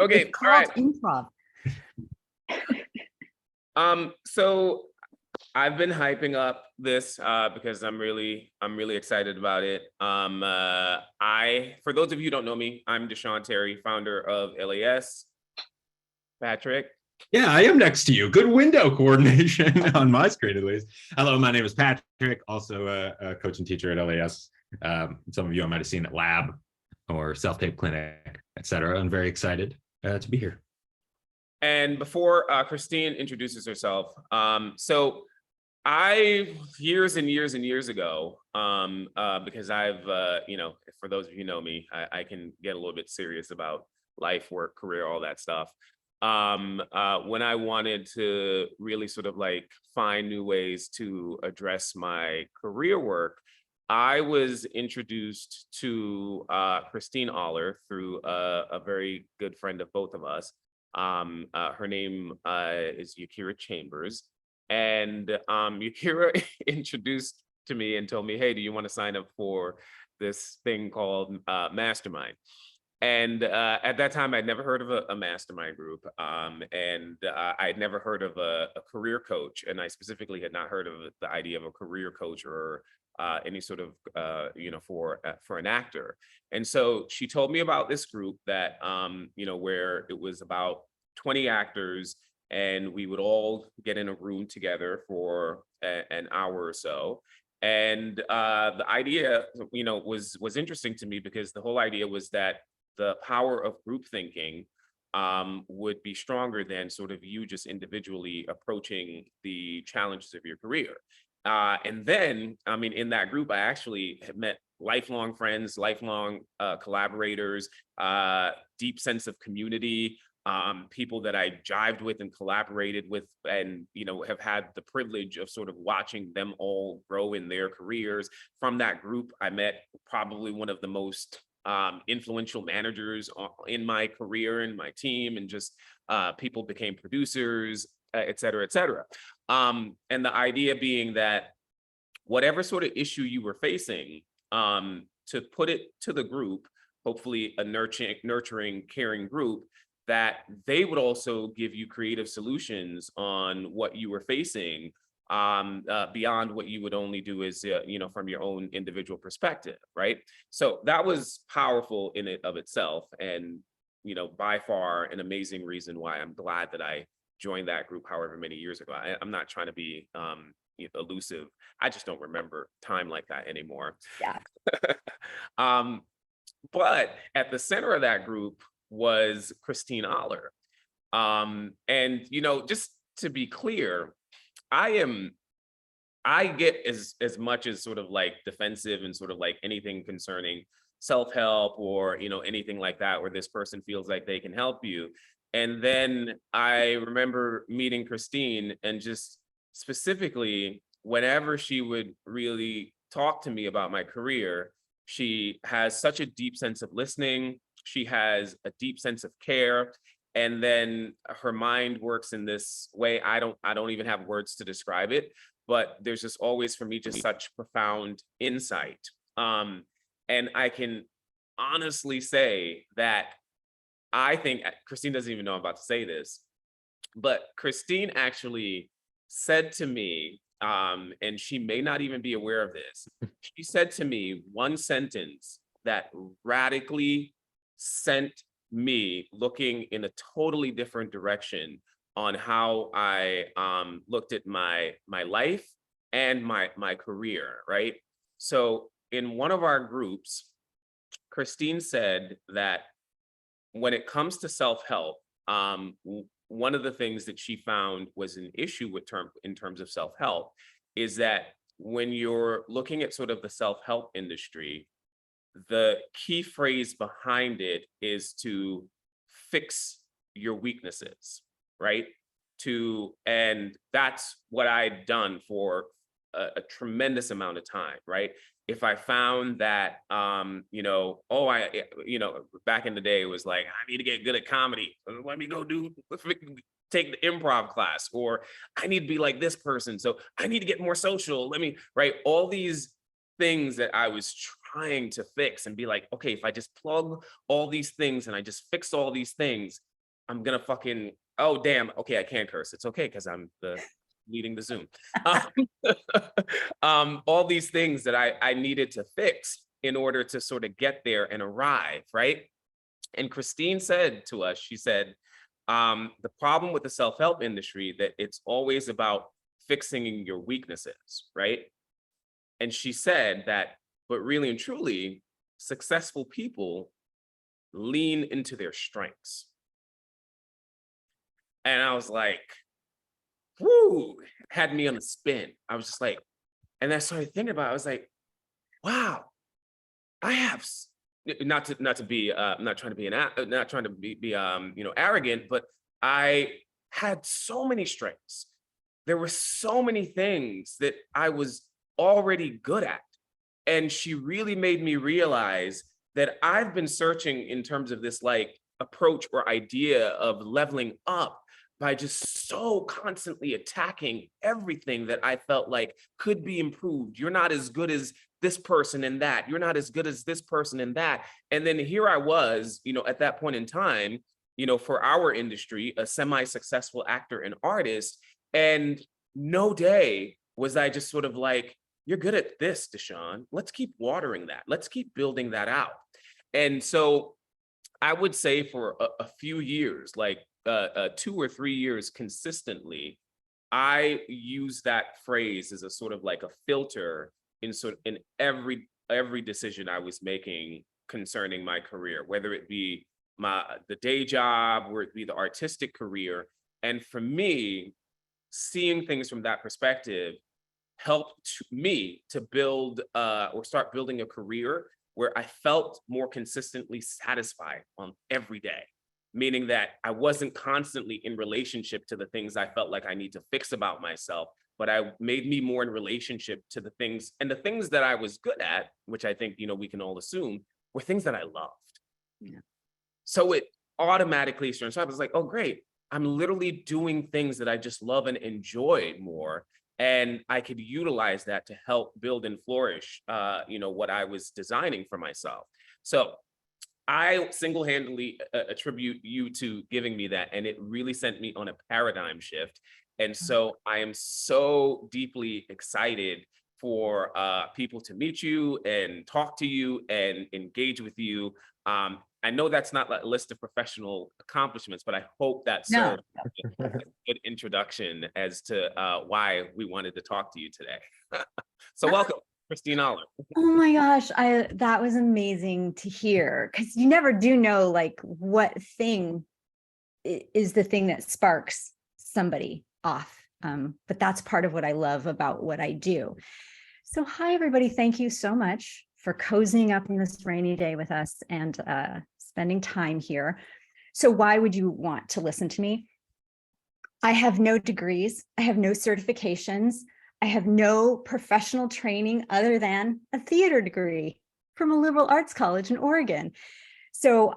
Okay, It's all right. called improv. So I've been hyping up this because I'm really excited about it. For those of you who don't know me, I'm Deshaun Terry, founder of LAS. Patrick. Yeah, I am next to you. Good window coordination on my screen, at least. Hello, my name is Patrick, also a coach and teacher at LAS. Some of you I might have seen at Lab or Self-Tape Clinic, etc. I'm very excited to be here. And before Christine introduces herself, so I years and years ago, because I've for those of you who know me, I can get a little bit serious about life, work, career, all that stuff. When I wanted to really sort of like find new ways to address my career work, I was introduced to Christine Aller through a very good friend of both of us. Her name is Yakira Chambers. And Yakira introduced to me and told me, hey, do you want to sign up for this thing called Mastermind? And at that time, I'd never heard of a mastermind group. And I'd never heard of a career coach. And I specifically had not heard of the idea of a career coach or any sort of, for an actor. And so she told me about this group that, where it was about 20 actors, and we would all get in a room together for an hour or so. And the idea, was interesting to me because the whole idea was that the power of group thinking would be stronger than sort of you just individually approaching the challenges of your career. And then, I mean, in that group, I actually have met lifelong friends, lifelong collaborators, deep sense of community, people that I jived with and collaborated with, and have had the privilege of sort of watching them all grow in their careers. From that group, I met probably one of the most influential managers in my career and my team, and just people became producers, et cetera, et cetera. And the idea being that whatever sort of issue you were facing, to put it to the group, hopefully a nurturing, caring group, that they would also give you creative solutions on what you were facing, beyond what you would only do is, from your own individual perspective, right? So that was powerful in it of itself. And, by far an amazing reason why I'm glad that I joined that group however many years ago. I'm not trying to be elusive. I just don't remember time like that anymore. Yeah. But at the center of that group was Christine Aller. And, just to be clear, I get as much as sort of like defensive and sort of like anything concerning self-help or, anything like that, where this person feels like they can help you. And then I remember meeting Christine, and just specifically, whenever she would really talk to me about my career, she has such a deep sense of listening. She has a deep sense of care. And then her mind works in this way. I don't even have words to describe it, but there's just always, for me, just such profound insight. And I can honestly say that I think Christine doesn't even know I'm about to say this, but Christine actually said to me, and she may not even be aware of this, she said to me one sentence that radically sent me looking in a totally different direction on how I looked at my life and my career, right? So in one of our groups, Christine said that when it comes to self-help, one of the things that she found was an issue in terms of self-help is that when you're looking at sort of the self-help industry, the key phrase behind it is to fix your weaknesses, right? And that's what I'd done for a tremendous amount of time, right? If I found that, back in the day, it was like, I need to get good at comedy. Let me go take the improv class, or I need to be like this person. So I need to get more social. Right? All these things that I was trying to fix and be like, okay, if I just plug all these things and I just fix all these things, I'm gonna fucking, oh damn, okay, I can't curse. It's okay because I'm leading the Zoom. All these things that I needed to fix in order to sort of get there and arrive, right? And Christine said to us, she said, the problem with the self-help industry that it's always about fixing your weaknesses, right? And she said that, but really and truly, successful people lean into their strengths. And I was like, whoo, had me on the spin. I was just like, and I started thinking about it. I was like, wow, I have not to be I'm not trying to be not trying to be you know, arrogant, but I had so many strengths. There were so many things that I was already good at. And she really made me realize that I've been searching in terms of this like approach or idea of leveling up by just so constantly attacking everything that I felt like could be improved. You're not as good as this person in that. You're not as good as this person in that. And then here I was, you know, at that point in time, you know, for our industry, a semi-successful actor and artist. And no day was I just sort of like, you're good at this, Deshaun. Let's keep watering that. Let's keep building that out. And so I would say for a few years, like 2 or 3 years consistently, I use that phrase as a sort of like a filter in every decision I was making concerning my career, whether it be the day job, or it be the artistic career. And for me, seeing things from that perspective helped me to build or start building a career where I felt more consistently satisfied on every day, meaning that I wasn't constantly in relationship to the things I felt like I need to fix about myself, but I made me more in relationship to the things, and the things that I was good at, which I think, you know, we can all assume were things that I loved. Yeah. So it automatically started. So I was like, oh, great. I'm literally doing things that I just love and enjoy more. And I could utilize that to help build and flourish, you know, what I was designing for myself. So I single-handedly attribute you to giving me that, and it really sent me on a paradigm shift. And so I am so deeply excited for people to meet you and talk to you and engage with you. I know that's not a list of professional accomplishments, but I hope that No. served as a good introduction as to why we wanted to talk to you today. So welcome, Christine Olive. Oh my gosh, that was amazing to hear, because you never do know like what thing is the thing that sparks somebody off. But that's part of what I love about what I do. So hi, everybody. Thank you so much for cozying up on this rainy day with us and spending time here. So why would you want to listen to me? I have no degrees. I have no certifications. I have no professional training other than a theater degree from a liberal arts college in Oregon. So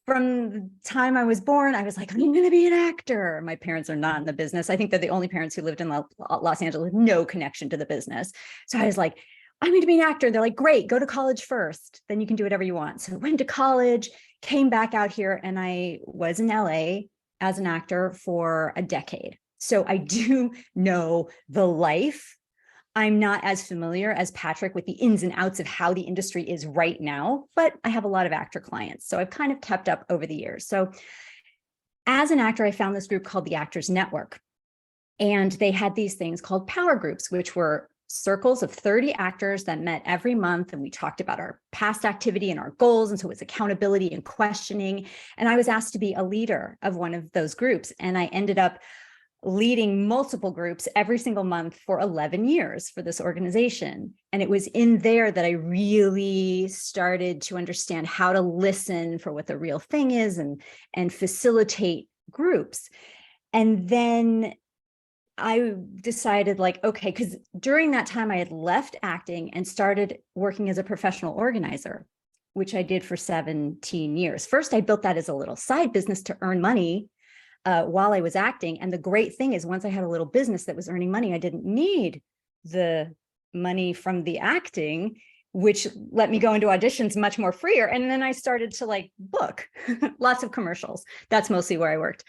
from the time I was born, I was like, I'm going to be an actor. My parents are not in the business. I think they're the only parents who lived in Los Angeles with no connection to the business. So I was like, I'm going to be an actor. They're like, great, go to college first. Then you can do whatever you want. So I went to college, came back out here, and I was in LA as an actor for a decade. So I do know the life. I'm not as familiar as Patrick with the ins and outs of how the industry is right now, but I have a lot of actor clients. So I've kind of kept up over the years. So as an actor, I found this group called the Actors Network. And they had these things called power groups, which were circles of 30 actors that met every month. And we talked about our past activity and our goals. And so it was accountability and questioning. And I was asked to be a leader of one of those groups. And I ended up leading multiple groups every single month for 11 years for this organization. And it was in there that I really started to understand how to listen for what the real thing is and facilitate groups. And then I decided like, okay, because during that time I had left acting and started working as a professional organizer, which I did for 17 years. First, I built that as a little side business to earn money while I was acting. And the great thing is once I had a little business that was earning money, I didn't need the money from the acting, which let me go into auditions much more freer. And then I started to like book lots of commercials. That's mostly where I worked.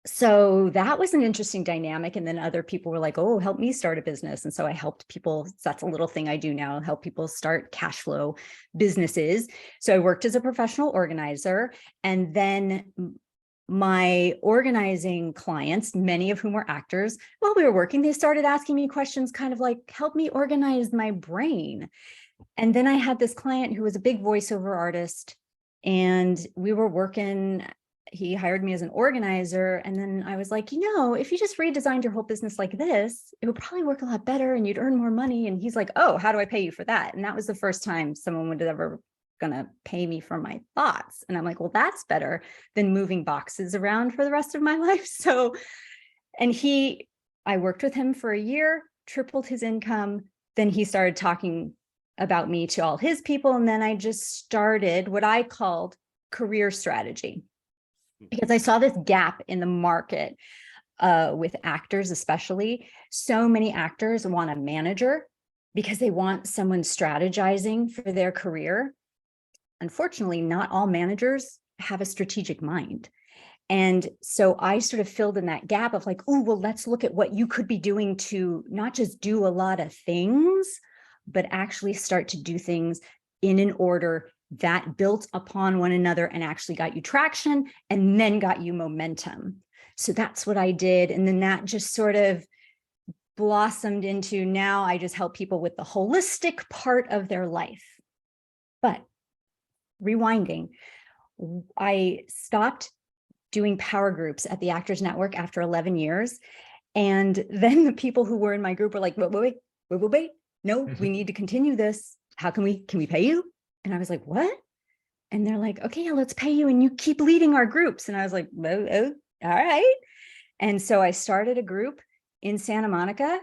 So that was an interesting dynamic. And then other people were like, oh, help me start a business. And so I helped people. That's a little thing I do now, help people start cash flow businesses. So I worked as a professional organizer. And then my organizing clients, many of whom were actors, while we were working, they started asking me questions kind of like, help me organize my brain. And then I had this client who was a big voiceover artist, and we were working. He hired me as an organizer. And then I was like, if you just redesigned your whole business like this, it would probably work a lot better and you'd earn more money. And he's like, oh, how do I pay you for that? And that was the first time someone would ever gonna pay me for my thoughts. And I'm like, well, that's better than moving boxes around for the rest of my life. So, and I worked with him for a year, tripled his income. Then he started talking about me to all his people. And then I just started what I called career strategy, because I saw this gap in the market with actors, especially. So many actors want a manager because they want someone strategizing for their career. Unfortunately, not all managers have a strategic mind. And so I sort of filled in that gap of like, oh, well, let's look at what you could be doing to not just do a lot of things, but actually start to do things in an order that built upon one another and actually got you traction and then got you momentum. So that's what I did. And then that just sort of blossomed into, now I just help people with the holistic part of their life. But rewinding, I stopped doing power groups at the Actors Network after 11 years. And then the people who were in my group were like, wait, no, we need to continue this. Can we pay you? And I was like, what? And they're like, okay, yeah, let's pay you. And you keep leading our groups. And I was like, oh, all right. And so I started a group in Santa Monica.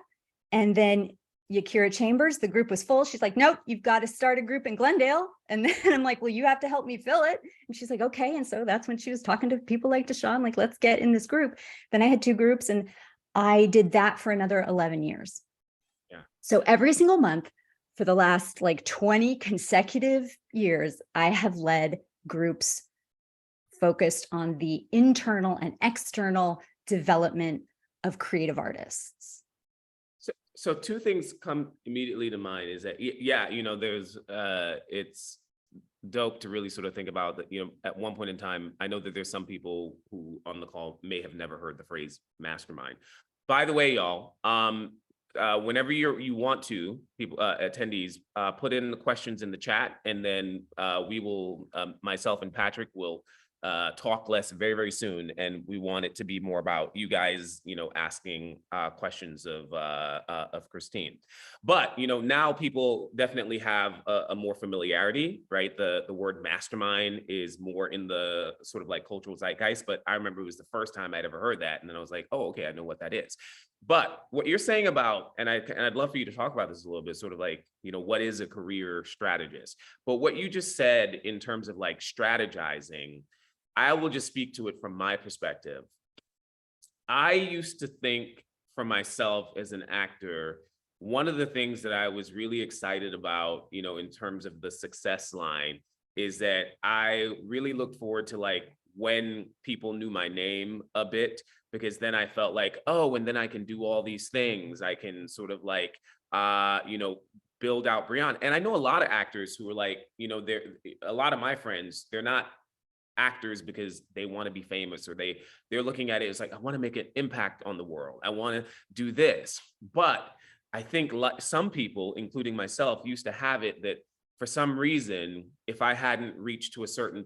And then Yakira Chambers, the group was full. She's like, nope, you've got to start a group in Glendale. And then I'm like, well, you have to help me fill it. And she's like, okay. And so that's when she was talking to people like Deshawn, like, let's get in this group. Then I had 2 groups, and I did that for another 11 years. Yeah. So every single month for the last like 20 consecutive years, I have led groups focused on the internal and external development of creative artists. So 2 things come immediately to mind is that, yeah, there's, it's dope to really sort of think about that, at one point in time, I know that there's some people who on the call may have never heard the phrase mastermind. By the way, y'all, whenever you want to, people, attendees, put in the questions in the chat, and then we will, myself and Patrick will talk less very, very soon. And we want it to be more about you guys, asking questions of Christine. But, now people definitely have a more familiarity, right? The word mastermind is more in the sort of like cultural zeitgeist, but I remember it was the first time I'd ever heard that. And then I was like, oh, okay, I know what that is. But what you're saying about, and I'd love for you to talk about this a little bit, sort of like, what is a career strategist? But what you just said in terms of like strategizing, I will just speak to it from my perspective. I used to think for myself as an actor, one of the things that I was really excited about, in terms of the success line, is that I really looked forward to like when people knew my name a bit, because then I felt like, oh, and then I can do all these things. I can sort of like, build out Brianna. And I know a lot of actors who are like, a lot of my friends, they're not actors because they want to be famous, or they're looking at it as like, I want to make an impact on the world. I want to do this. But I think some people, including myself, used to have it that for some reason, if I hadn't reached to a certain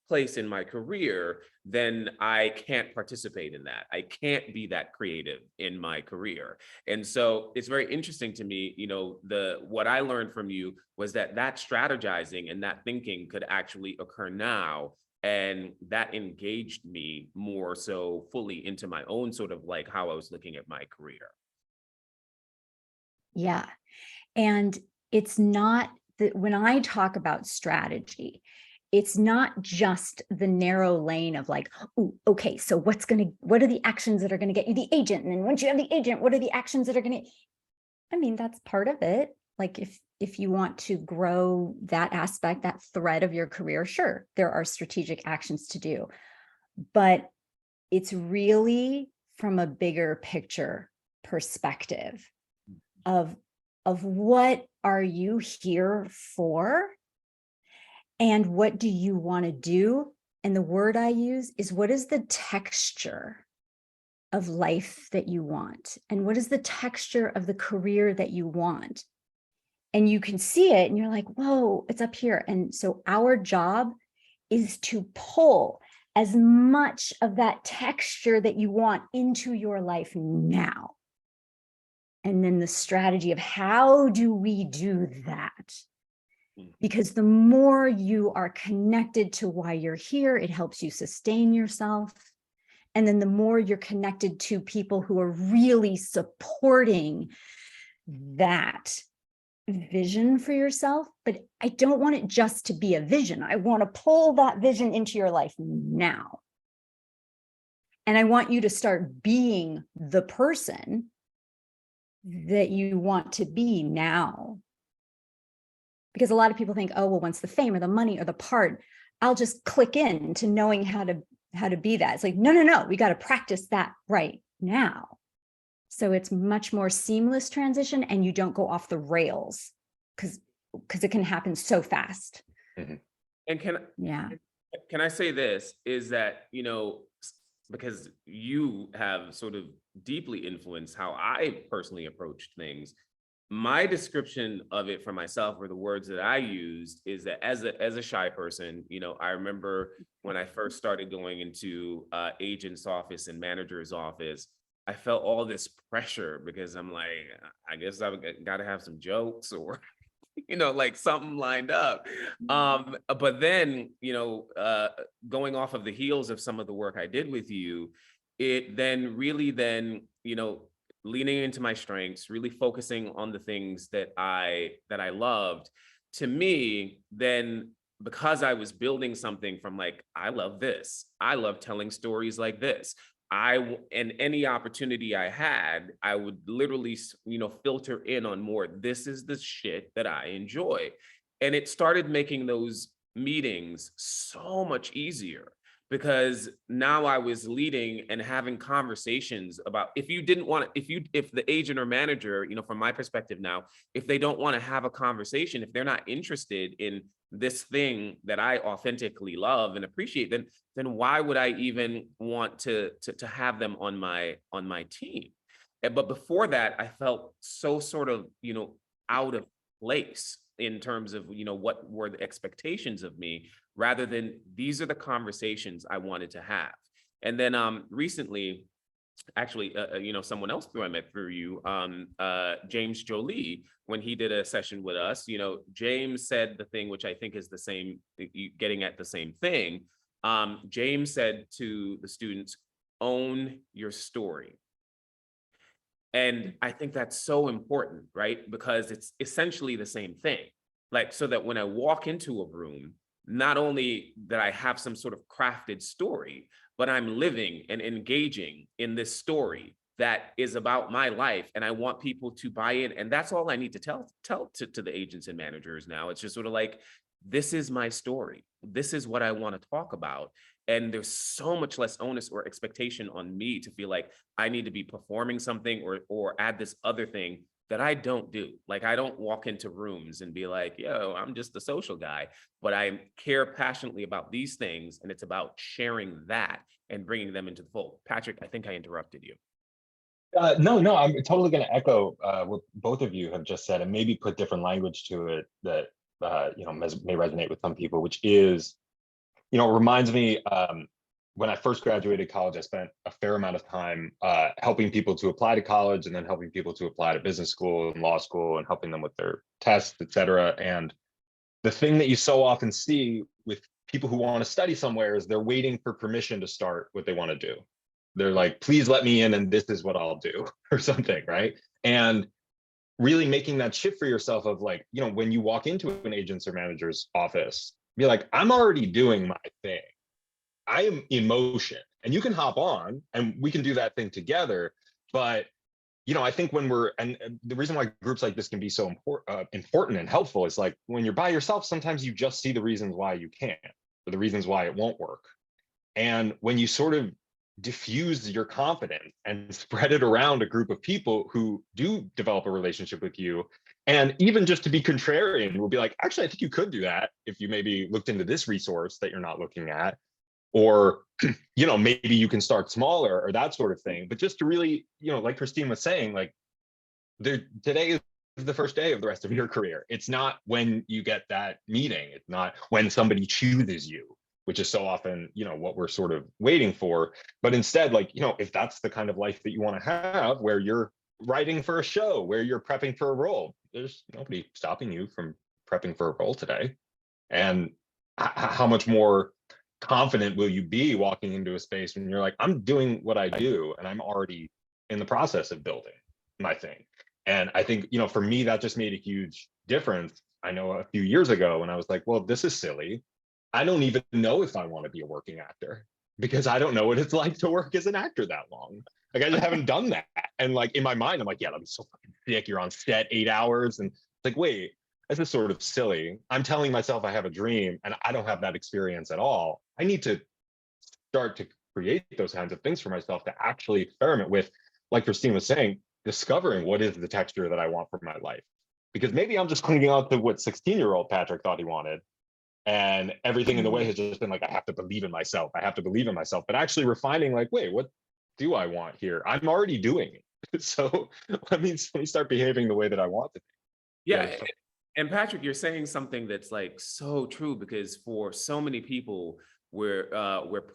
place in my career, then I can't participate in that. I can't be that creative in my career. And so it's very interesting to me, what I learned from you was that strategizing and that thinking could actually occur now. And that engaged me more so fully into my own sort of like how I was looking at my career. Yeah. And it's not that when I talk about strategy, it's not just the narrow lane of like, oh, okay, so what are the actions that are going to get you the agent? And then once you have the agent, what are the actions that are going to, that's part of it. Like if you want to grow that aspect, that thread of your career, sure, there are strategic actions to do, but it's really from a bigger picture perspective of what are you here for and what do you want to do? And the word I use is, what is the texture of life that you want? And what is the texture of the career that you want? And you can see it and you're like, whoa, it's up here. And so our job is to pull as much of that texture that you want into your life now. And then the strategy of how do we do that? Because the more you are connected to why you're here, it helps you sustain yourself. And then the more you're connected to people who are really supporting that vision for yourself. But I don't want it just to be a vision. I want to pull that vision into your life now. And I want you to start being the person that you want to be now. Because a lot of people think, oh, well, once the fame or the money or the part, I'll just click in to knowing how to be that. It's like, no, we got to practice that right now. So it's much more seamless transition and you don't go off the rails because it can happen so fast. Mm-hmm. And can I say this is that, you know, because you have sort of deeply influenced how I personally approached things. My description of it for myself, or the words that I used, is that as a shy person, you know, I remember when I first started going into agent's office and manager's office, I felt all this pressure because I'm like, I guess I've got to have some jokes or, you know, like something lined up. But then, you know, going off of the heels of some of the work I did with you, it then really then, you know, leaning into my strengths, really focusing on the things that I loved, to me, then because I was building something from like, I love this, I love telling stories like this. And any opportunity I had, I would literally, you know, filter in on more. This is the shit that I enjoy. And it started making those meetings so much easier. Because now I was leading and having conversations about if the agent or manager, you know, from my perspective now, if they don't want to have a conversation, if they're not interested in this thing that I authentically love and appreciate, then why would I even want to have them on my team? But before that, I felt so sort of, you know, out of place in terms of, you know, what were the expectations of me, rather than these are the conversations I wanted to have. And then recently, actually, you know, someone else who I met through you, James Jolie, when he did a session with us, you know, James said the thing, which I think is the same, getting at the same thing. James said to the students, own your story. And I think that's so important, right? Because it's essentially the same thing. Like, so that when I walk into a room, not only that I have some sort of crafted story, but I'm living and engaging in this story that is about my life. And I want people to buy in. And that's all I need to tell to the agents and managers now. It's just sort of like, this is my story. This is what I want to talk about. And there's so much less onus or expectation on me to feel like I need to be performing something or add this other thing that I don't do. Like, I don't walk into rooms and be like, yo, I'm just a social guy, but I care passionately about these things. And it's about sharing that and bringing them into the fold. Patrick, I think I interrupted you. No, I'm totally going to echo what both of you have just said and maybe put different language to it that, you know, may resonate with some people, which is, you know, it reminds me when I first graduated college, I spent a fair amount of time helping people to apply to college and then helping people to apply to business school and law school and helping them with their tests, et cetera. And the thing that you so often see with people who want to study somewhere is they're waiting for permission to start what they want to do. They're like, please let me in and this is what I'll do or something, right? And really making that shift for yourself of like, you know, when you walk into an agent's or manager's office, be like, I'm already doing my thing. I am in motion and you can hop on and we can do that thing together. But, I think when and the reason why groups like this can be so important and helpful is like when you're by yourself, sometimes you just see the reasons why you can't, or the reasons why it won't work. And when you sort of diffuse your confidence and spread it around a group of people who do develop a relationship with you, and even just to be contrarian, will be like, actually, I think you could do that if you maybe looked into this resource that you're not looking at, or maybe you can start smaller or that sort of thing. But just to really, like Christine was saying, like today is the first day of the rest of your career. It's not when you get that meeting. It's not when somebody chooses you, which is so often, what we're sort of waiting for. But instead, like, if that's the kind of life that you want to have, where you're writing for a show, where you're prepping for a role, there's nobody stopping you from prepping for a role today. And how much more confident will you be walking into a space when you're like, I'm doing what I do and I'm already in the process of building my thing. And I think, for me, that just made a huge difference. I know a few years ago when I was like, well, this is silly. I don't even know if I want to be a working actor because I don't know what it's like to work as an actor that long. Like, I just haven't done that. And like in my mind, I'm like, yeah, that'd be so fucking sick. You're on set 8 hours. And it's like, wait, this is sort of silly. I'm telling myself I have a dream and I don't have that experience at all. I need to start to create those kinds of things for myself to actually experiment with, like Christine was saying, discovering what is the texture that I want for my life. Because maybe I'm just clinging on to what 16-year-old Patrick thought he wanted. And everything in the way has just been like, I have to believe in myself. I have to believe in myself. But actually refining, like, wait, what do I want here? I'm already doing it. So let me start behaving the way that I want to. Yeah. And Patrick, you're saying something that's like so true, because for so many people, we're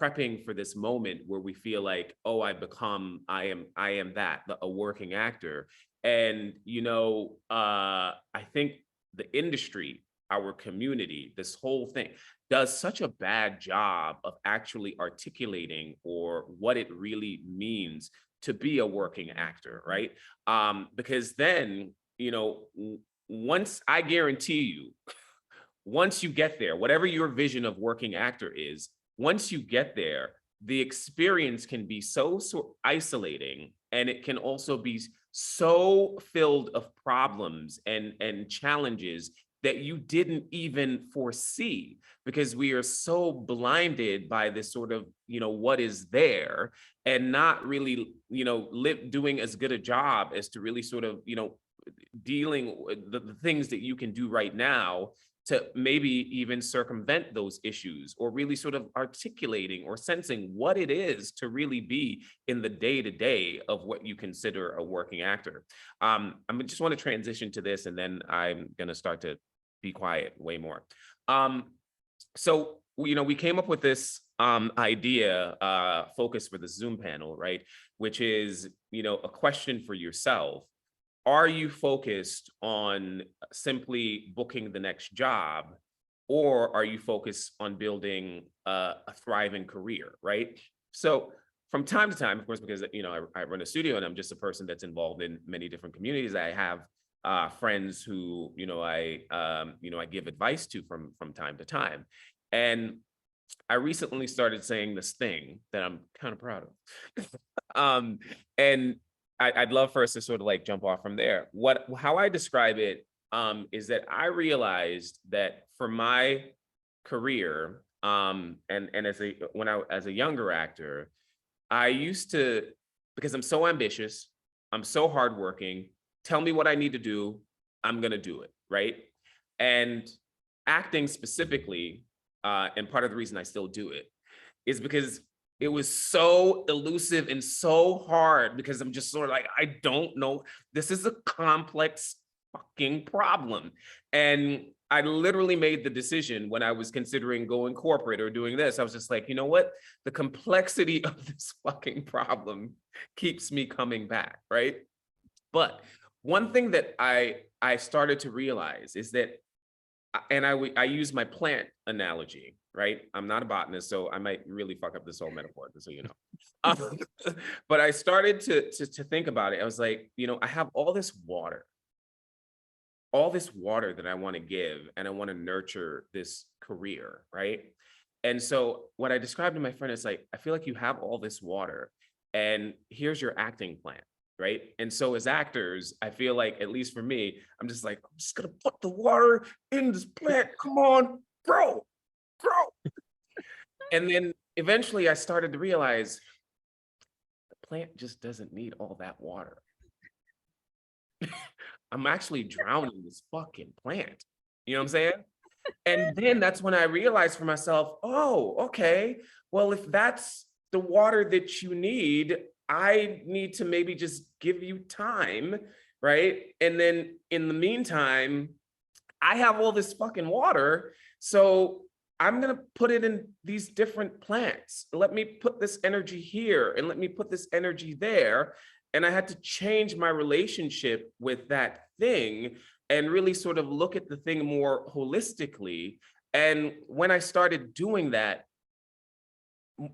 prepping for this moment where we feel like, oh, I am that, a working actor. And I think the industry, our community, this whole thing does such a bad job of actually articulating or what it really means to be a working actor, right? Because then, once, I guarantee you, once you get there, whatever your vision of working actor is, once you get there, the experience can be so isolating, and it can also be so filled of problems and challenges that you didn't even foresee, because we are so blinded by this sort of, what is there, and not really, doing as good a job as to really sort of, dealing with the things that you can do right now to maybe even circumvent those issues, or really sort of articulating or sensing what it is to really be in the day-to-day of what you consider a working actor. I just want to transition to this, and then I'm going to start to be quiet way more. So, we came up with this idea, focus for the Zoom panel, right? Which is, a question for yourself. Are you focused on simply booking the next job, or are you focused on building a thriving career, right? So from time to time, of course, because I run a studio and I'm just a person that's involved in many different communities, I have friends who I give advice to from time to time, and I recently started saying this thing that I'm kind of proud of, and I'd love for us to sort of like jump off from there. How I describe it is that I realized that for my career, and as a younger actor, I used to, because I'm so ambitious, I'm so hardworking. Tell me what I need to do, I'm gonna do it, right? And acting specifically, and part of the reason I still do it is because it was so elusive and so hard, because I'm just sort of like, I don't know. This is a complex fucking problem. And I literally made the decision when I was considering going corporate or doing this. I was just like, you know what? The complexity of this fucking problem keeps me coming back, right? But one thing that I started to realize is that, and I use my plant analogy, right? I'm not a botanist, so I might really fuck up this whole metaphor, just so you know. But I started to think about it. I was like, I have all this water that I want to give, and I want to nurture this career, right? And so what I described to my friend is like, I feel like you have all this water, and here's your acting plan. right? And so as actors, I feel like, at least for me, I'm just like, I'm just gonna put the water in this plant. Come on, grow, grow. And then eventually I started to realize the plant just doesn't need all that water. I'm actually drowning this fucking plant. You know what I'm saying? And then that's when I realized for myself, oh, okay, well, if that's the water that you need, I need to maybe just give you time, right? And then in the meantime, I have all this fucking water, so I'm gonna put it in these different plants. Let me put this energy here and let me put this energy there. And I had to change my relationship with that thing and really sort of look at the thing more holistically. And when I started doing that,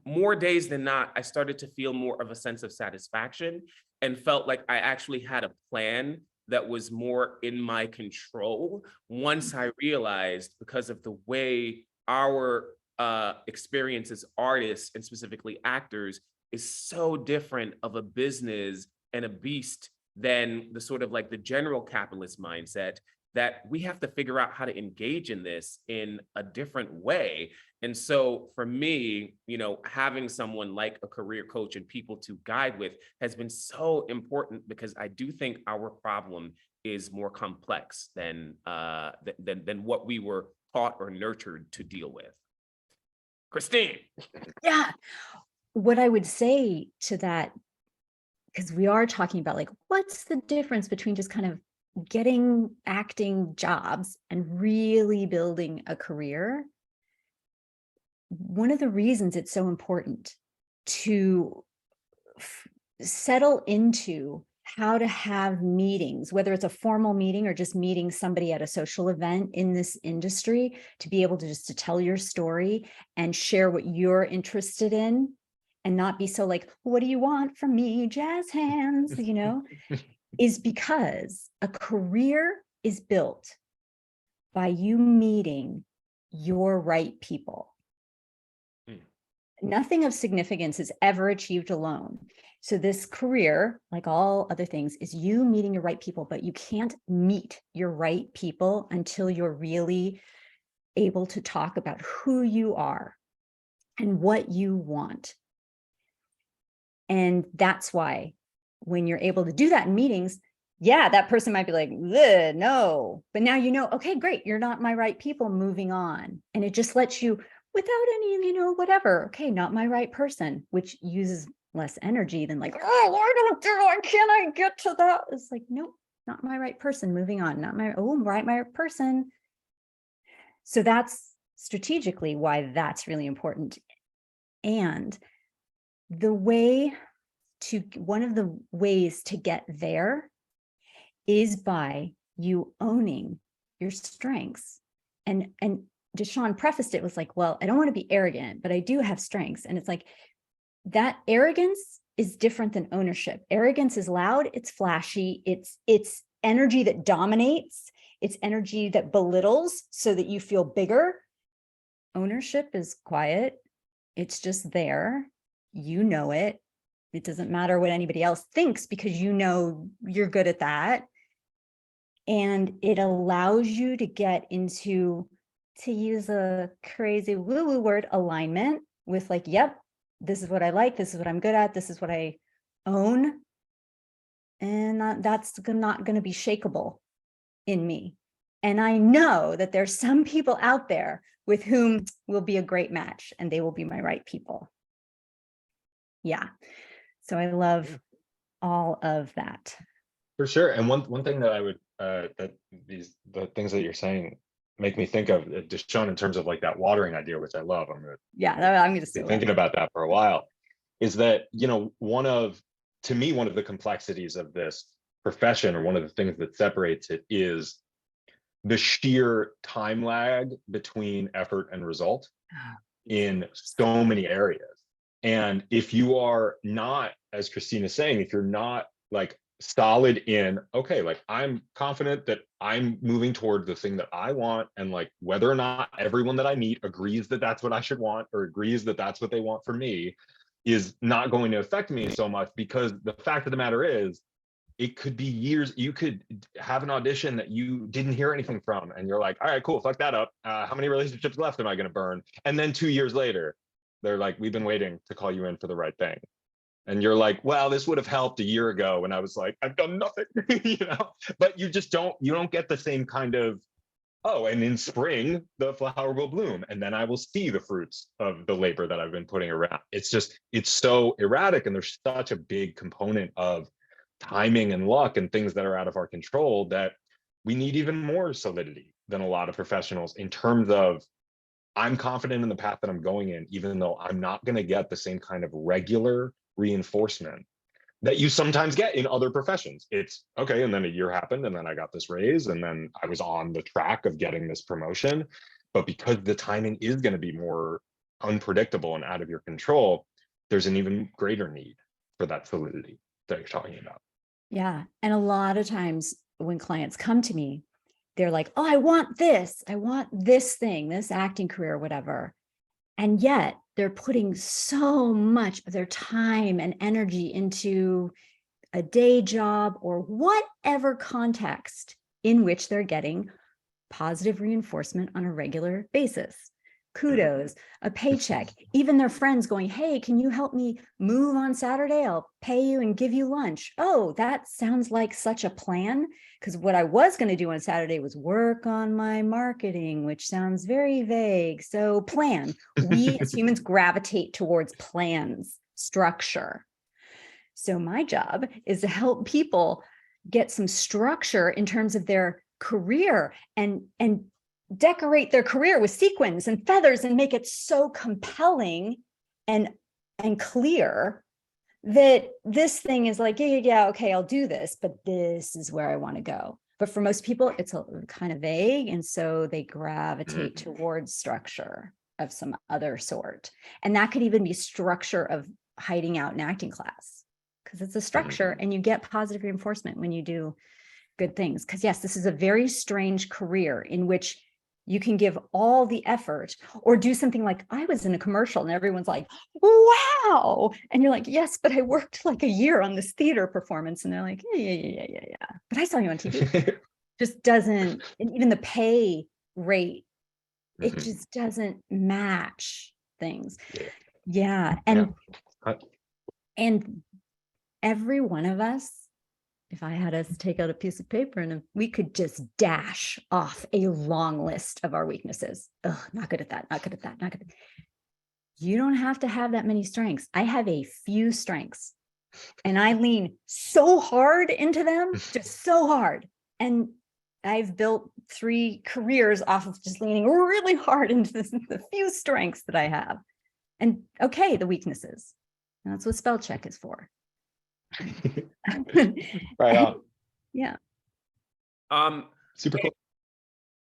more days than not, I started to feel more of a sense of satisfaction and felt like I actually had a plan that was more in my control once I realized, because of the way our experience as artists and specifically actors is so different of a business and a beast than the sort of like the general capitalist mindset, that we have to figure out how to engage in this in a different way. And so for me, you know, having someone like a career coach and people to guide with has been so important, because I do think our problem is more complex than what we were taught or nurtured to deal with. Christine. Yeah. What I would say to that, because we are talking about like, what's the difference between just kind of getting acting jobs and really building a career? One of the reasons it's so important to settle into how to have meetings, whether it's a formal meeting or just meeting somebody at a social event in this industry, to be able to just to tell your story and share what you're interested in, and not be so like, what do you want from me, jazz hands, you know, is because a career is built by you meeting your right people. Nothing of significance is ever achieved alone. So this career, like all other things, is you meeting your right people, but you can't meet your right people until you're really able to talk about who you are and what you want. And that's why when you're able to do that in meetings, yeah, that person might be like, no, but now you know, okay, great, you're not my right people, moving on. And it just lets you, without any, you know, whatever, okay, not my right person, which uses less energy than like, oh, why can't I get to that? It's like, nope, not my right person, moving on, not my, my person. So that's strategically why that's really important. And one of the ways to get there is by you owning your strengths. And Deshawn prefaced it was like, well, I don't want to be arrogant, but I do have strengths. And it's like, that arrogance is different than ownership. Arrogance is loud, it's flashy, it's energy that dominates, it's energy that belittles so that you feel bigger. Ownership is quiet, it's just there, you know it. It doesn't matter what anybody else thinks because you know you're good at that. And it allows you to get into, to use a crazy woo-woo word, alignment with like, yep, this is what I like, this is what I'm good at, this is what I own. And that's not going to be shakeable in me. And I know that there's some people out there with whom will be a great match and they will be my right people. Yeah. So I love all of that. For sure. And one thing that I would the things that you're saying make me think of, Deshawn, in terms of like that watering idea, which I love. I'm going to be thinking about that for a while. Is that, you know, one of the complexities of this profession, or one of the things that separates it, is the sheer time lag between effort and result in so many areas. And if you are not, as Christine is saying, if you're not like solid in, okay, like I'm confident that I'm moving toward the thing that I want, and like whether or not everyone that I meet agrees that that's what I should want, or agrees that that's what they want for me, is not going to affect me so much, because the fact of the matter is, it could be years. You could have an audition that you didn't hear anything from, and you're like, all right, cool, fuck that up. How many relationships left am I going to burn? And then 2 years later, they're like, we've been waiting to call you in for the right thing. And you're like, well, this would have helped a year ago when I was like, I've done nothing, but you don't get the same kind of, oh, and in spring, the flower will bloom, and then I will see the fruits of the labor that I've been putting around. It's so erratic, and there's such a big component of timing and luck and things that are out of our control that we need even more solidity than a lot of professionals in terms of, I'm confident in the path that I'm going in, even though I'm not going to get the same kind of regular reinforcement that you sometimes get in other professions. It's okay, and then a year happened, and then I got this raise, and then I was on the track of getting this promotion. But because the timing is going to be more unpredictable and out of your control, there's an even greater need for that solidity that you're talking about. Yeah. And a lot of times when clients come to me, they're like, oh, I want this thing, this acting career, whatever. And yet they're putting so much of their time and energy into a day job or whatever context in which they're getting positive reinforcement on a regular basis. Kudos, a paycheck, even their friends going, hey, can you help me move on Saturday? I'll pay you and give you lunch. Oh, that sounds like such a plan. Because what I was going to do on Saturday was work on my marketing, which sounds very vague. So plan. We as humans gravitate towards plans, structure. So my job is to help people get some structure in terms of their career and decorate their career with sequins and feathers and make it so compelling and clear that this thing is like, yeah, okay, I'll do this, but this is where I want to go. But for most people, it's a kind of vague. And so they gravitate towards structure of some other sort. And that could even be structure of hiding out in acting class, because it's a structure and you get positive reinforcement when you do good things. Because yes, this is a very strange career in which you can give all the effort or do something like, I was in a commercial and everyone's like, wow. And you're like, yes, but I worked like a year on this theater performance. And they're like, yeah. But I saw you on TV. Just doesn't, and even the pay rate, it just doesn't match things. Yeah. And every one of us, if I had us take out a piece of paper and we could just dash off a long list of our weaknesses. Oh, not good at that, not good at that, not good at that. You don't have to have that many strengths. I have a few strengths and I lean so hard into them, just so hard. And I've built 3 careers off of just leaning really hard into the few strengths that I have. And okay, the weaknesses. And that's what spell check is for. Right on. Yeah. Super cool.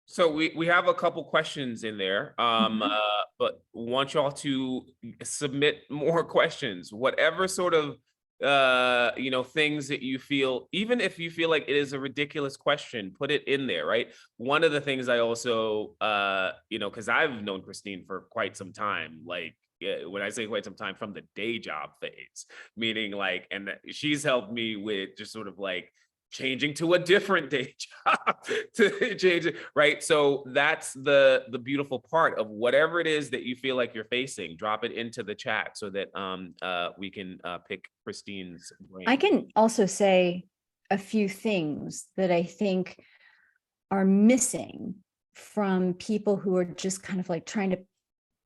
So we have a couple questions in there, but want y'all to submit more questions, whatever sort of things that you feel, even if you feel like it is a ridiculous question, put it in there, right? One of the things I also, because I've known Christine for quite some time, like, when I say quite some time, from the day job phase, meaning like, and she's helped me with just sort of like changing to a different day job to change it, right? So that's the beautiful part of whatever it is that you feel like you're facing, drop it into the chat so that we can pick Christine's brain. I can also say a few things that I think are missing from people who are just kind of like trying to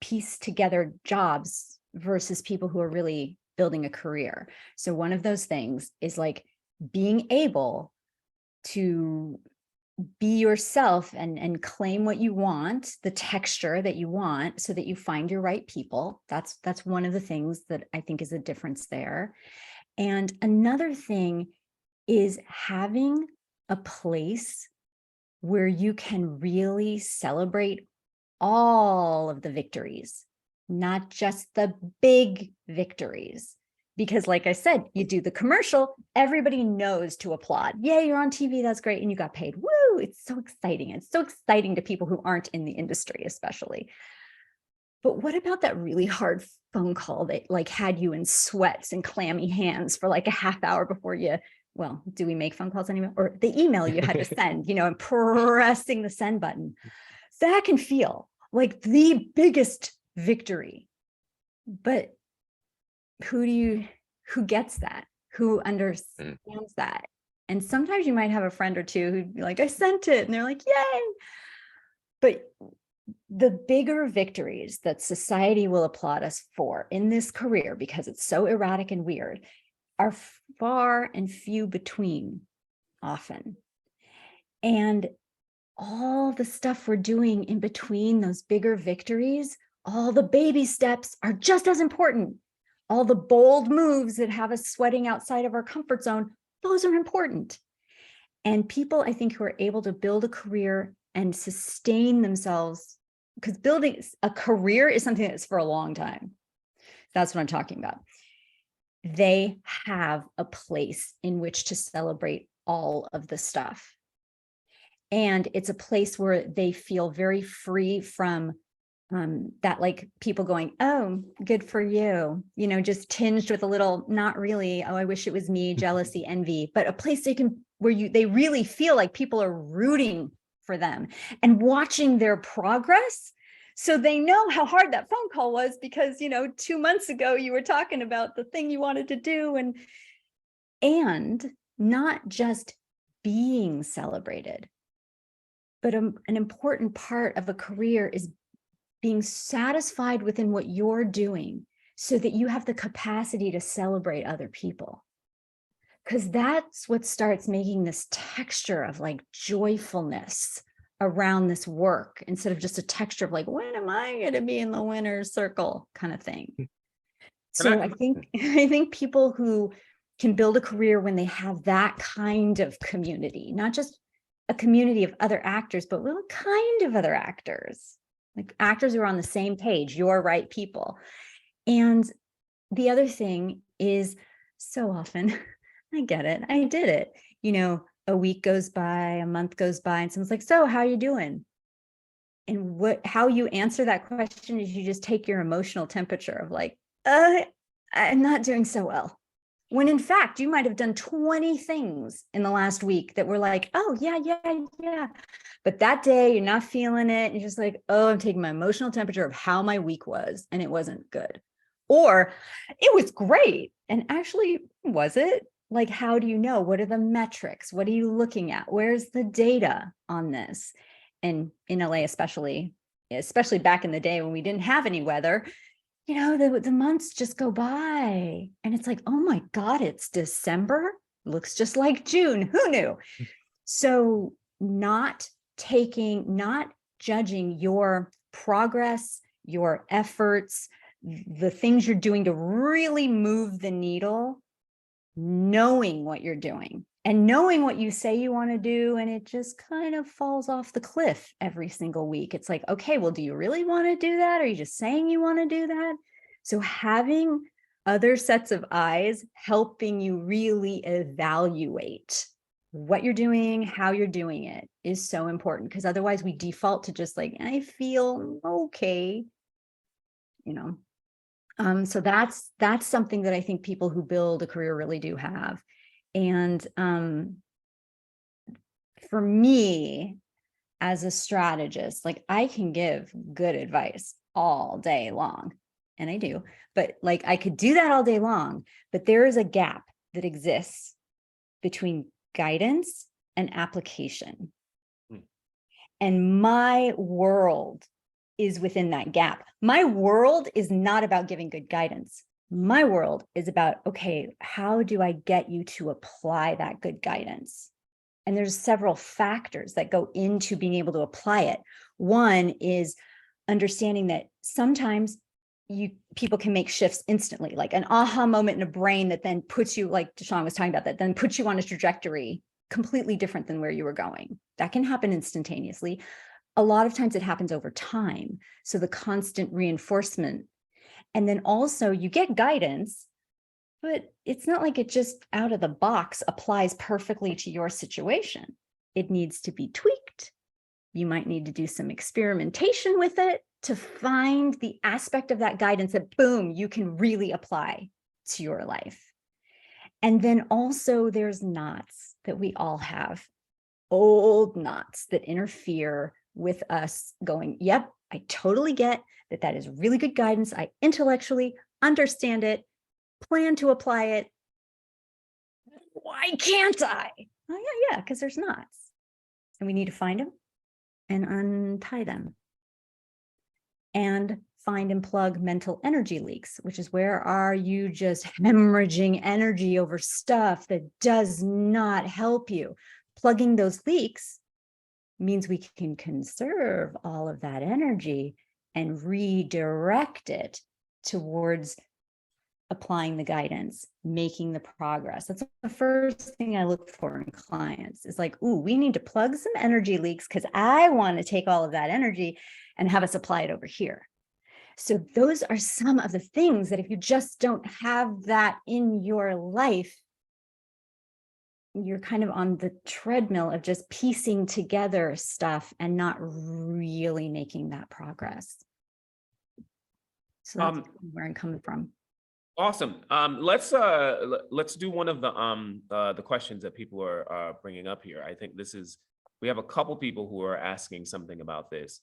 piece together jobs versus people who are really building a career. So one of those things is like being able to be yourself and claim what you want, the texture that you want, so that you find your right people. That's one of the things that I think is a difference there. And another thing is having a place where you can really celebrate all of the victories, not just the big victories. Because like I said, you do the commercial, everybody knows to applaud. Yeah, you're on TV, that's great. And you got paid. Woo, it's so exciting. It's so exciting to people who aren't in the industry, especially. But what about that really hard phone call that like had you in sweats and clammy hands for like a half hour before you well, do we make phone calls anymore? Or the email you had to send, and pressing the send button. That can feel like the biggest victory. But who gets that? Who understands that? And sometimes you might have a friend or two who'd be like, I sent it. And they're like, yay. But the bigger victories that society will applaud us for in this career, because it's so erratic and weird, are far and few between often. And all the stuff we're doing in between those bigger victories, all the baby steps are just as important. All the bold moves that have us sweating outside of our comfort zone, those are important. And people, I think, who are able to build a career and sustain themselves, because building a career is something that's for a long time. That's what I'm talking about. They have a place in which to celebrate all of the stuff. And it's a place where they feel very free from that, like people going, oh, good for you, just tinged with a little, not really, oh, I wish it was me, jealousy, envy, but a place they really feel like people are rooting for them and watching their progress. So they know how hard that phone call was because, 2 months ago you were talking about the thing you wanted to do, and not just being celebrated, but an important part of a career is being satisfied within what you're doing so that you have the capacity to celebrate other people. Because that's what starts making this texture of like joyfulness around this work, instead of just a texture of like, when am I going to be in the winner's circle kind of thing. So I think people who can build a career when they have that kind of community, not just a community of other actors, but what kind of other actors, like actors who are on the same page, your right people. And the other thing is, so often, I get it, I did it, a week goes by, a month goes by, and someone's like, so how are you doing? And how you answer that question is you just take your emotional temperature of like, I'm not doing so well. When in fact, you might have done 20 things in the last week that were like, oh, yeah. But that day you're not feeling it. You're just like, oh, I'm taking my emotional temperature of how my week was, and it wasn't good. Or it was great. And actually, was it? Like, how do you know? What are the metrics? What are you looking at? Where's the data on this? And in LA, especially back in the day when we didn't have any weather, the months just go by and it's like, oh my God, it's December. Looks just like June. Who knew? So not judging your progress, your efforts, the things you're doing to really move the needle, knowing what you're doing and knowing what you say you want to do, and it just kind of falls off the cliff every single week. It's like, okay, well, do you really want to do that? Are you just saying you want to do that? So having other sets of eyes helping you really evaluate what you're doing, how you're doing it, is so important, because otherwise we default to just like, I feel okay, so that's something that I think people who build a career really do have. And for me, as a strategist, like I can give good advice all day long, and I do, but like I could do that all day long, but there is a gap that exists between guidance and application. And my world is within that gap. My world is not about giving good guidance. My world is about, okay, how do I get you to apply that good guidance? And there's several factors that go into being able to apply it. One is understanding that sometimes people can make shifts instantly, like an aha moment in a brain that then puts you, like Deshaun was talking about, that then puts you on a trajectory completely different than where you were going. That can happen instantaneously. A lot of times it happens over time. So the constant reinforcement. And then also you get guidance, but it's not like it just out of the box applies perfectly to your situation. It needs to be tweaked. You might need to do some experimentation with it to find the aspect of that guidance that, boom, you can really apply to your life. And then also there's knots that we all have, old knots that interfere with us going, yep, I totally get that that is really good guidance. I intellectually understand it, plan to apply it. Why can't I? Oh yeah, because there's knots. And we need to find them and untie them. And find and plug mental energy leaks, which is where are you just hemorrhaging energy over stuff that does not help you? Plugging those leaks means we can conserve all of that energy and redirect it towards applying the guidance, making the progress. That's the first thing I look for in clients. Is like, ooh, we need to plug some energy leaks because I want to take all of that energy and have us apply it over here. So those are some of the things that if you just don't have that in your life, you're kind of on the treadmill of just piecing together stuff and not really making that progress. So that's where I'm coming from. Awesome. Let's do one of the questions that people are bringing up here. I think we have a couple people who are asking something about this.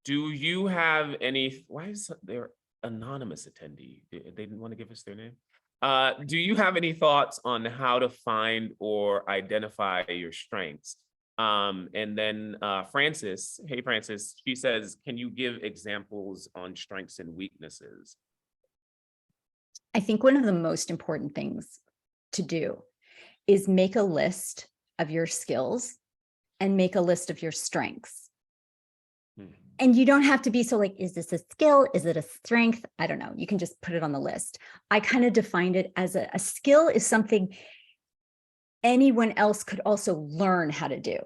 Do you have any? Why is there anonymous attendee? They didn't want to give us their name. Do you have any thoughts on how to find or identify your strengths? And then Frances, hey Frances, she says, can you give examples on strengths and weaknesses? I think one of the most important things to do is make a list of your skills and make a list of your strengths. And you don't have to be so like, is this a skill? Is it a strength? I don't know. You can just put it on the list. I kind of defined it as a skill is something anyone else could also learn how to do.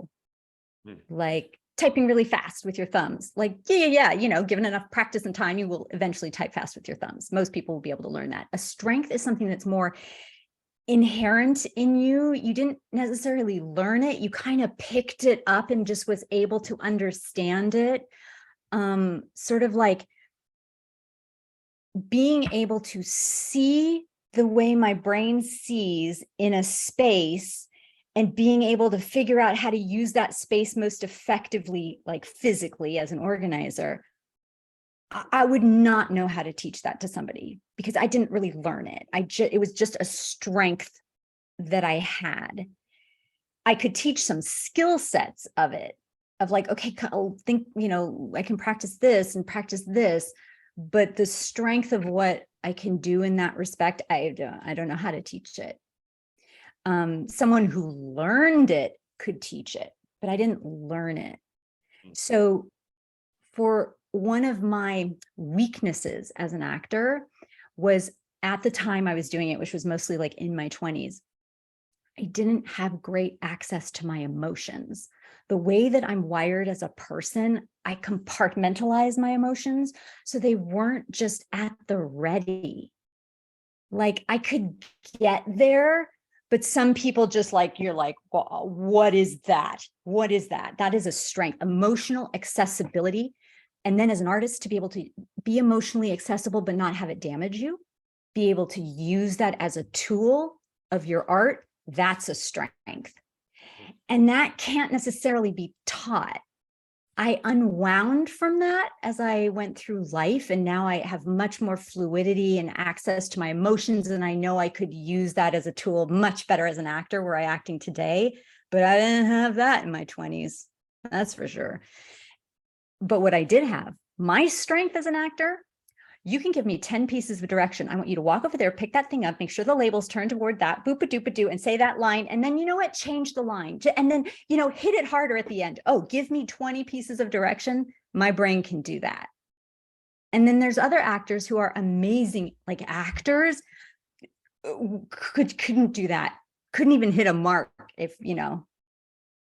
Like typing really fast with your thumbs. Like, yeah. You know, given enough practice and time, you will eventually type fast with your thumbs. Most people will be able to learn that. A strength is something that's more inherent in you. You didn't necessarily learn it. You kind of picked it up and just was able to understand it. Sort of like being able to see the way my brain sees in a space and being able to figure out how to use that space most effectively, like physically as an organizer. I would not know how to teach that to somebody because I didn't really learn it. It was just a strength that I had. I could teach some skill sets of it, of like, okay, I'll think, you know, I can practice this and practice this, but the strength of what I can do in that respect, I don't know how to teach it. Someone who learned it could teach it, but I didn't learn it. So for one of my weaknesses as an actor was at the time I was doing it, which was mostly like in my 20s, I didn't have great access to my emotions. The way that I'm wired as a person, I compartmentalize my emotions. So they weren't just at the ready. Like I could get there, but some people just like, you're like, well, what is that? What is that? That is a strength, emotional accessibility. And then as an artist to be able to be emotionally accessible, but not have it damage you, be able to use that as a tool of your art, that's a strength. And that can't necessarily be taught. I unwound from that as I went through life, and now I have much more fluidity and access to my emotions, and I know I could use that as a tool much better as an actor where I'm acting today, but I didn't have that in my 20s, that's for sure. But what I did have, my strength as an actor, you can give me 10 pieces of direction. I want you to walk over there, pick that thing up, make sure the label's turned toward that, boop-a-doop-a-doo, and say that line. And then, you know what, change the line. And then, you know, hit it harder at the end. Oh, give me 20 pieces of direction. My brain can do that. And then there's other actors who are amazing, like actors, couldn't do that. Couldn't even hit a mark if, you know.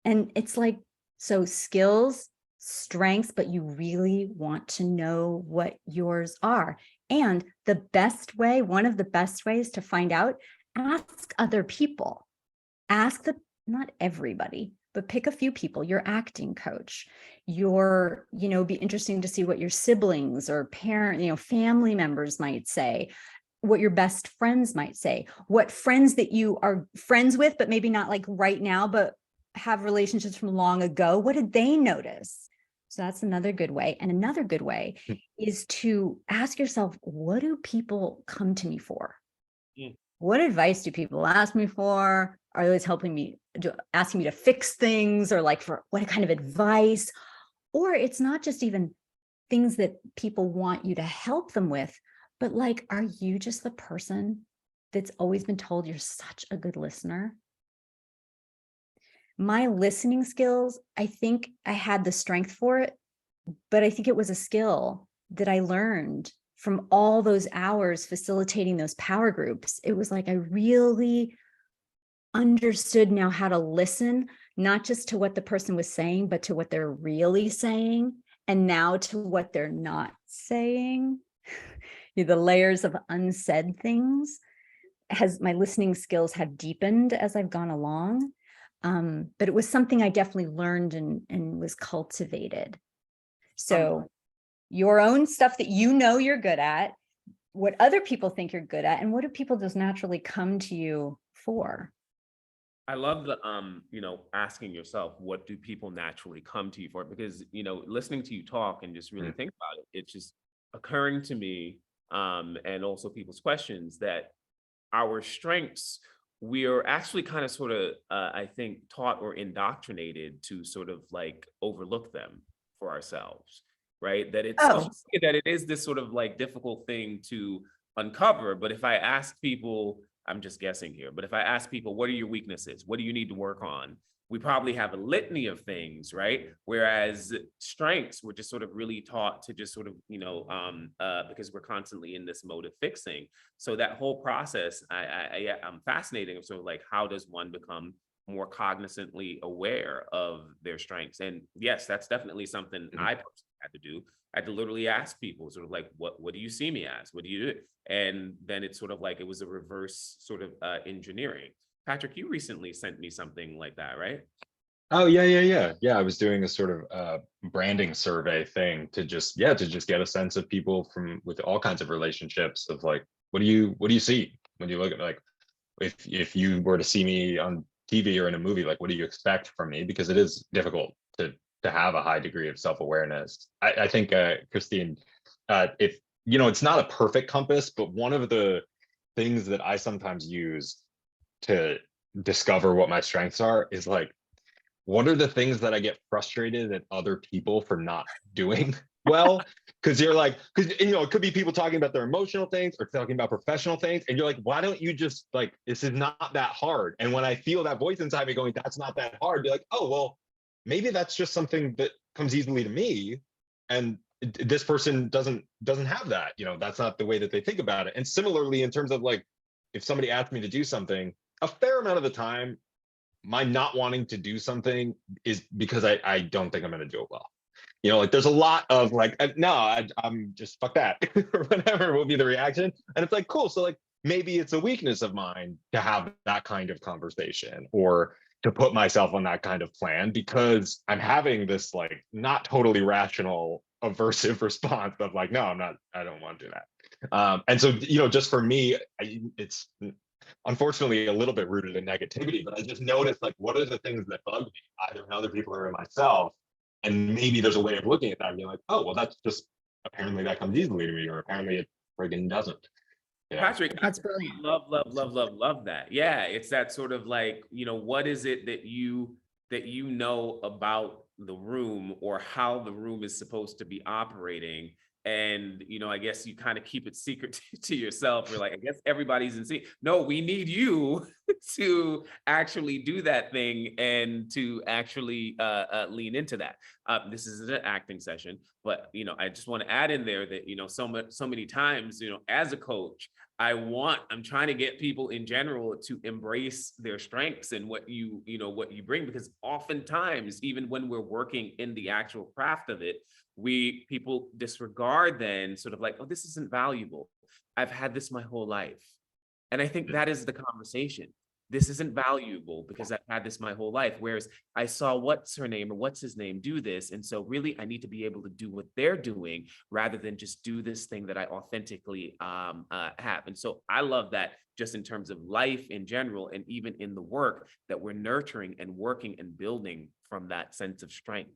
And it's like, so skills, strengths, but you really want to know what yours are. And the best way, one of the best ways to find out, ask other people. Not everybody, but pick a few people, your acting coach, be interesting to see what your siblings or parent, family members might say. what your best friends might say, what friends that you are friends with, but maybe not like right now, but have relationships from long ago. What did they notice? So that's another good way. And another good way is to ask yourself, what do people come to me for? Mm. What advice do people ask me for? Are those helping me, asking me to fix things, or like for what kind of advice? Or it's not just even things that people want you to help them with, but like, are you just the person that's always been told you're such a good listener? My listening skills, I think I had the strength for it, but I think it was a skill that I learned from all those hours facilitating those power groups. It was like I really understood now how to listen, not just to what the person was saying, but to what they're really saying, and now to what they're not saying. The layers of unsaid things, has my listening skills have deepened as I've gone along. But it was something I definitely learned and was cultivated. So your own stuff that you know you're good at, what other people think you're good at, and what do people just naturally come to you for? I love the asking yourself, what do people naturally come to you for? Because listening to you talk and just really think about it, it's just occurring to me, and also people's questions, that our strengths, we are actually kind of sort of I think taught or indoctrinated to sort of like overlook them for ourselves, right? That it's Oh, that it is this sort of like difficult thing to uncover. But if I ask people, I'm just guessing here, but if I ask people, what are your weaknesses? What do you need to work on? We probably have a litany of things, right? Whereas strengths, we're just sort of really taught to just sort of, because we're constantly in this mode of fixing. So that whole process, I'm fascinated of sort of like, how does one become more cognizantly aware of their strengths? And yes, that's definitely something I personally had to do. I had to literally ask people sort of like, what do you see me as? What do you do? And then it's sort of like, it was a reverse sort of engineering. Patrick, you recently sent me something like that, right? Oh, yeah. I was doing a sort of branding survey thing to just get a sense of people from with all kinds of relationships of like, what do you see when you look at, like, if you were to see me on TV or in a movie, like, what do you expect from me? Because it is difficult to have a high degree of self-awareness. I think Christine, if it's not a perfect compass, but one of the things that I sometimes use to discover what my strengths are is like, what are the things that I get frustrated at other people for not doing well? Because you're like, because it could be people talking about their emotional things or talking about professional things, and you're like, why don't you just, like, this is not that hard? And when I feel that voice inside me going, that's not that hard, be like, oh well, maybe that's just something that comes easily to me, and this person doesn't have that. That's not the way that they think about it. And similarly, in terms of like, if somebody asked me to do something, a fair amount of the time, my not wanting to do something is because I don't think I'm going to do it well. Like, there's a lot of like, no, I'm just fuck that or whatever will be the reaction. And it's like, cool. So like, maybe it's a weakness of mine to have that kind of conversation or to put myself on that kind of plan, because I'm having this like not totally rational aversive response of like, no, I don't want to do that. And so, just for me, it's unfortunately a little bit rooted in negativity, but I just noticed, like, what are the things that bug me, either in other people or in myself? And maybe there's a way of looking at that and being like, oh, well, that's just, apparently that comes easily to me, or apparently it friggin' doesn't. Yeah. Patrick, that's brilliant. love that. Yeah, it's that sort of like, what is it that you know about the room, or how the room is supposed to be operating? And I guess you kind of keep it secret to yourself. You're like, I guess everybody's in sync. No, we need you to actually do that thing and to actually lean into that. This is an acting session, but I just want to add in there that so many times, as a coach, I'm trying to get people in general to embrace their strengths and what you bring, because oftentimes, even when we're working in the actual craft of it, people disregard then sort of like, oh, this isn't valuable. I've had this my whole life. And I think that is the conversation. this isn't valuable because I've had this my whole life. Whereas I saw what's her name or what's his name do this. And so really I need to be able to do what they're doing rather than just do this thing that I authentically have. And so I love that just in terms of life in general, and even in the work that we're nurturing and working and building from that sense of strength.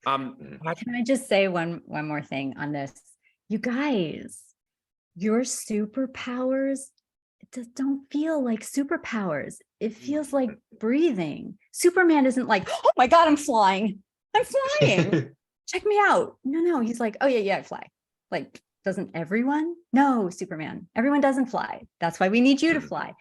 Patrick, Can I just say one more thing on this? You guys, your superpowers just don't feel like superpowers. It feels like breathing. Superman isn't like, oh my God, I'm flying. I'm flying. Check me out. No, he's like, oh yeah, I fly. Like, doesn't everyone? No, Superman. Everyone doesn't fly. That's why we need you to fly.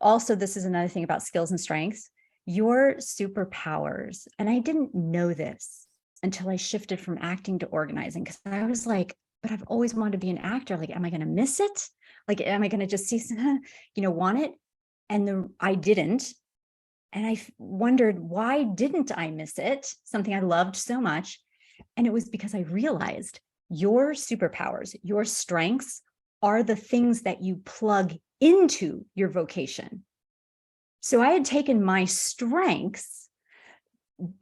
Also, this is another thing about skills and strengths. Your superpowers, and I didn't know this until I shifted from acting to organizing, because I was like, but I've always wanted to be an actor. Like, am I going to miss it? Like, am I going to just see, want it? And I didn't. And I wondered, why didn't I miss it? Something I loved so much. And it was because I realized your superpowers, your strengths are the things that you plug into your vocation. So I had taken my strengths.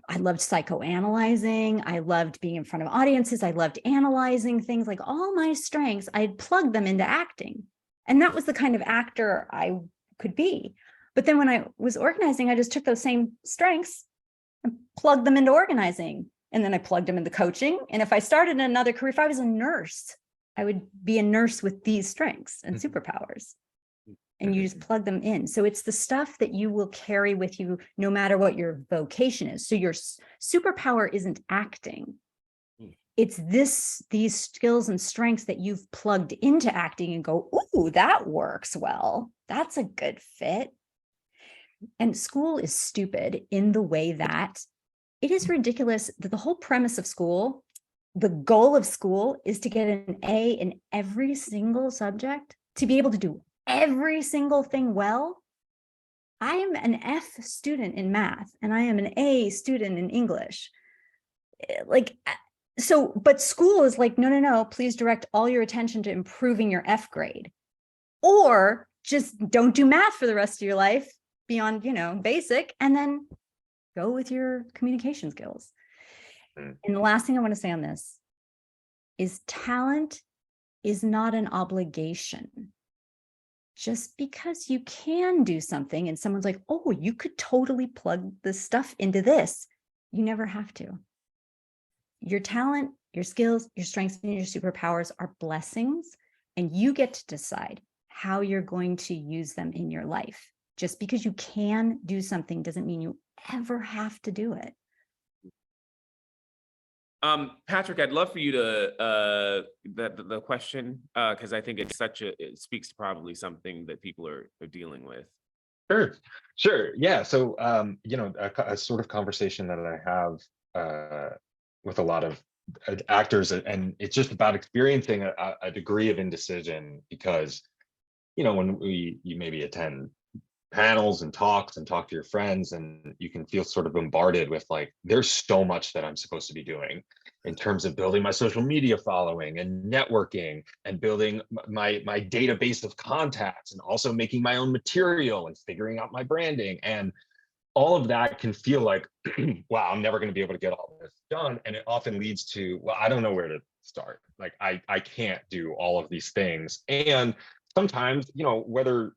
I loved psychoanalyzing. I loved being in front of audiences. I loved analyzing things, like all my strengths. I had plugged them into acting. And that was the kind of actor I could be. But then when I was organizing, I just took those same strengths and plugged them into organizing. And then I plugged them into coaching. And if I started another career, if I was a nurse, I would be a nurse with these strengths and superpowers. And you just plug them in. So it's the stuff that you will carry with you no matter what your vocation is. So your superpower isn't acting. It's these skills and strengths that you've plugged into acting and go, ooh, that works well. That's a good fit. And school is stupid in the way that it is ridiculous that the whole premise of school, the goal of school, is to get an A in every single subject, to be able to do every single thing well. I am an F student in math and I am an A student in English. But school is like, no, please direct all your attention to improving your F grade, or just don't do math for the rest of your life beyond, basic, and then go with your communication skills. And the last thing I want to say on this is talent is not an obligation. Just because you can do something and someone's like, oh, you could totally plug this stuff into this, you never have to. Your talent, your skills, your strengths, and your superpowers are blessings, and you get to decide how you're going to use them in your life. Just because you can do something doesn't mean you ever have to do it. Patrick, I'd love for you to the question, because I think it speaks to probably something that people are dealing with. Sure. Yeah. So, a sort of conversation that I have with a lot of actors, and it's just about experiencing a degree of indecision, because, when you maybe attend panels and talk to your friends, and you can feel sort of bombarded with, like, there's so much that I'm supposed to be doing in terms of building my social media following and networking and building my database of contacts, and also making my own material and figuring out my branding. And all of that can feel like, wow, I'm never going to be able to get all this done. And it often leads to, well, I don't know where to start. Like, I can't do all of these things. And sometimes, whether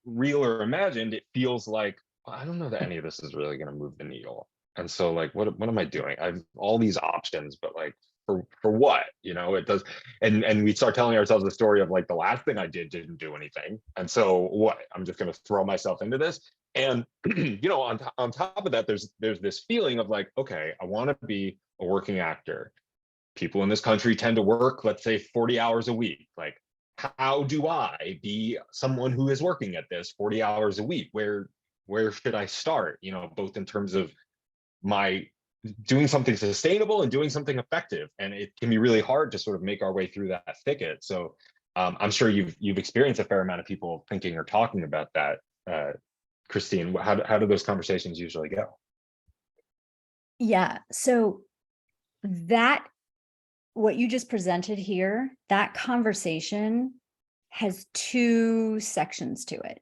real or imagined, it feels like, well, I don't know that any of this is really going to move the needle. And so, like, what am I doing? I have all these options, but, like, for what? It does. And we start telling ourselves the story of, like, the last thing I did didn't do anything, and so what? I'm just going to throw myself into this. And on top of that, there's this feeling of, like, okay, I want to be a working actor. People in this country tend to work, let's say, 40 hours a week. Like, how do I be someone who is working at this 40 hours a week? Where should I start? Both in terms of my doing something sustainable and doing something effective. And it can be really hard to sort of make our way through that thicket. So I'm sure you've experienced a fair amount of people thinking or talking about that. Christine, how do those conversations usually go? Yeah. So what you just presented here, that conversation has two sections to it.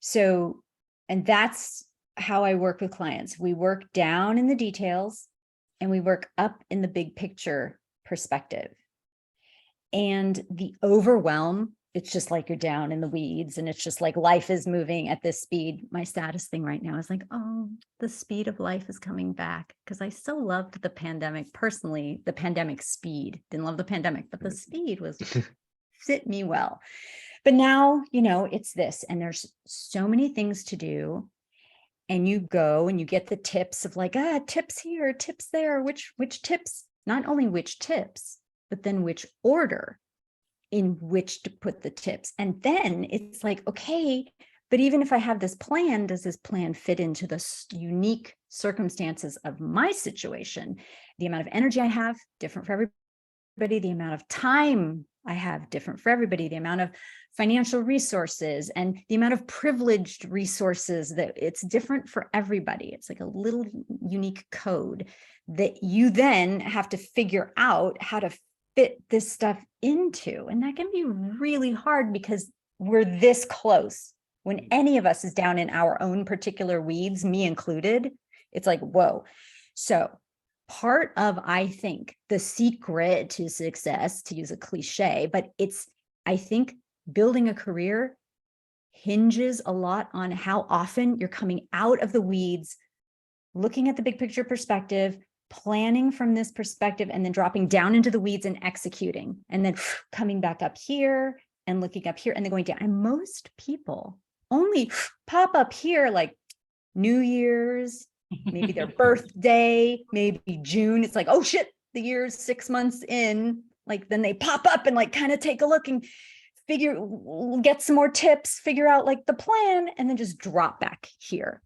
So, and that's how I work with clients. We work down in the details and we work up in the big picture perspective. And the overwhelm, it's just like you're down in the weeds and it's just like life is moving at this speed. My saddest thing right now is like, oh, the speed of life is coming back, because I so loved the pandemic. Personally, the pandemic speed, didn't love the pandemic, but the speed was fit me well. But now, it's this, and there's so many things to do. And you go and you get the tips of like, tips here, tips there, which tips, not only which tips, but then which order in which to put the tips. And then it's like, okay, but even if I have this plan, does this plan fit into the unique circumstances of my situation? The amount of energy I have, different for everybody. The amount of time I have, different for everybody. The amount of financial resources and the amount of privileged resources, that it's different for everybody. It's like a little unique code that you then have to figure out how to fit this stuff into. And that can be really hard because we're this close. When any of us is down in our own particular weeds, me included, it's like, whoa. So part of, I think, the secret to success, to use a cliche, but it's, I think, building a career hinges a lot on how often you're coming out of the weeds, looking at the big picture perspective, planning from this perspective, and then dropping down into the weeds and executing, and then coming back up here and looking up here and then going down. And most people only pop up here like New Year's, maybe their birthday, maybe June. It's like, oh shit, the year's 6 months in. Like, then they pop up and like kind of take a look and get some more tips, figure out like the plan, and then just drop back here.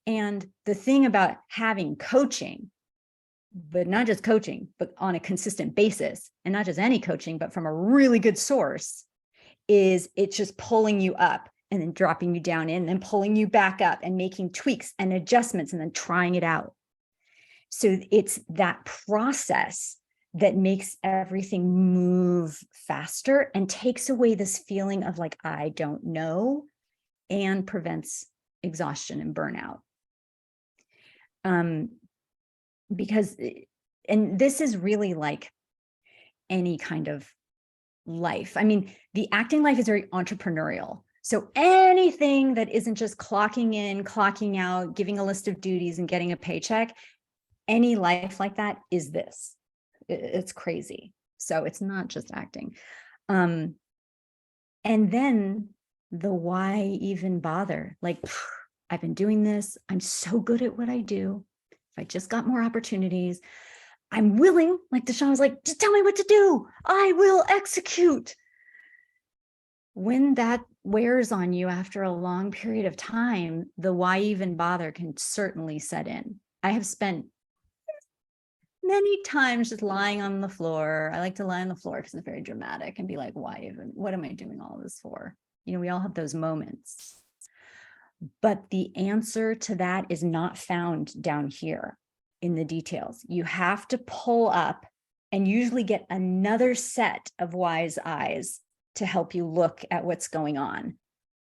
And the thing about having coaching, but not just coaching, but on a consistent basis, and not just any coaching, but from a really good source, is it's just pulling you up and then dropping you down in, and then pulling you back up and making tweaks and adjustments and then trying it out. So it's that process that makes everything move faster and takes away this feeling of like, I don't know, and prevents exhaustion and burnout. Because, and this is really like any kind of life. I mean, the acting life is very entrepreneurial. So anything that isn't just clocking in, clocking out, giving a list of duties and getting a paycheck, any life like that is this. It's crazy. So it's not just acting. And then the why even bother? Like, I've been doing this. I'm so good at what I do. If I just got more opportunities, I'm willing, like Deshaun was like, just tell me what to do. I will execute. When that wears on you after a long period of time, the why even bother can certainly set in. I have spent many times just lying on the floor. I like to lie on the floor because it's very dramatic and be like, why even, what am I doing all this for? We all have those moments. But the answer to that is not found down here in the details. You have to pull up and usually get another set of wise eyes to help you look at what's going on.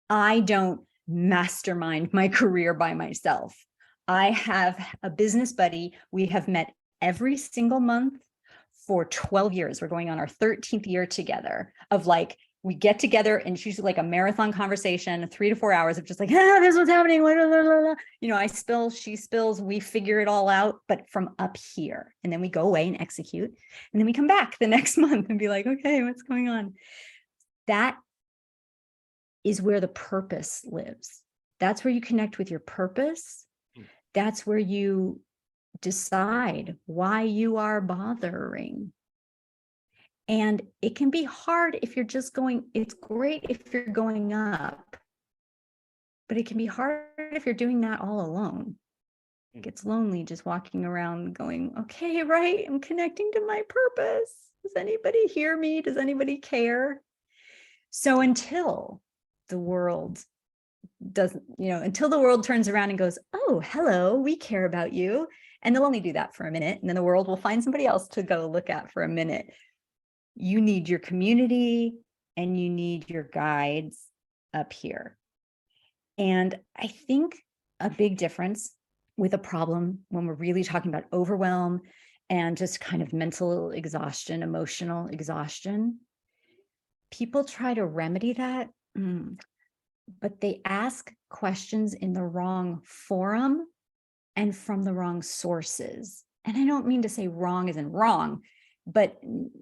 I don't mastermind my career by myself. I have a business buddy. We have met every single month for 12 years. We're going on our 13th year together of like, we get together and it's usually like a marathon conversation, 3 to 4 hours of just like, this is what's happening. I spill, she spills, we figure it all out, but from up here. And then we go away and execute. And then we come back the next month and be like, okay, what's going on? That is where the purpose lives. That's where you connect with your purpose. That's where you decide why you are bothering. And it can be hard if you're just going, it's great if you're going up, but it can be hard if you're doing that all alone. It gets lonely just walking around going, okay, right, I'm connecting to my purpose. Does anybody hear me? Does anybody care? So until the world doesn't, until the world turns around and goes, oh, hello, we care about you. And they'll only do that for a minute. And then the world will find somebody else to go look at for a minute. You need your community and you need your guides up here. And I think a big difference with a problem when we're really talking about overwhelm and just kind of mental exhaustion, emotional exhaustion, people try to remedy that, but they ask questions in the wrong forum and from the wrong sources. And I don't mean to say wrong isn't wrong, but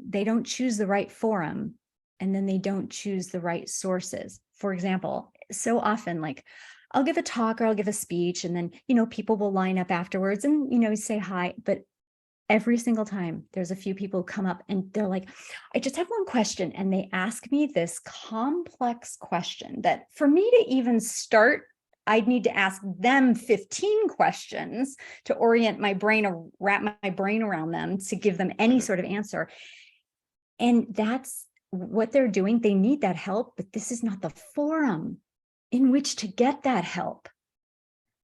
they don't choose the right forum, and then they don't choose the right sources. For example, so often, like, I'll give a talk or I'll give a speech, and then, people will line up afterwards and, say hi. But every single time there's a few people who come up and they're like, I just have one question. And they ask me this complex question that for me to even start, I'd need to ask them 15 questions to orient my brain or wrap my brain around them to give them any sort of answer. And that's what they're doing. They need that help, but this is not the forum in which to get that help.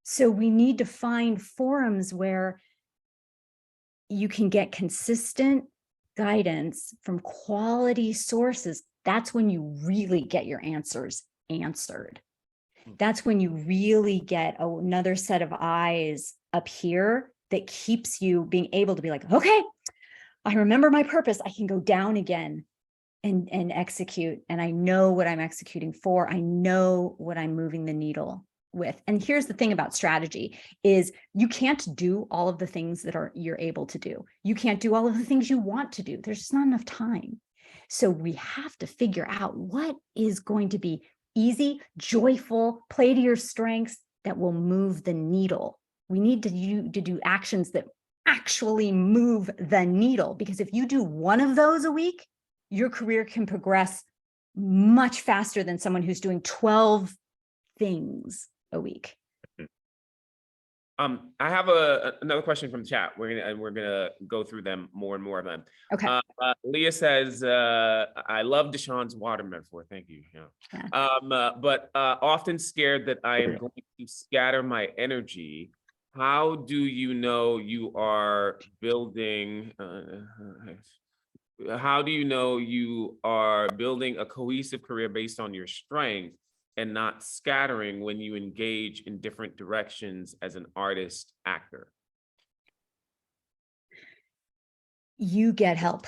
So we need to find forums where you can get consistent guidance from quality sources. That's when you really get your answers answered. That's when you really get another set of eyes up here that keeps you being able to be like, okay, I remember my purpose. I can go down again and execute. And I know what I'm executing for. I know what I'm moving the needle with. And here's the thing about strategy is you can't do all of the things that you're able to do. You can't do all of the things you want to do. There's just not enough time. So we have to figure out what is going to be easy, joyful, play to your strengths that will move the needle. We need to do actions that actually move the needle, because if you do one of those a week, your career can progress much faster than someone who's doing 12 things a week. I have another question from the chat. We're gonna go through them more and more of them. Okay. Leah says, "I love Deshaun's water metaphor. Thank you." Yeah. But often scared that I am going to scatter my energy. How do you know you are building? How do you know you are building a cohesive career based on your strength and not scattering when you engage in different directions as an artist, actor? You get help.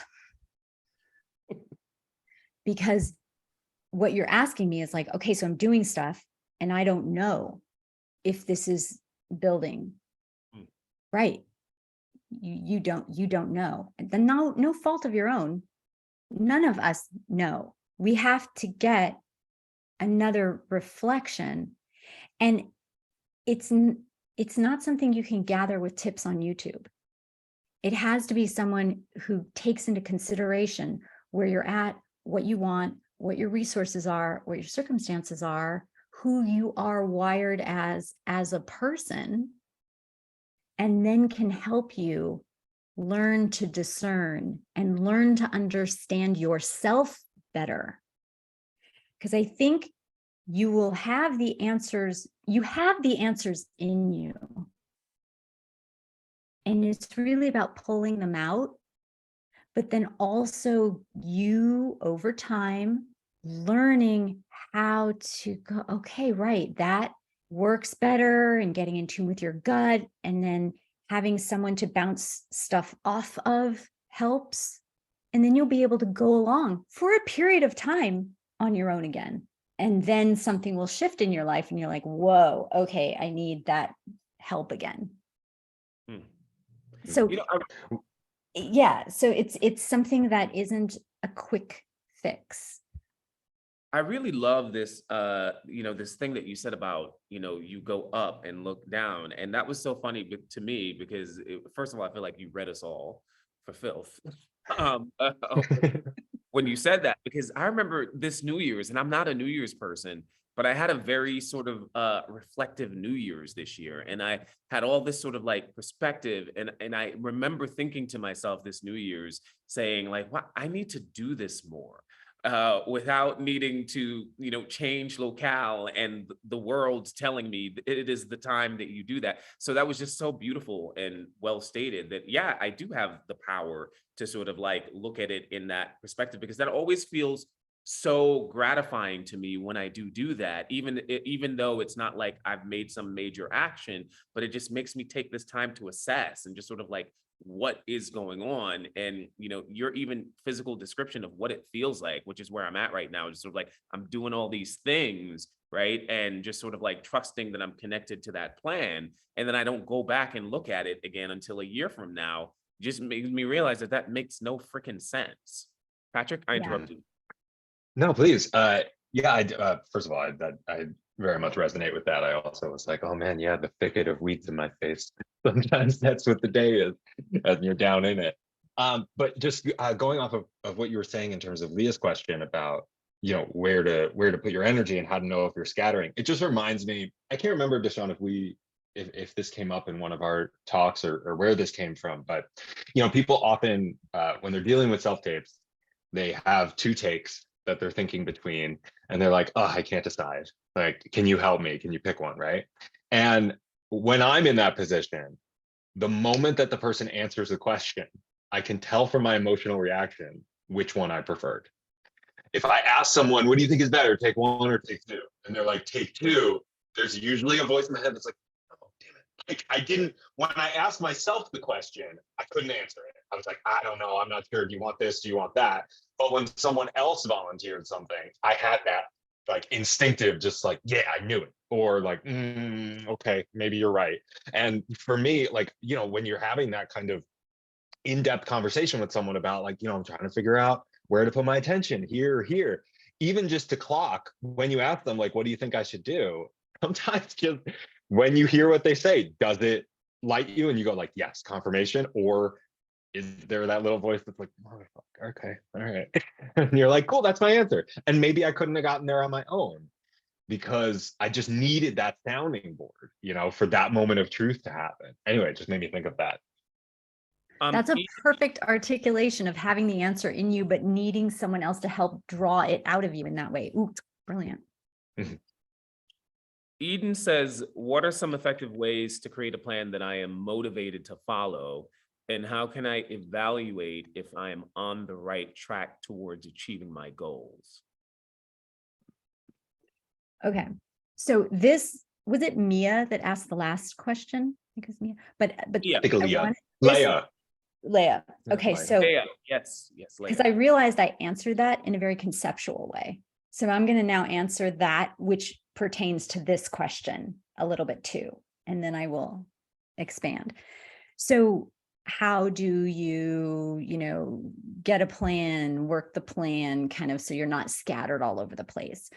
Because what you're asking me is like, okay, so I'm doing stuff and I don't know if this is building. Right. You don't know. And then no fault of your own. None of us know. We have to get another reflection. And it's not something you can gather with tips on YouTube. It has to be someone who takes into consideration where you're at, what you want, what your resources are, what your circumstances are, who you are wired as a person, and then can help you learn to discern and learn to understand yourself better. Because I think you will have the answers, you have the answers in you. And it's really about pulling them out, but then also you over time learning how to go, okay, right, that works better, and getting in tune with your gut, and then having someone to bounce stuff off of helps. And then you'll be able to go along for a period of time on your own again. And then something will shift in your life and you're like, whoa, okay, I need that help again. So yeah, so it's something that isn't a quick fix. I really love this, this thing that you said about, you go up and look down. And that was so funny to me because first of all, I feel like you read us all for filth. When you said that, because I remember this New Year's, and I'm not a New Year's person, but I had a very sort of reflective New Year's this year. And I had all this sort of like perspective. And I remember thinking to myself this New Year's saying like, wow, I need to do this more. Without needing to, change locale and the world's telling me it is the time that you do that. So that was just so beautiful and well stated that, yeah, I do have the power to sort of like look at it in that perspective, because that always feels so gratifying to me when I do that, even though it's not like I've made some major action, but it just makes me take this time to assess and just sort of like what is going on. And your even physical description of what it feels like, which is where I'm at right now, just sort of like I'm doing all these things, right? And just sort of like trusting that I'm connected to that plan. And then I don't go back and look at it again until a year from now, just makes me realize that that makes no freaking sense. Patrick, I Yeah. interrupted. No, please. Yeah, first of all, I very much resonate with that. I also was like, oh man, yeah, the thicket of weeds in my face. Sometimes that's what the day is, and you're down in it. But just going off of what you were saying in terms of Leah's question about, where to put your energy and how to know if you're scattering. It just reminds me, I can't remember, Deshaun, if this came up in one of our talks or where this came from, but people often when they're dealing with self-tapes, they have two takes that they're thinking between, and they're like, oh, I can't decide. Like, can you help me? Can you pick one, right? And when I'm in that position, the moment that the person answers the question, I can tell from my emotional reaction which one I preferred. If I ask someone, what do you think is better, take one or take two? And they're like, take two. There's usually a voice in my head that's like, oh, damn it. Like, I didn't, when I asked myself the question, I couldn't answer it. I was like, I don't know. I'm not sure. Do you want this? Do you want that? But when someone else volunteered something, I had that like instinctive, just like, yeah, I knew it. Or like, okay, maybe you're right. And for me, like, when you're having that kind of in-depth conversation with someone about like, I'm trying to figure out where to put my attention, here, here, even just to clock, when you ask them, like, what do you think I should do? Sometimes just when you hear what they say, does it light you and you go like, yes, confirmation? Or is there that little voice that's like, motherfucker, okay, all right. And you're like, cool, that's my answer. And maybe I couldn't have gotten there on my own because I just needed that sounding board, for that moment of truth to happen. Anyway, it just made me think of that. That's a perfect articulation of having the answer in you, but needing someone else to help draw it out of you in that way. Ooh, brilliant. Eden says, what are some effective ways to create a plan that I am motivated to follow? And how can I evaluate if I am on the right track towards achieving my goals? Okay. So this, was it Mia that asked the last question? I think it was Mia, but Yeah. I think Leah. Leah. Leah. Okay. Leah. So Yes, because I realized I answered that in a very conceptual way. So I'm going to now answer that, which pertains to this question a little bit too, and then I will expand. So how do you, get a plan, work the plan kind of so you're not scattered all over the place?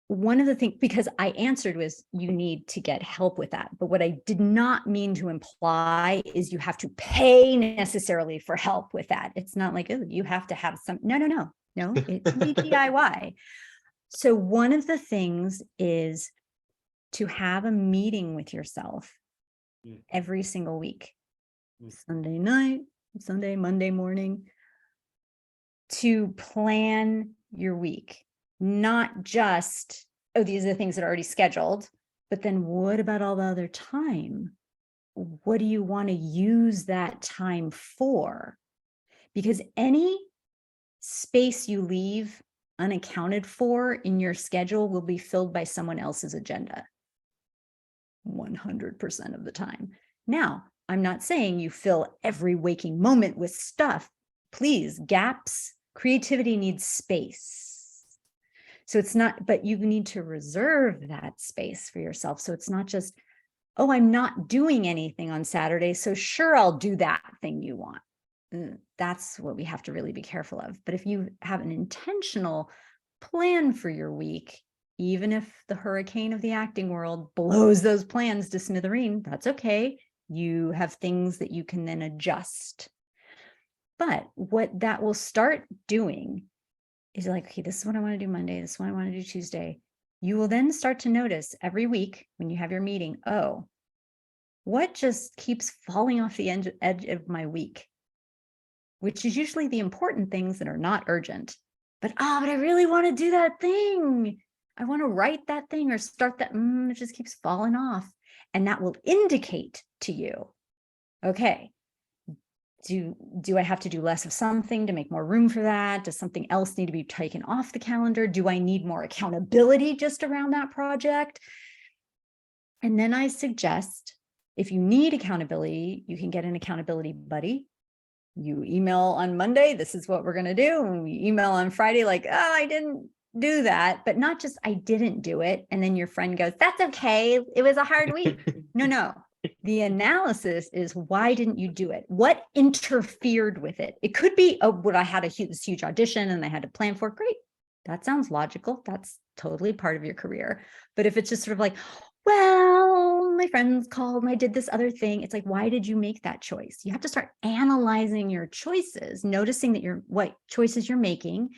One of the things, because I answered was you need to get help with that. But what I did not mean to imply is you have to pay necessarily for help with that. It's not like, oh, you have to have some, no, it can be DIY. So one of the things is to have a meeting with yourself every single week, Sunday night, Monday morning, to plan your week. Not just, oh, these are the things that are already scheduled, but then what about all the other time? What do you want to use that time for? Because any space you leave unaccounted for in your schedule will be filled by someone else's agenda 100% of the time. Now, I'm not saying you fill every waking moment with stuff. Please, gaps, creativity needs space. So it's not, but you need to reserve that space for yourself. So it's not just, oh, I'm not doing anything on Saturday, so sure, I'll do that thing you want. That's what we have to really be careful of. But if you have an intentional plan for your week, even if the hurricane of the acting world blows those plans to smithereen, that's okay. You have things that you can then adjust. But what that will start doing is like, okay, this is what I want to do Monday. This is what I want to do Tuesday. You will then start to notice every week when you have your meeting, oh, what just keeps falling off the edge of my week? Which is usually the important things that are not urgent. But I really want to do that thing. I want to write that thing or start that. It just keeps falling off. And that will indicate to you, okay, do I have to do less of something to make more room for that? Does something else need to be taken off the calendar? Do I need more accountability just around that project? And then I suggest, if you need accountability, you can get an accountability buddy. You email on Monday, this is what we're going to do. And we email on Friday, like, oh, I didn't do that, but not just I didn't do it. And then your friend goes, that's okay. It was a hard week. No. The analysis is, why didn't you do it? What interfered with it? It could be, oh, what I had this huge audition and I had to plan for. Great. That sounds logical. That's totally part of your career. But if it's just sort of like, well, my friends called and I did this other thing. It's like, why did you make that choice? You have to start analyzing your choices, noticing that what choices you're making,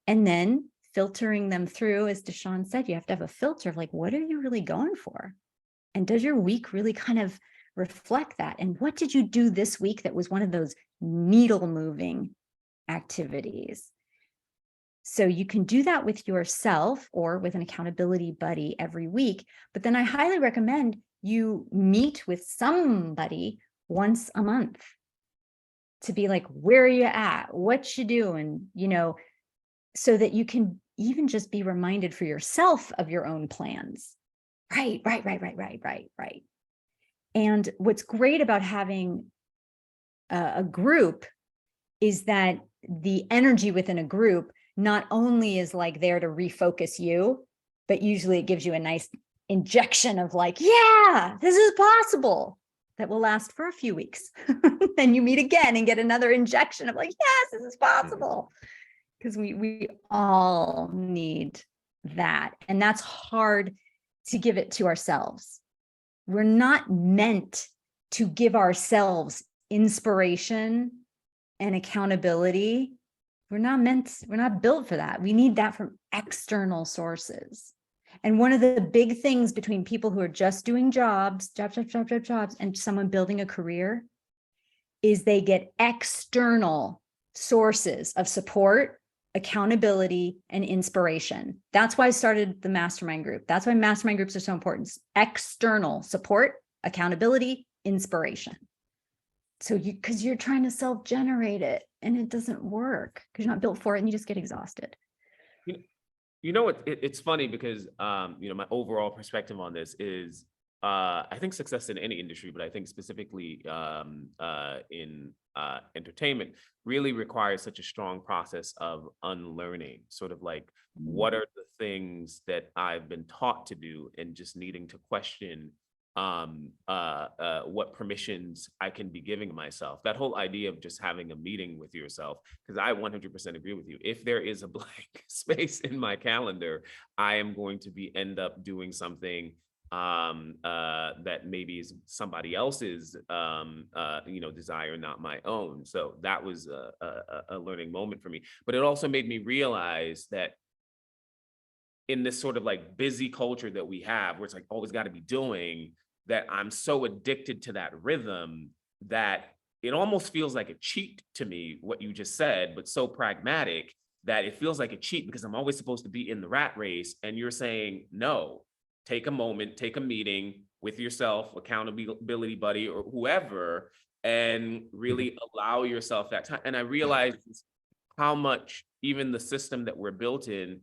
and then filtering them through. As Deshawn said, you have to have a filter of like, what are you really going for? And does your week really kind of reflect that? And what did you do this week that was one of those needle moving activities? So you can do that with yourself or with an accountability buddy every week. But then I highly recommend you meet with somebody once a month to be like, where are you at? What you doing? So that you can even just be reminded for yourself of your own plans. Right. And what's great about having a group is that the energy within a group not only is like there to refocus you, but usually it gives you a nice injection of like, yeah, this is possible, that will last for a few weeks. Then you meet again and get another injection of like, yes, this is possible. Because we all need that. And that's hard to give it to ourselves. We're not meant to give ourselves inspiration and accountability. We're not built for that. We need that from external sources. And one of the big things between people who are just doing jobs, and someone building a career is they get external sources of support, accountability, and inspiration. That's why I started the mastermind group. That's why mastermind groups are so important. External support, accountability, inspiration. So because you're trying to self-generate it and it doesn't work because you're not built for it and you just get exhausted. It's funny because my overall perspective on this is I think success in any industry, but I think specifically in entertainment really requires such a strong process of unlearning, sort of like, what are the things that I've been taught to do, and just needing to question what permissions I can be giving myself. That whole idea of just having a meeting with yourself, because I 100% agree with you. If there is a blank space in my calendar, I am going to end up doing something that maybe is somebody else's desire, not my own. So that was a learning moment for me. But it also made me realize that in this sort of like busy culture that we have, where it's like always got to be doing, that I'm so addicted to that rhythm that it almost feels like a cheat to me, what you just said, but so pragmatic that it feels like a cheat because I'm always supposed to be in the rat race. And you're saying, no, take a moment, take a meeting with yourself, accountability buddy or whoever, and really allow yourself that time. And I realized how much even the system that we're built in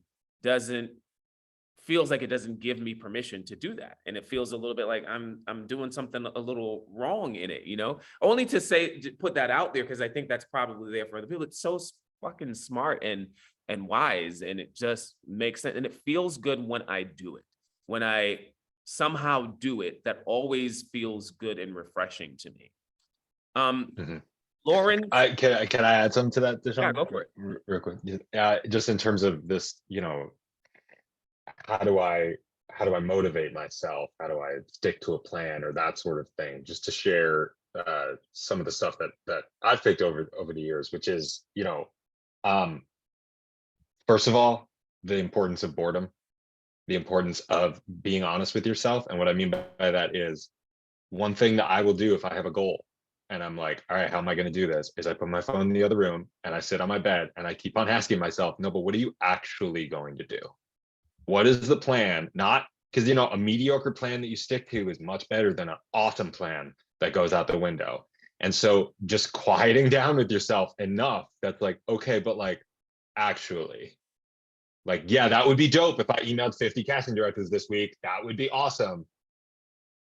feels like it doesn't give me permission to do that. And it feels a little bit like I'm doing something a little wrong in it, only to put that out there, because I think that's probably there for other people. It's so fucking smart and wise, and it just makes sense. And it feels good when I do it. When I somehow do it, that always feels good and refreshing to me. Lauren, Can I add something to that, Deshawn? Yeah, go for it. Real quick. Just in terms of this, how do I motivate myself? How do I stick to a plan or that sort of thing? Just to share some of the stuff that I've picked over the years, which is, first of all, the importance of boredom, the importance of being honest with yourself. And what I mean by that is, one thing that I will do if I have a goal and I'm like, all right, how am I going to do this? Is I put my phone in the other room and I sit on my bed and I keep on asking myself, no, but what are you actually going to do? What is the plan? Not because, a mediocre plan that you stick to is much better than an awesome plan that goes out the window. And so just quieting down with yourself enough that's like, okay, but like, actually, like, yeah, that would be dope if I emailed 50 casting directors this week. That would be awesome.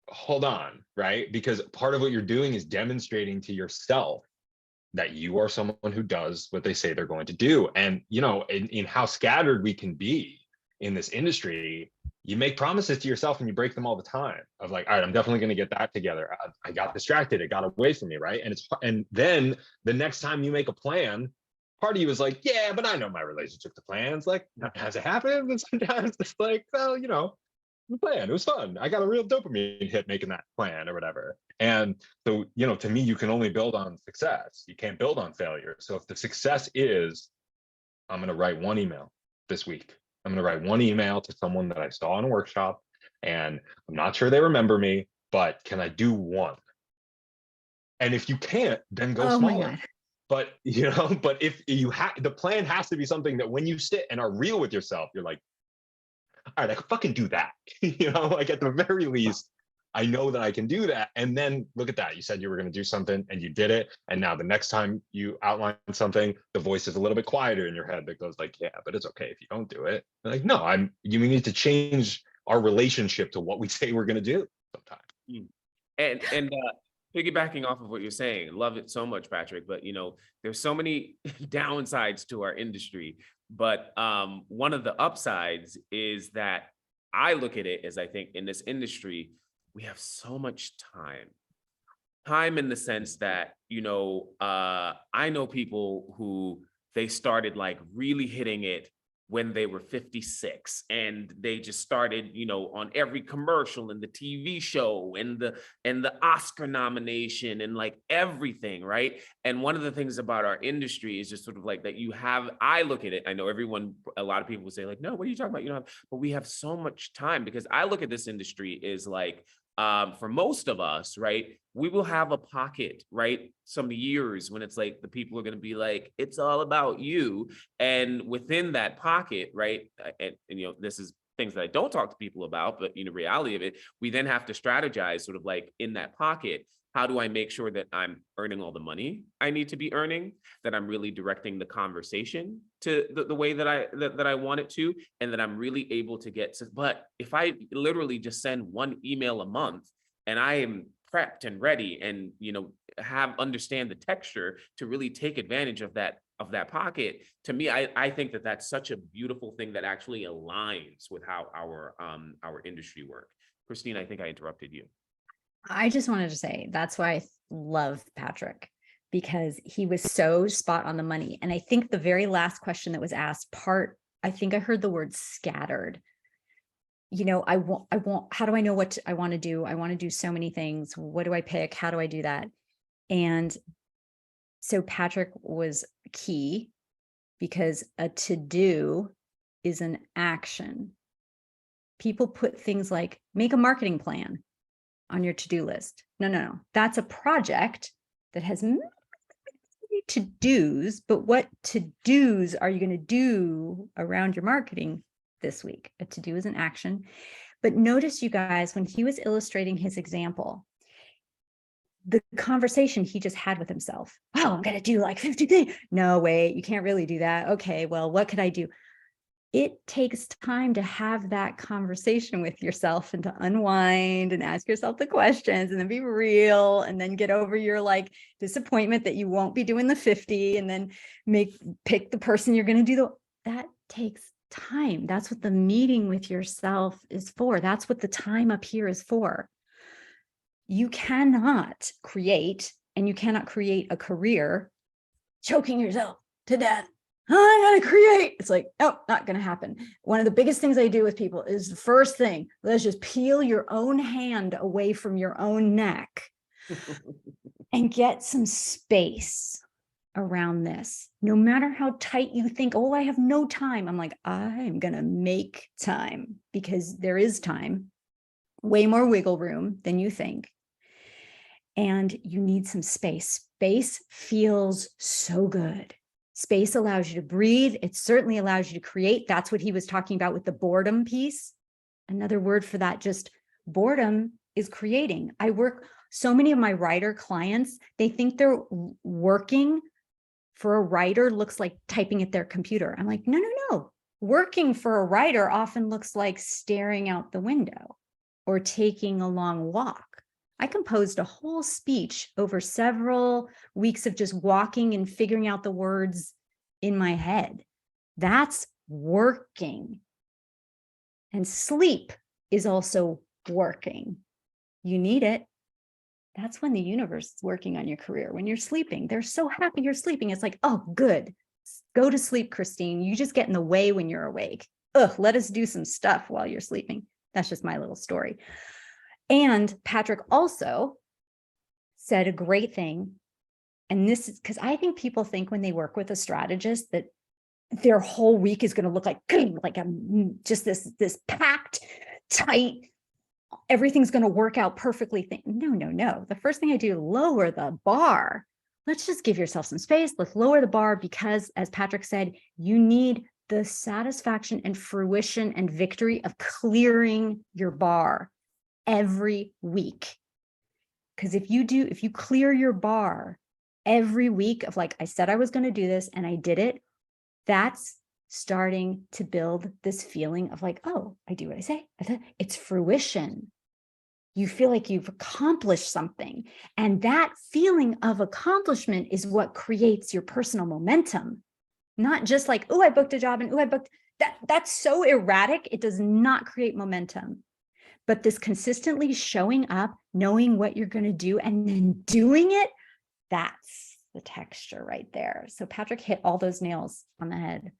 Hold on, right? Because part of what you're doing is demonstrating to yourself that you are someone who does what they say they're going to do. And, you know, in how scattered we can be in this industry, you make promises to yourself and you break them all the time of like, all right, I'm definitely going to get that together. I got distracted. It got away from me. Right. And then the next time you make a plan, part of you is like, yeah, but I know my relationship to plans. Like, has it happened? And sometimes it's like, well, you know, the plan, it was fun. I got a real dopamine hit making that plan or whatever. And so, you know, to me, you can only build on success. You can't build on failure. So if the success is, I'm going to write one email this week. I'm going to write one email to someone that I saw in a workshop, and I'm not sure they remember me, but can I do one? And if you can't, then go Oh my smaller. God. But, you know, but if you have, the plan has to be something that when you sit and are real with yourself, you're like, all right, I could fucking do that. You know, like at the very least, I know that I can do that. And then look at that. You said you were going to do something and you did it. And now the next time you outline something, the voice is a little bit quieter in your head that goes like, yeah, but it's okay if you don't do it. And like, no, you need to change our relationship to what we say we're going to do sometimes. And piggybacking off of what you're saying, love it so much, Patrick. But you know, there's so many downsides to our industry. But one of the upsides is that I look at it as I think in this industry, we have so much time in the sense that, you know, I know people who they started like really hitting it when they were 56 and they just started, you know, on every commercial and the TV show and the Oscar nomination and like everything, right? And one of the things about our industry is just sort of like that I look at it, I know a lot of people will say like, no, what are you talking about? You know, but we have so much time because I look at this industry is like, for most of us, right, we will have a pocket, right, some years when it's like the people are going to be like, it's all about you. And within that pocket, right, and you know, this is things that I don't talk to people about, but you know, reality of it, we then have to strategize sort of like in that pocket. How do I make sure that I'm earning all the money I need to be earning, that I'm really directing the conversation to the way that I want it to, and that I'm really able to get to, but if I literally just send one email a month and I am prepped and ready and, you know, understand the texture to really take advantage of that pocket, to me, I think that that's such a beautiful thing that actually aligns with how our industry works. Christine, I think I interrupted you. I just wanted to say that's why I love Patrick, because he was so spot on the money. And I think the very last question that was asked, I think I heard the word scattered. You know, I want, how do I know what I want to do? I want to do so many things. What do I pick? How do I do that? And so Patrick was key, because a to-do is an action. People put things like make a marketing plan on your to-do list. No. That's a project that has many to-dos, but what to-dos are you going to do around your marketing this week? A to-do is an action. But notice, you guys, when he was illustrating his example, the conversation he just had with himself. Oh, I'm going to do like 50 things. No, wait, you can't really do that. Okay, well, what could I do? It takes time to have that conversation with yourself and to unwind and ask yourself the questions and then be real and then get over your like disappointment that you won't be doing the 50 and then pick the person you're going to do. That takes time. That's what the meeting with yourself is for. That's what the time up here is for. You cannot create, and you cannot create a career choking yourself to death. I gotta create. It's like, oh, not gonna happen. One of the biggest things I do with people is the first thing, let's just peel your own hand away from your own neck and get some space around this. No matter how tight you think, oh, I have no time. I'm like, I'm gonna make time, because there is time, way more wiggle room than you think. And you need some space. Space feels so good. Space allows you to breathe. It certainly allows you to create. That's what he was talking about with the boredom piece. Another word for that, just boredom, is creating. I work So many of my writer clients, they think they're working for a writer looks like typing at their computer. I'm like, no, no, no. Working for a writer often looks like staring out the window or taking a long walk. I composed a whole speech over several weeks of just walking and figuring out the words in my head. That's working. And sleep is also working. You need it. That's when the universe is working on your career. When you're sleeping, they're so happy you're sleeping. It's like, oh, good. Go to sleep, Christine. You just get in the way when you're awake. Ugh, let us do some stuff while you're sleeping. That's just my little story. And Patrick also said a great thing. And this is because I think people think when they work with a strategist that their whole week is going to look like just this packed, tight, everything's going to work out perfectly thing. No, no, no. The first thing I do, lower the bar. Let's just give yourself some space. Let's lower the bar because, as Patrick said, you need the satisfaction and fruition and victory of clearing your bar every week. Because if you clear your bar every week of like, I said I was going to do this and I did it, that's starting to build this feeling of like, oh, I do what I say. It's fruition. You feel like you've accomplished something. And that feeling of accomplishment is what creates your personal momentum. Not just like, oh, I booked a job and oh, I booked that. That's so erratic. It does not create momentum. But this consistently showing up, knowing what you're going to do and then doing it, that's the texture right there. So Patrick hit all those nails on the head.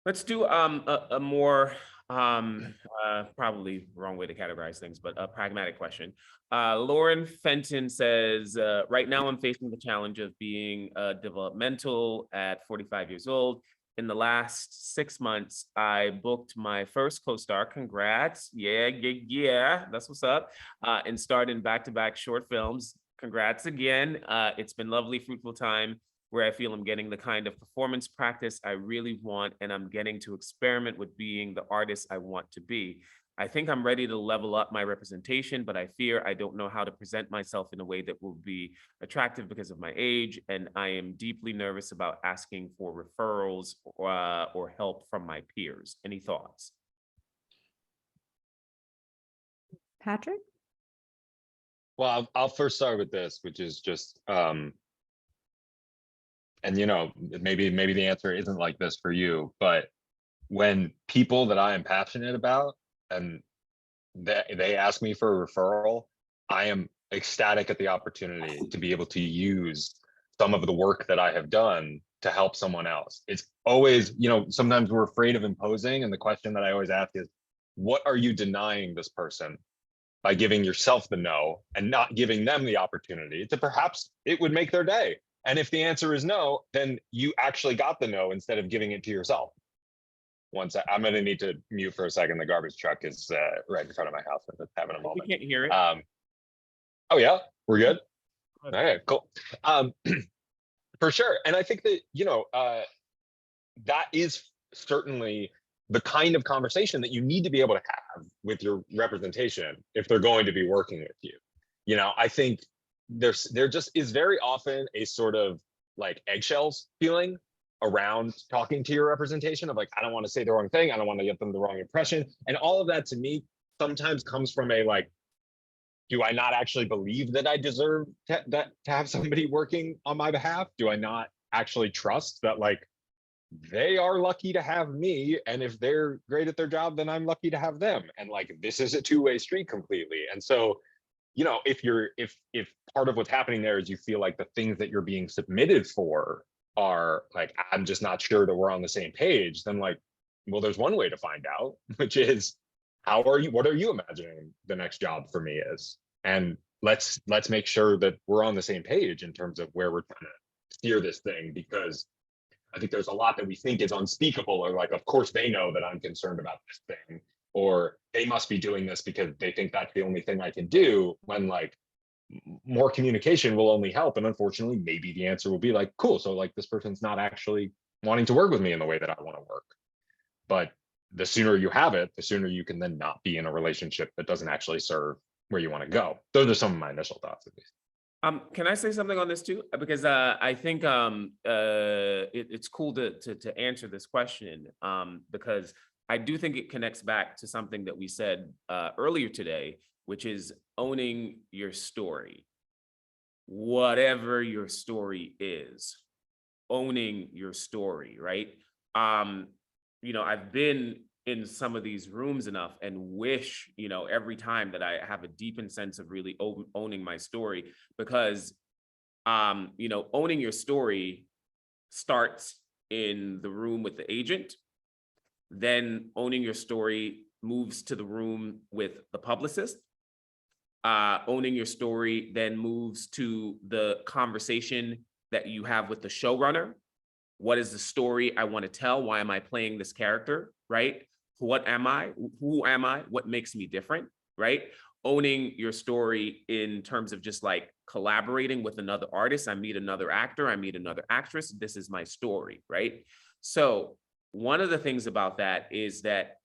Let's do a more probably wrong way to categorize things, but a pragmatic question. Lauren Fenton says, right now I'm facing the challenge of being developmental at 45 years old. In the last 6 months, I booked my first co-star. Congrats. Yeah. That's what's up. And starred in back-to-back short films. Congrats again. It's been lovely, fruitful time where I feel I'm getting the kind of performance practice I really want, and I'm getting to experiment with being the artist I want to be. I think I'm ready to level up my representation, but I fear I don't know how to present myself in a way that will be attractive because of my age, and I am deeply nervous about asking for referrals or help from my peers. Any thoughts? Patrick? Well, I'll first start with this, which is just, and maybe the answer isn't like this for you, but when people that I am passionate about and they ask me for a referral, I am ecstatic at the opportunity to be able to use some of the work that I have done to help someone else. It's always, sometimes we're afraid of imposing, and the question that I always ask is, what are you denying this person by giving yourself the no and not giving them the opportunity to perhaps it would make their day? And if the answer is no, then you actually got the no instead of giving it to yourself. I'm going to need to mute for a second. The garbage truck is right in front of my house. I'm just having a moment. We can't hear it. Oh yeah, we're good. All right, cool. For sure. And I think that, that is certainly the kind of conversation that you need to be able to have with your representation if they're going to be working with you. I think there just is very often a sort of like eggshells feeling around talking to your representation of like, I don't want to say the wrong thing. I don't want to get them the wrong impression. And all of that to me sometimes comes from a like, do I not actually believe that I deserve to have somebody working on my behalf? Do I not actually trust that like they are lucky to have me, and if they're great at their job, then I'm lucky to have them, and like this is a two-way street completely. And so if part of what's happening there is you feel like the things that you're being submitted for are like, I'm just not sure that we're on the same page, then like, well, there's one way to find out, which is what are you imagining the next job for me is? And let's make sure that we're on the same page in terms of where we're trying to steer this thing, because I think there's a lot that we think is unspeakable, or like, of course they know that I'm concerned about this thing, or they must be doing this because they think that's the only thing I can do, when like more communication will only help. And unfortunately, maybe the answer will be like, cool, so like this person's not actually wanting to work with me in the way that I want to work. But the sooner you have it, the sooner you can then not be in a relationship that doesn't actually serve where you want to go. Those are some of my initial thoughts, at least. Can I say something on this too? Because I think it's cool to answer this question, because I do think it connects back to something that we said earlier today, which is owning your story. Whatever your story is, owning your story, right? I've been in some of these rooms enough and wish, every time that I have a deepened sense of really owning my story, because, owning your story starts in the room with the agent, then owning your story moves to the room with the publicist. Owning your story then moves to the conversation that you have with the showrunner. What is the story I want to tell? Why am I playing this character, right? What am I? Who am I? What makes me different, right? Owning your story in terms of just like collaborating with another artist. I meet another actor, I meet another actress. This is my story, right? So one of the things about that is that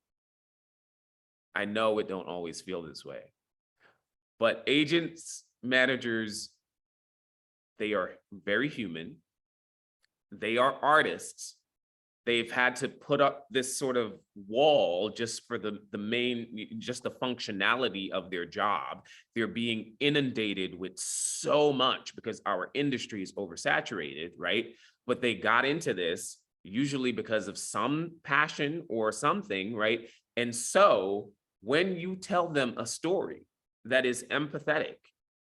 I know it don't always feel this way, but agents, managers, they are very human. They are artists. They've had to put up this sort of wall just for the functionality of their job. They're being inundated with so much because our industry is oversaturated, right? But they got into this usually because of some passion or something, right? And so when you tell them a story that is empathetic,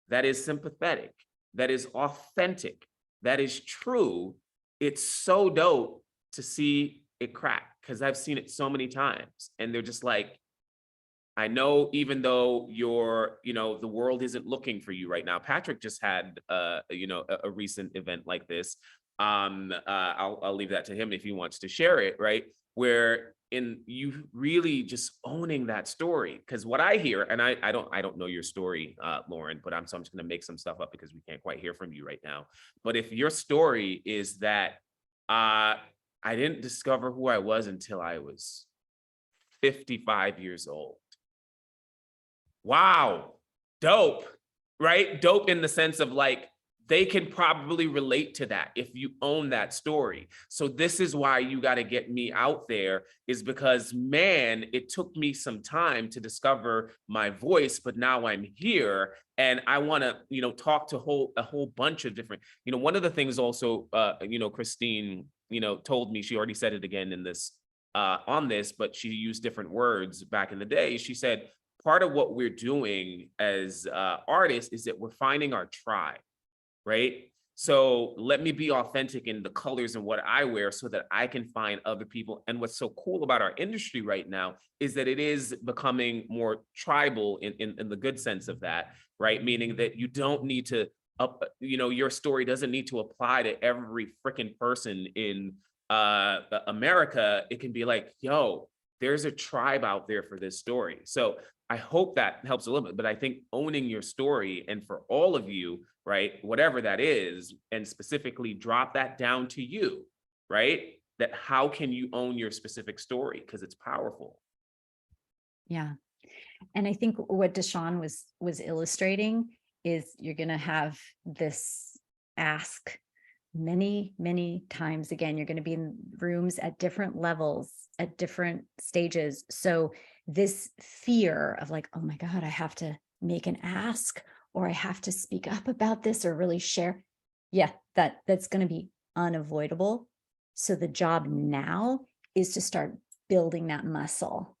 that is sympathetic, that is authentic, that is true, it's so dope to see it crack, because I've seen it so many times. And they're just like, I know, even though the world isn't looking for you right now. Patrick just had a recent event like this. I'll leave that to him if he wants to share it, right? Where in you really just owning that story. Because what I hear, and I don't know your story, Lauren, but I'm just gonna make some stuff up because we can't quite hear from you right now. But if your story is that I didn't discover who I was until I was 55 years old. Wow, dope, right? Dope in the sense of like, they can probably relate to that if you own that story. So this is why you got to get me out there, is because, man, it took me some time to discover my voice, but now I'm here and I want to, talk to a whole bunch of different, one of the things also, Christine, told me, she already said it again in this, on this, but she used different words back in the day. She said, part of what we're doing as artists is that we're finding our tribe. Right? So let me be authentic in the colors and what I wear so that I can find other people. And what's so cool about our industry right now is that it is becoming more tribal in the good sense of that, right? Meaning that you don't need to, your story doesn't need to apply to every freaking person in America. It can be like, yo, there's a tribe out there for this story. So I hope that helps a little bit, but I think owning your story, and for all of you, right, whatever that is, and specifically drop that down to you, right? That how can you own your specific story? Because it's powerful. Yeah. And I think what Deshaun was illustrating is you're going to have this ask many, many times again. You're going to be in rooms at different levels, at different stages. So this fear of like, oh my God, I have to make an ask, or I have to speak up about this or really share. Yeah, that's going to be unavoidable. So the job now is to start building that muscle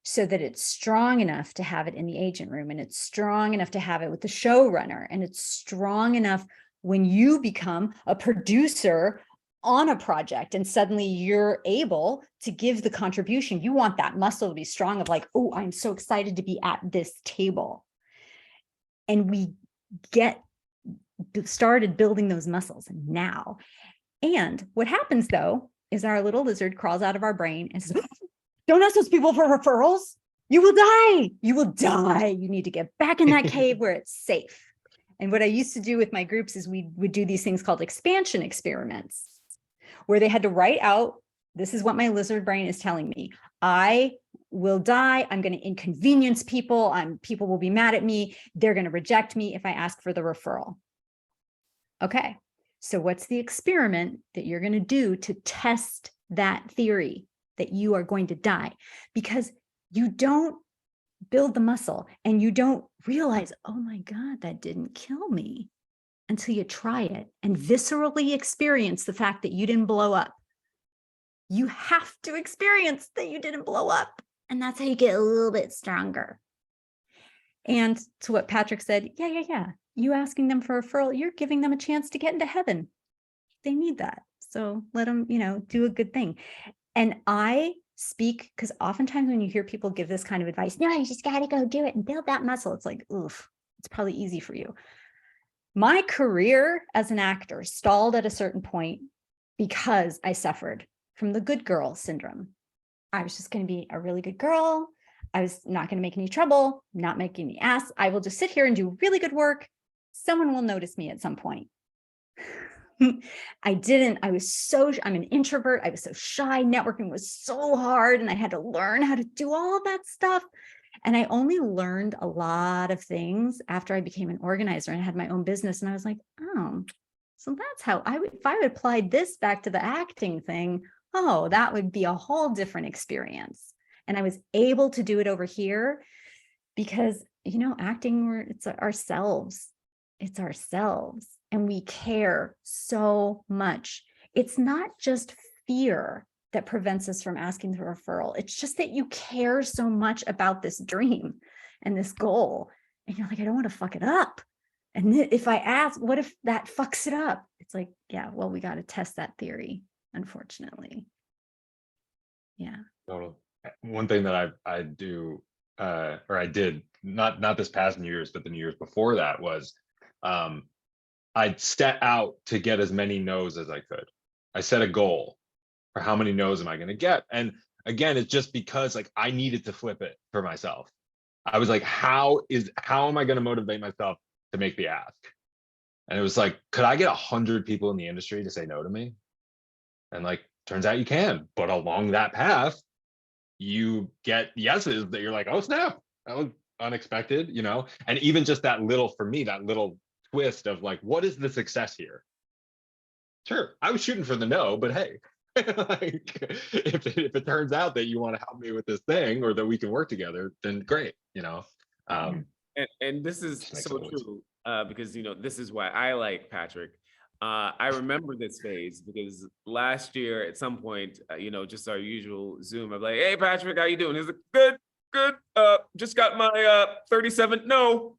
so that it's strong enough to have it in the agent room, and it's strong enough to have it with the showrunner, and it's strong enough when you become a producer on a project and suddenly you're able to give the contribution. You want that muscle to be strong of like, oh, I'm so excited to be at this table. And we get started building those muscles now. And what happens though, is our little lizard crawls out of our brain and says, don't ask those people for referrals. You will die. You will die. You need to get back in that cave where it's safe. And what I used to do with my groups is we would do these things called expansion experiments, where they had to write out, this is what my lizard brain is telling me. I will die. I'm going to inconvenience people. People will be mad at me. They're going to reject me if I ask for the referral. Okay. So what's the experiment that you're going to do to test that theory that you are going to die? Because you don't build the muscle and you don't realize, oh my God, that didn't kill me, until you try it and viscerally experience the fact that you didn't blow up. You have to experience that you didn't blow up. And that's how you get a little bit stronger. And to what Patrick said, yeah. You asking them for a referral, you're giving them a chance to get into heaven. They need that. So let them, do a good thing. And I speak, because oftentimes when you hear people give this kind of advice, no, you just got to go do it and build that muscle. It's like, oof, it's probably easy for you. My career as an actor stalled at a certain point because I suffered from the good girl syndrome. I was just going to be a really good girl. I was not going to make any trouble, not making any ass. I will just sit here and do really good work. Someone will notice me at some point. I'm an introvert. I was so shy. Networking was so hard and I had to learn how to do all of that stuff. And I only learned a lot of things after I became an organizer and had my own business. And I was like, oh, so that's how if I would apply this back to the acting thing, oh, that would be a whole different experience. And I was able to do it over here because, acting, it's ourselves. It's ourselves. And we care so much. It's not just fear that prevents us from asking for referral. It's just that you care so much about this dream and this goal. And you're like, I don't want to fuck it up. And if I ask, what if that fucks it up? It's like, yeah, well, we got to test that theory, unfortunately. Yeah. Totally. One thing that I do, or I did, not this past New Year's, but the New Year's before that was, I'd set out to get as many no's as I could. I set a goal for how many no's am I going to get. And again, it's just because I needed to flip it for myself. I was like, how am I going to motivate myself to make the ask? And it was like, could I get 100 people in the industry to say no to me? And turns out you can, but along that path, you get yeses that you're like, oh snap, that was unexpected, and even just that little twist of what is the success here? Sure, I was shooting for the no, but hey, if it turns out that you want to help me with this thing or that we can work together, then great, And this is so true because this is why I like Patrick. I remember this phase because last year at some point, just our usual Zoom, I'm like, hey Patrick, how you doing? He's like, good. Just got my 37th no.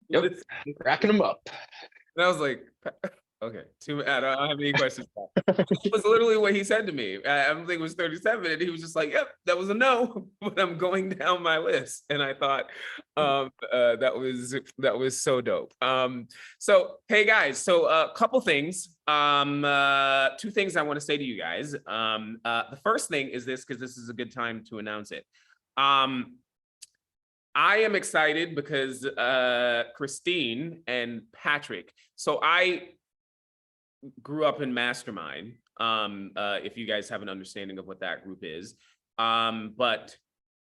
Yep, cracking them up. And I was like, okay, I don't have any questions. That was literally what he said to me. I don't think it was 37, and he was just like, yep, that was a no, but I'm going down my list. And I thought that was so dope. So hey guys, so a couple things. Two things I want to say to you guys. The first thing is this, because this is a good time to announce it. I am excited because Christine and Patrick. So I grew up in Mastermind, if you guys have an understanding of what that group is. But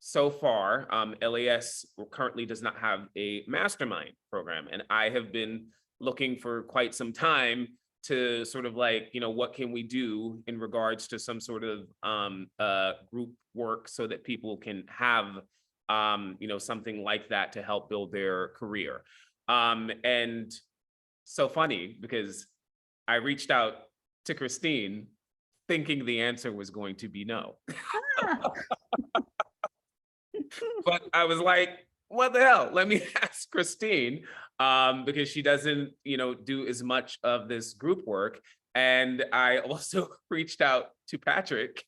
so far, LAS currently does not have a Mastermind program. And I have been looking for quite some time to sort of what can we do in regards to some sort of group work so that people can have something like that to help build their career. And so funny because I reached out to Christine thinking the answer was going to be no. But I was like, what the hell? Let me ask Christine because she doesn't, do as much of this group work. And I also reached out to Patrick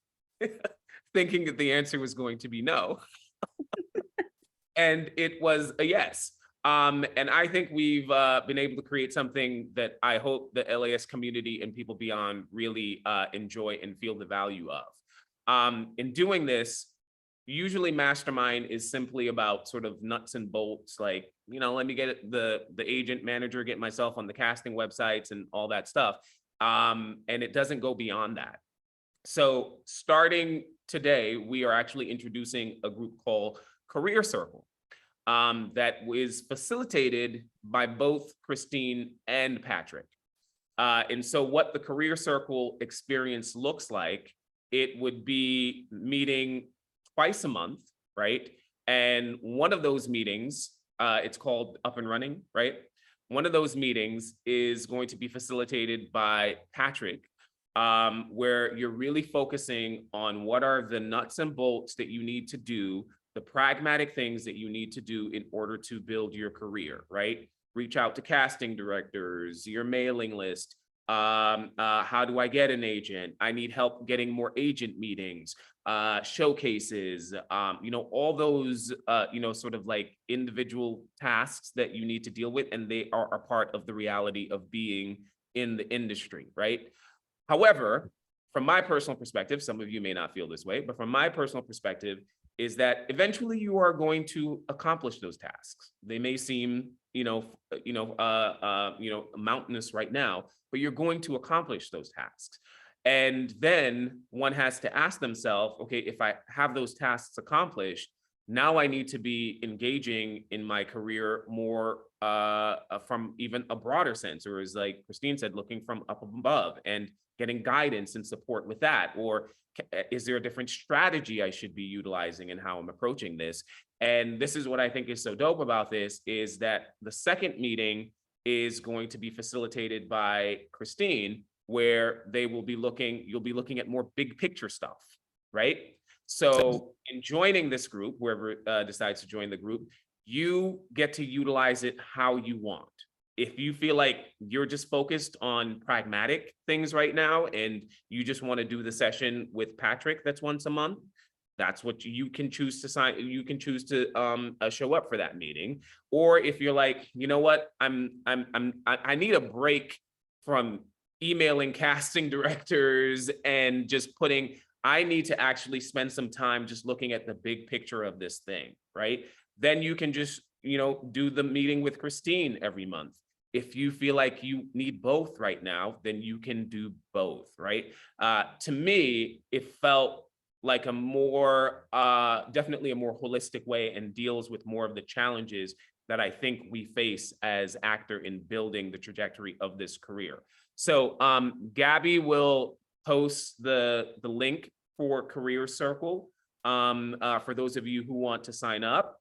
thinking that the answer was going to be no. And it was a yes. And I think we've been able to create something that I hope the LAS community and people beyond really enjoy and feel the value of. In doing this, usually Mastermind is simply about sort of nuts and bolts, let me get the agent manager, get myself on the casting websites and all that stuff. And it doesn't go beyond that. So starting today, we are actually introducing a group called Career Circle that is facilitated by both Christine and Patrick. And so what the Career Circle experience looks like, it would be meeting twice a month, right? And one of those meetings, it's called Up and Running, right? One of those meetings is going to be facilitated by Patrick, where you're really focusing on what are the nuts and bolts that you need to do, the pragmatic things that you need to do in order to build your career, right? Reach out to casting directors, your mailing list. How do I get an agent? I need help getting more agent meetings, showcases, all those, sort of like individual tasks that you need to deal with, and they are a part of the reality of being in the industry, right? However, from my personal perspective, some of you may not feel this way, but from my personal perspective, is that eventually you are going to accomplish those tasks. They may seem, mountainous right now, but you're going to accomplish those tasks. And then one has to ask themselves, okay, if I have those tasks accomplished, now I need to be engaging in my career more from even a broader sense, or as like Christine said, looking from up above and getting guidance and support with that. Or is there a different strategy I should be utilizing in how I'm approaching this? And this is what I think is so dope about this, is that the second meeting is going to be facilitated by Christine, where you'll be looking at more big picture stuff, right? So in joining this group, whoever decides to join the group, you get to utilize it how you want. If you feel like you're just focused on pragmatic things right now and you just want to do the session with Patrick that's once a month, that's what you can choose to sign. You can choose to show up for that meeting. Or if you're like, you know what, I need a break from emailing casting directors and just I need to actually spend some time just looking at the big picture of this thing, right? Then you can just, do the meeting with Christine every month. If you feel like you need both right now, then you can do both, right? To me, it felt like a more, definitely a more holistic way, and deals with more of the challenges that I think we face as actor in building the trajectory of this career. So Gabby will post the link for Career Circle for those of you who want to sign up.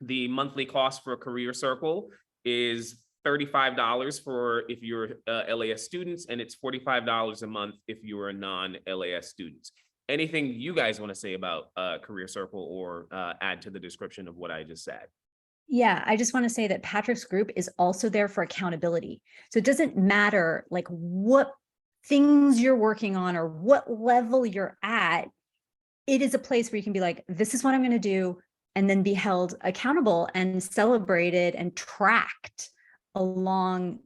The monthly cost for a Career Circle is $35 for if you're LAS students, and it's $45 a month if you're a non-LAS students. Anything you guys want to say about Career Circle, or add to the description of what I just said? Yeah, I just want to say that Patrick's group is also there for accountability. So it doesn't matter like what things you're working on or what level you're at. It is a place where you can be like, this is what I'm going to do, and then be held accountable and celebrated and tracked along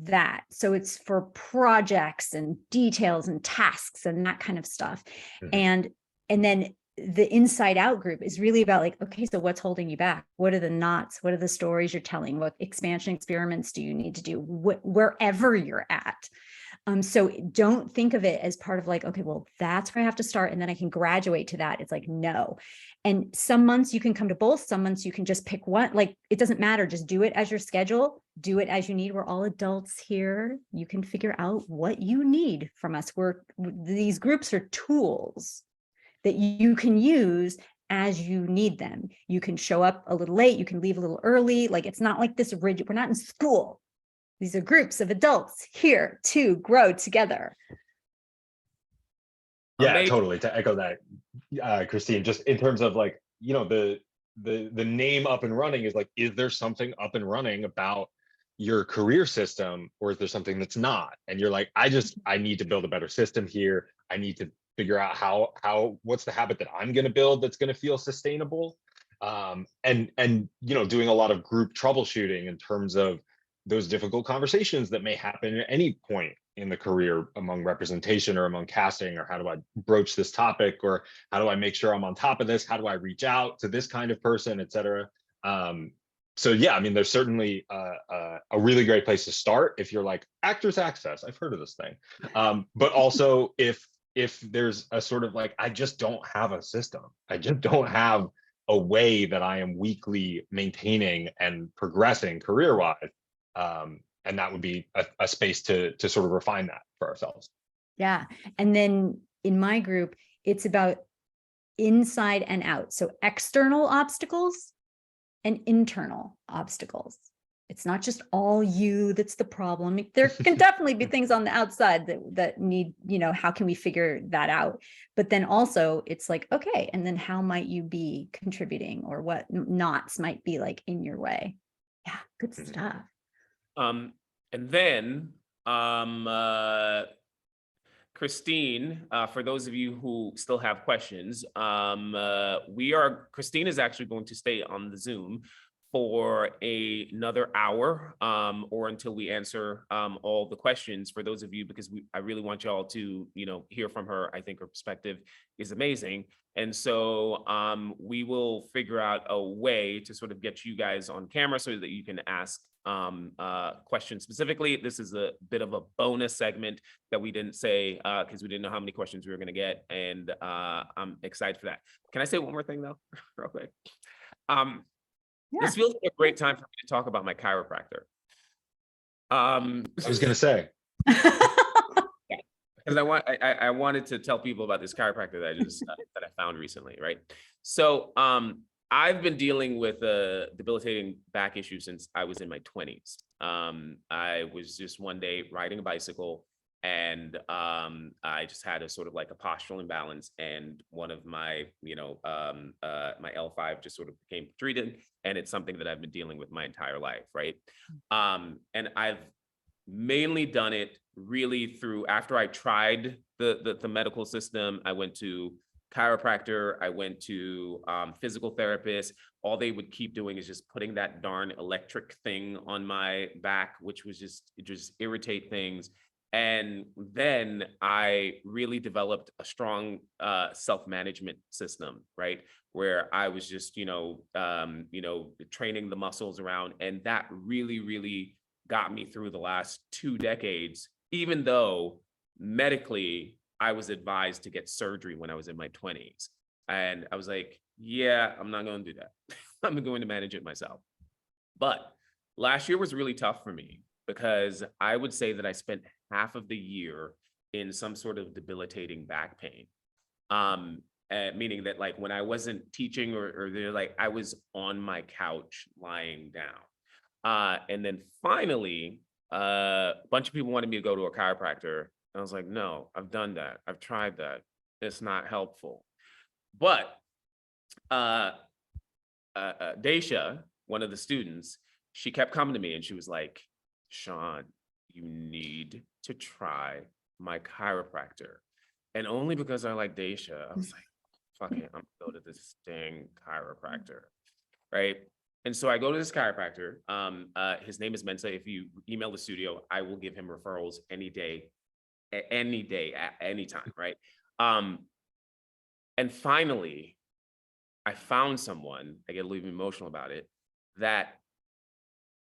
that. So it's for projects and details and tasks and that kind of stuff. Mm-hmm. And then the Inside Out group is really about like, okay, so what's holding you back? What are the knots? What are the stories you're telling? What expansion experiments do you need to do wherever you're at? So don't think of it as part of like, okay, well, that's where I have to start, and then I can graduate to that. It's like, no. And some months you can come to both. Some months you can just pick one. Like, it doesn't matter. Just do it as your schedule. Do it as you need. We're all adults here. You can figure out what you need from us. These groups are tools that you can use as you need them. You can show up a little late. You can leave a little early. Like, it's not like this rigid. We're not in school. These are groups of adults here to grow together. Yeah, totally. To echo that, Christine, just in terms of like, the name Up and Running is like, is there something up and running about your career system, or is there something that's not? And you're like, I need to build a better system here. I need to figure out what's the habit that I'm going to build that's going to feel sustainable. And doing a lot of group troubleshooting in terms of those difficult conversations that may happen at any point in the career among representation or among casting, or how do I broach this topic, or how do I make sure I'm on top of this? How do I reach out to this kind of person, et cetera? So yeah, I mean, there's certainly a really great place to start if you're like Actors Access. I've heard of this thing. But also if if there's a sort of like, I just don't have a system. I just don't have a way that I am weekly maintaining and progressing career-wise. And that would be a space to sort of refine that for ourselves. Yeah. And then in my group, it's about inside and out. So external obstacles and internal obstacles. It's not just all you that's the problem. There can definitely be things on the outside that need, how can we figure that out? But then also it's like, okay, and then how might you be contributing, or what knots might be like in your way? Yeah, good stuff. And then Christine, for those of you who still have questions, Christine is actually going to stay on the Zoom for another hour, or until we answer all the questions for those of you, because I really want y'all to, hear from her. I think her perspective is amazing. And so we will figure out a way to sort of get you guys on camera so that you can ask questions specifically. This is a bit of a bonus segment that we didn't say because we didn't know how many questions we were going to get. And I'm excited for that. Can I say one more thing though, real quick? Yeah. This feels like a great time for me to talk about my chiropractor. I was going to say. Because I wanted to tell people about this chiropractor that I just that I found recently, right? So I've been dealing with a debilitating back issue since I was in my 20s. I was just one day riding a bicycle, and I just had a sort of like a postural imbalance, and one of my, my L5 just sort of became treated, and it's something that I've been dealing with my entire life, right? And I've mainly done it really through, after I tried the medical system, I went to chiropractor, I went to physical therapist. All they would keep doing is just putting that darn electric thing on my back, which was just irritate things. And then I really developed a strong self-management system, right? Where I was just, training the muscles around, and that really, really got me through the last 2 decades, even though medically I was advised to get surgery when I was in my 20s. And I was like, yeah, I'm not going to do that. I'm going to manage it myself. But last year was really tough for me because I would say that I spent half of the year in some sort of debilitating back pain. Meaning that like when I wasn't teaching or they're like, I was on my couch lying down. And then finally, a bunch of people wanted me to go to a chiropractor. I was like, no, I've done that. I've tried that. It's not helpful. But Daisha, one of the students, she kept coming to me and she was like, Sean, you need to try my chiropractor. And only because I like Daisha, I was like, fuck it, I'm gonna go to this dang chiropractor, right? And so I go to this chiropractor. His name is Mensa. If you email the studio, I will give him referrals any day, at any time, right? And finally, I found someone, I get a little emotional about it, that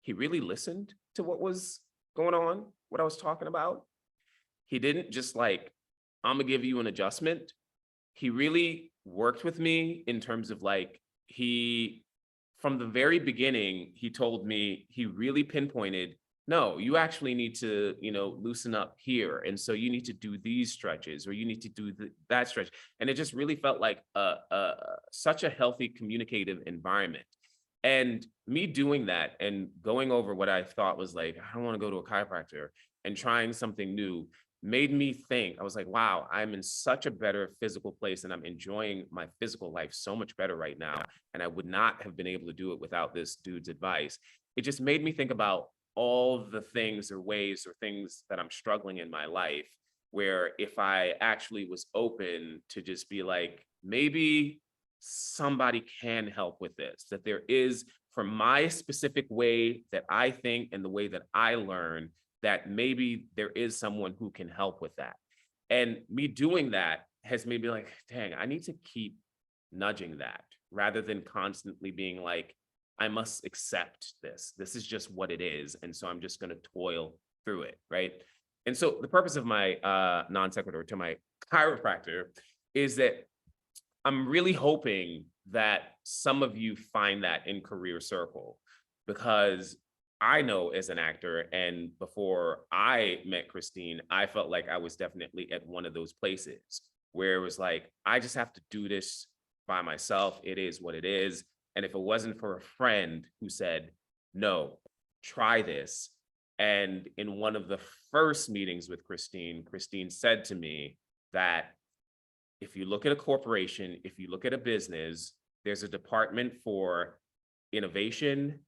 he really listened to what was going on, what I was talking about. He didn't just like, I'm gonna give you an adjustment. He really worked with me in terms of like, from the very beginning, he told me, he really pinpointed, no, you actually need to, loosen up here. And so you need to do these stretches, or you need to do that stretch. And it just really felt like such a healthy communicative environment. And me doing that and going over what I thought was like, I don't want to go to a chiropractor, and trying something new made me think. I was like, wow, I'm in such a better physical place, and I'm enjoying my physical life so much better right now. And I would not have been able to do it without this dude's advice. It just made me think about all the things or ways or things that I'm struggling in my life, where if I actually was open to just be like, maybe somebody can help with this, that there is, for my specific way that I think and the way that I learn, that maybe there is someone who can help with that. And me doing that has made me like, dang, I need to keep nudging that rather than constantly being like, I must accept this. This is just what it is. And so I'm just going to toil through it, right? And so the purpose of my non sequitur to my chiropractor is that I'm really hoping that some of you find that in Career Circle, because I know as an actor, and before I met Christine, I felt like I was definitely at one of those places where it was like, I just have to do this by myself. It is what it is. And if it wasn't for a friend who said, no, try this. And in one of the first meetings with Christine, Christine said to me that if you look at a corporation, if you look at a business, there's a department for innovation,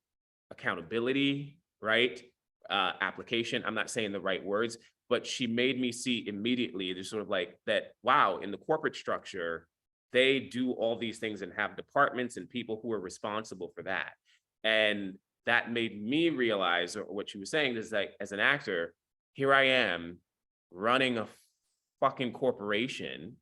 accountability, right? Application. I'm not saying the right words, but she made me see immediately, just sort of like that, wow, in the corporate structure, they do all these things and have departments and people who are responsible for that. And that made me realize, or what she was saying is like, as an actor, here I am running a fucking corporation.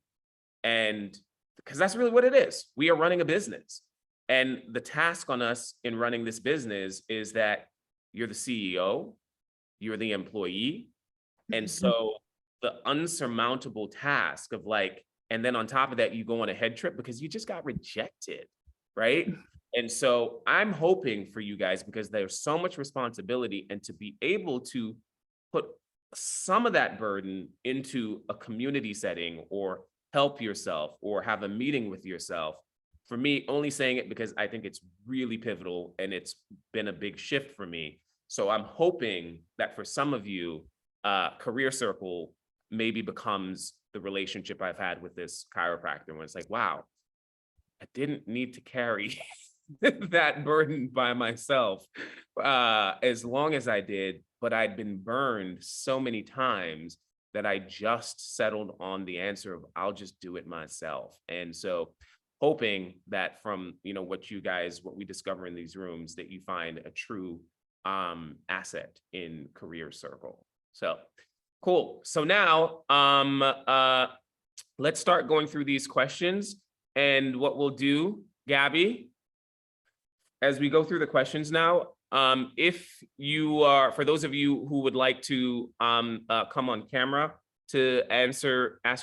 And because that's really what it is. We are running a business. And the task on us in running this business is that you're the CEO, you're the employee. And so the unsurmountable task of like, and then on top of that, you go on a head trip because you just got rejected, right? And so I'm hoping for you guys, because there's so much responsibility, and to be able to put some of that burden into a community setting, or help yourself, or have a meeting with yourself. For me, only saying it because I think it's really pivotal and it's been a big shift for me. So I'm hoping that for some of you, Career Circle maybe becomes the relationship I've had with this chiropractor, when it's like, wow, I didn't need to carry that burden by myself as long as I did, but I'd been burned so many times that I just settled on the answer of I'll just do it myself. And so hoping that from, you know, what we discover in these rooms, that you find a true asset in Career Circle. So cool. So now let's start going through these questions. And what we'll do, Gabby, as we go through the questions now, if you are, for those of you who would like to come on camera to ask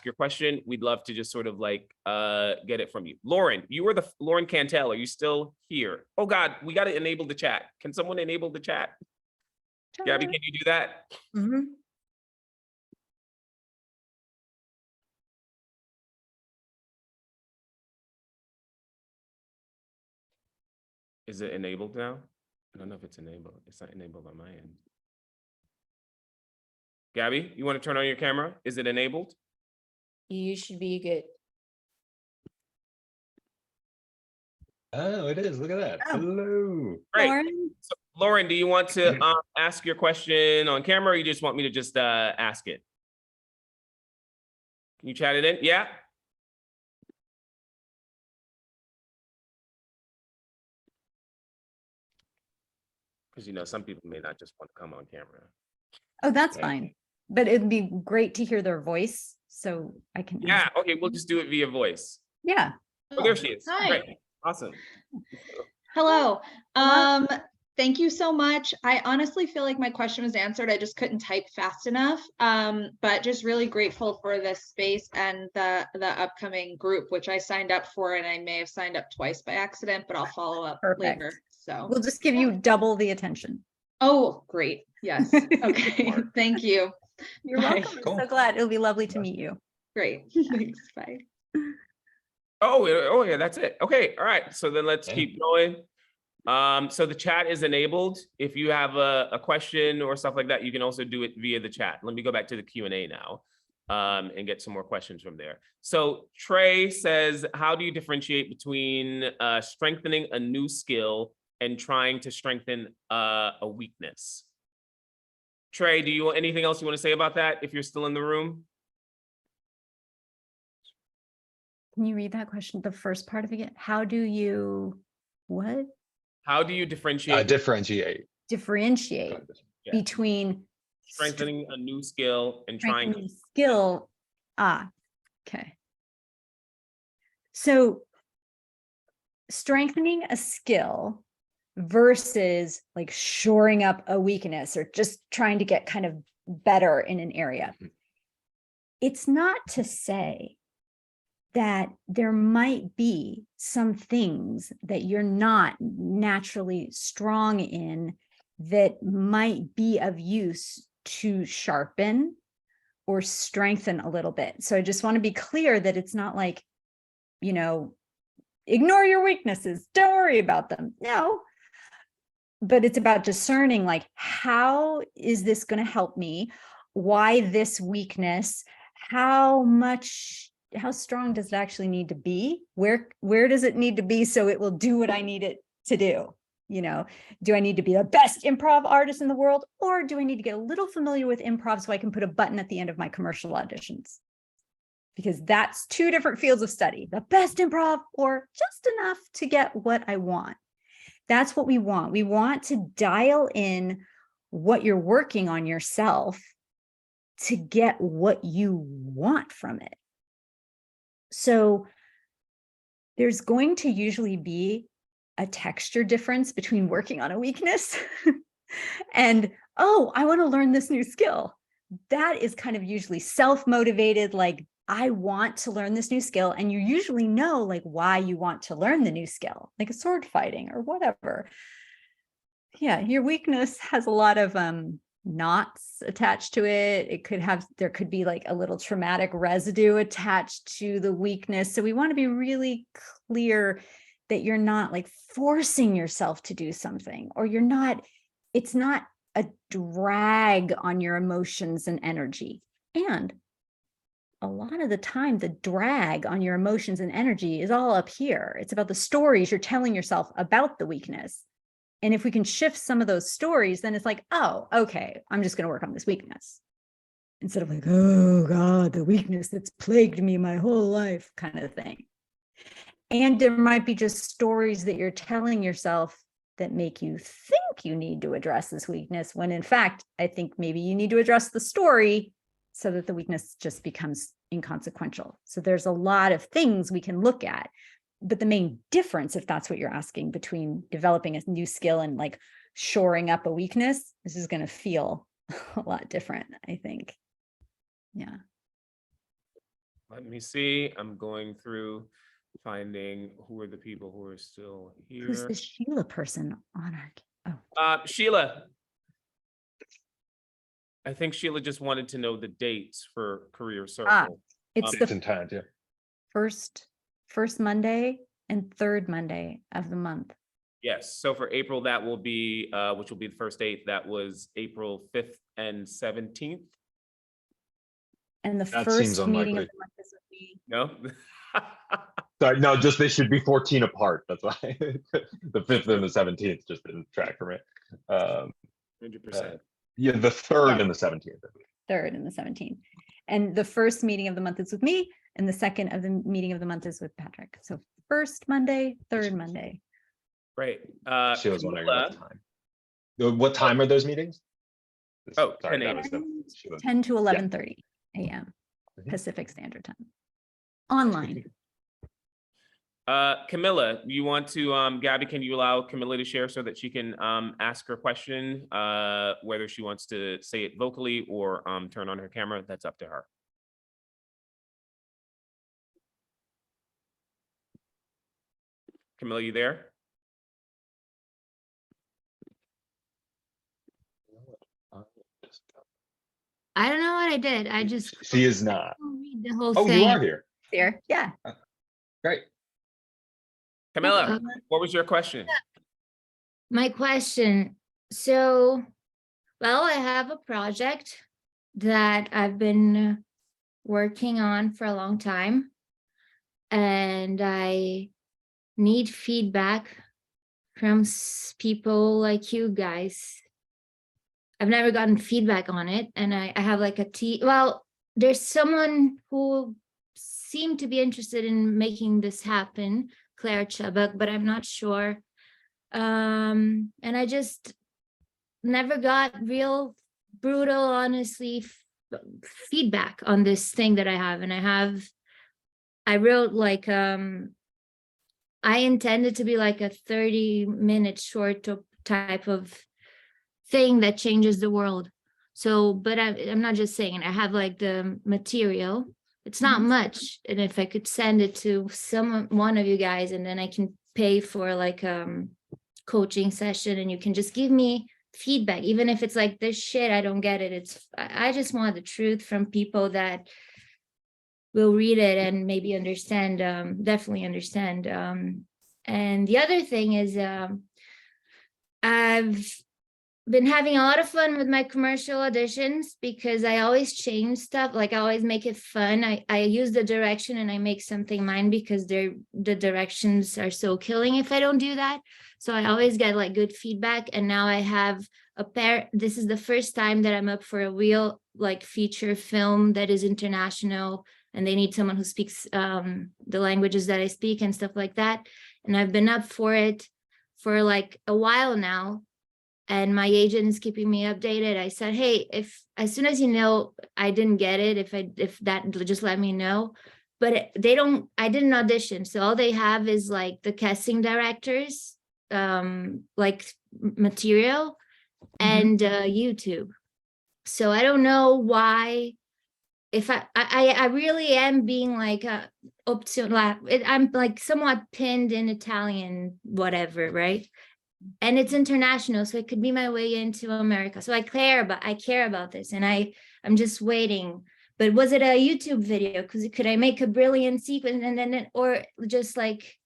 your question, we'd love to just sort of like get it from you. Lauren, you were Lauren Cantel. Are you still here? Oh God, we got to enable the chat. Can someone enable the chat? Gabby, can you do that? Mm-hmm. Is it enabled now? I don't know if it's enabled. It's not enabled on my end. Gabby, you want to turn on your camera? Is it enabled? You should be good. Oh, it is. Look at that. Oh. Hello. Great. Lauren? So, Lauren, do you want to ask your question on camera, or you just want me to just ask it? Can you chat it in? Yeah. Because, you know, some people may not just want to come on camera. Oh, that's Right. fine. But it'd be great to hear their voice so I can. Yeah. Okay. We'll just do it via voice. Yeah. Oh, there she is. Hi. Great. Awesome. Hello. Hello. Thank you so much. I honestly feel like my question was answered. I just couldn't type fast enough. But just really grateful for this space and the upcoming group, which I signed up for, and I may have signed up twice by accident, but I'll follow up Perfect. later. So, We'll just give you double the attention. oh, great. Yes. Okay. Thank you. You're Bye. welcome. I'm Cool. so glad. It'll be lovely to meet you. Great. Thanks. Bye. Oh, yeah, that's it. Okay. All right. So then let's Yeah. keep going. So the chat is enabled. If you have a question or stuff like that, you can also do it via the chat. Let me go back to the Q&A now and get some more questions from there. So Trey says, how do you differentiate between strengthening a new skill and trying to strengthen a weakness? Trey, do you anything else you want to say about that if you're still in the room? Can you read that question? The first part of it again? How do you, what? How do you differentiate Differentiate. Differentiate Yeah. between strengthening a new skill and trying strengthening skill. Okay. So strengthening a skill versus like shoring up a weakness, or just trying to get kind of better in an area. It's not to say that there might be some things that you're not naturally strong in that might be of use to sharpen or strengthen a little bit. So I just want to be clear that it's not like, you know, ignore your weaknesses, don't worry about them. No, but it's about discerning, like, how is this going to help me? Why this weakness? How strong does it actually need to be? Where does it need to be so it will do what I need it to do? You know, do I need to be the best improv artist in the world, or do I need to get a little familiar with improv so I can put a button at the end of my commercial auditions? Because that's two different fields of study, the best improv or just enough to get what I want. That's what we want. We want to dial in what you're working on yourself to get what you want from it. So there's going to usually be a texture difference between working on a weakness and, oh, I want to learn this new skill. That is kind of usually self-motivated, like, I want to learn this new skill. And you usually know like why you want to learn the new skill, like a sword fighting or whatever. Yeah, your weakness has a lot of knots attached to it. There could be like a little traumatic residue attached to the weakness. So we want to be really clear that you're not like forcing yourself to do something, or it's not a drag on your emotions and energy. And a lot of the time, the drag on your emotions and energy is all up here. It's about the stories you're telling yourself about the weakness. And if we can shift some of those stories, then it's like, oh, okay, I'm just going to work on this weakness. Instead of like, oh God, the weakness that's plagued me my whole life kind of thing. And there might be just stories that you're telling yourself that make you think you need to address this weakness, when in fact, I think maybe you need to address the story so that the weakness just becomes inconsequential. So there's a lot of things we can look at. But the main difference, if that's what you're asking, between developing a new skill and like shoring up a weakness, this is going to feel a lot different, I think. Yeah. Let me see. I'm going through finding who are the people who are still Who's here. this Sheila person on our? Sheila. I think Sheila just wanted to know the dates for Career Circle. It's Dates the and times, yeah. first Monday and third Monday of the month. Yes, so for April, that will be, which will be the first date, that was April 5th and 17th. And the That first seems meeting of unlikely. the month is with me. No? Sorry, no, just they should be 14 apart. That's why the 5th and the 17th just didn't track for me. 100%. Yeah, the 3rd Yeah. and the 17th. Third and the 17th. And the first meeting of the month is with me, and the second of the meeting of the month is with Patrick. So first Monday, third Monday. Great. She was wondering Camilla, about time. What time are those meetings? Oh, Sorry, 10 that a.m. was the- she was- 10 to 11:30 a.m. Mhm. Pacific Standard Time. Online. Camilla, you want to, Gabby, can you allow Camilla to share so that she can ask her question, whether she wants to say it vocally or turn on her camera? That's up to her. Camilla, you there? I don't know what I did. I just She is not. read the whole Oh, thing. you are here. There. Yeah. Great. Camilla, Uh, what was your question? My question. So, well, I have a project that I've been working on for a long time, and I need feedback from people like you guys. I've never gotten feedback on it, and I have like well, there's someone who seemed to be interested in making this happen, Claire Chubbuck, but I'm not sure. And I just never got real brutal, honestly, feedback on this thing that I have. And I wrote like, I intended to be like a 30-minute short type of thing that changes the world. So, but I'm not just saying, I have like the material. It's not Mhm. much. And if I could send it to one of you guys, and then I can pay for like coaching session, and you can just give me feedback, even if it's like this shit, I don't get it. I just want the truth from people that will read it and maybe understand, definitely understand. And the other thing is, I've been having a lot of fun with my commercial auditions because I always change stuff. Like I always make it fun. I use the direction and I make something mine because the directions are so killing if I don't do that. So I always get like good feedback. And now I have this is the first time that I'm up for a real like feature film that is international, and they need someone who speaks the languages that I speak and stuff like that. And I've been up for it for like a while now. And my agent is keeping me updated. I said, hey, if as soon as you know I didn't get it, if that, just let me know. But I didn't audition. So all they have is like the casting directors, like material and YouTube. So I don't know why, if I really am being like I'm like somewhat pinned in Italian, whatever, right? And it's international, so it could be my way into America. So I care about this, and I'm just waiting. But was it a YouTube video? Because could I make a brilliant sequence and then or just like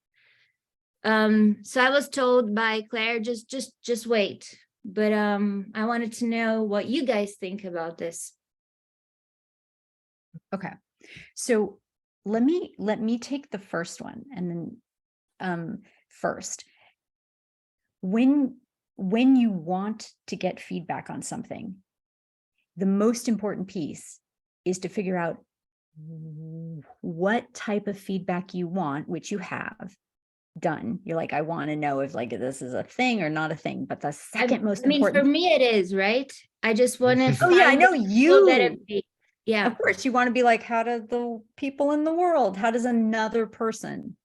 so I was told by Claire, just wait. But I wanted to know what you guys think about this. Okay. So let me take the first one, and then first, when you want to get feedback on something, the most important piece is to figure out what type of feedback you want, which you have done. You're like, I want to know if like this is a thing or not a thing. But the second most I mean, important, for me it is, right? I just want to oh yeah, I know you. Yeah. Of course, you want to be like, how do the people in the world, how does another person,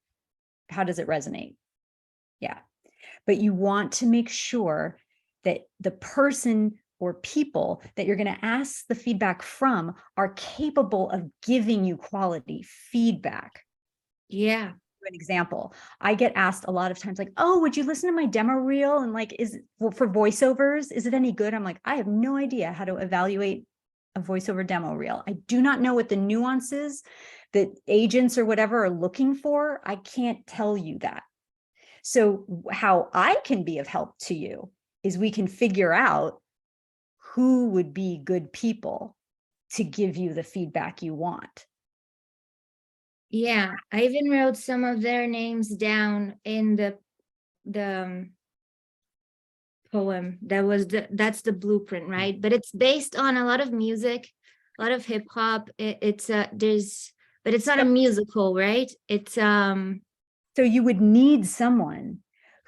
how does it resonate? Yeah. But you want to make sure that the person or people that you're going to ask the feedback from are capable of giving you quality feedback. Yeah. An example, I get asked a lot of times like, oh, would you listen to my demo reel? And like, for voiceovers, is it any good? I'm like, I have no idea how to evaluate a voiceover demo reel. I do not know what the nuances that agents or whatever are looking for. I can't tell you that. So how I can be of help to you is we can figure out who would be good people to give you the feedback you want. Yeah, I even wrote some of their names down in the poem. That's the blueprint, right? But it's based on a lot of music, a lot of hip hop. But it's not a musical, right? It's So you would need someone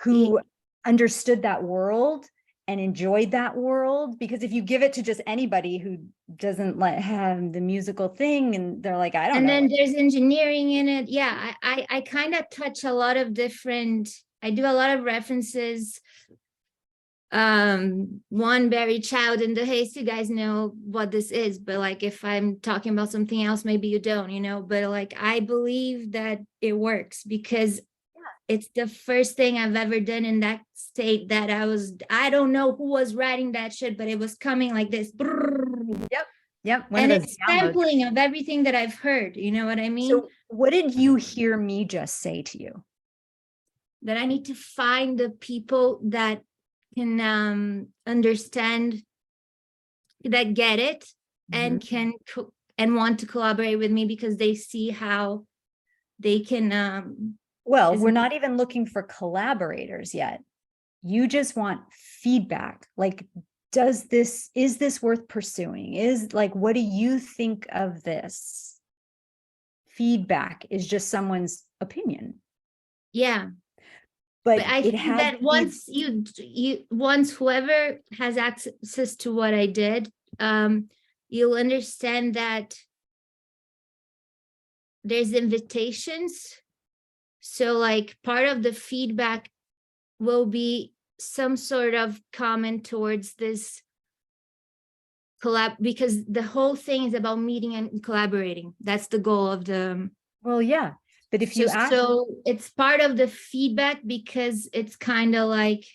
who understood that world and enjoyed that world, because if you give it to just anybody who doesn't have the musical thing and they're like, I don't know. And then there's engineering in it. Yeah, I kind of touch a lot of different, I do a lot of references. One Barry Child and the Haze, you guys know what this is, but like if I'm talking about something else, maybe you don't, but like I believe that it works because it's the first thing I've ever done in that state that I don't know who was writing that shit, but it was coming like this. Yep. And it's sampling of everything that I've heard. You know what I mean? So what did you hear me just say to you? That I need to find the people that can understand, that get it, and can and want to collaborate with me because they see how they can well, we're not even looking for collaborators yet. You just want feedback. Like, is this worth pursuing? Is like, what do you think of this? Feedback is just someone's opinion. Yeah. But I think that once whoever has access to what I did, you'll understand that there's invitations. So like part of the feedback will be some sort of comment towards this because the whole thing is about meeting and collaborating. That's the goal of the. Well, yeah, but if you ask, So it's part of the feedback because it's kind of like,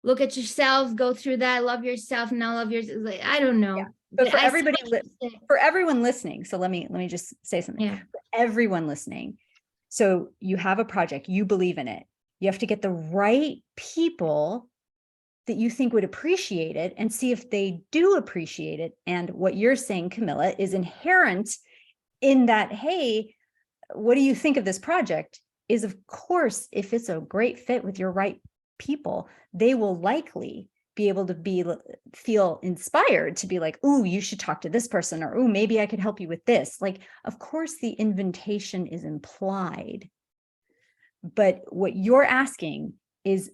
look at yourself, go through that, love yourself, now love yourself. Like, I don't know. Yeah. But for I see everybody, what you're saying. for everyone listening, so let me just say something. Yeah. For everyone listening. So you have a project, you believe in it. You have to get the right people that you think would appreciate it and see if they do appreciate it. And what you're saying, Camilla, is inherent in that, hey, what do you think of this project? Is, of course, if it's a great fit with your right people, they will likely be able to feel inspired to be like, ooh, you should talk to this person, or ooh, maybe I could help you with this. Like, of course, the invitation is implied. But what you're asking is,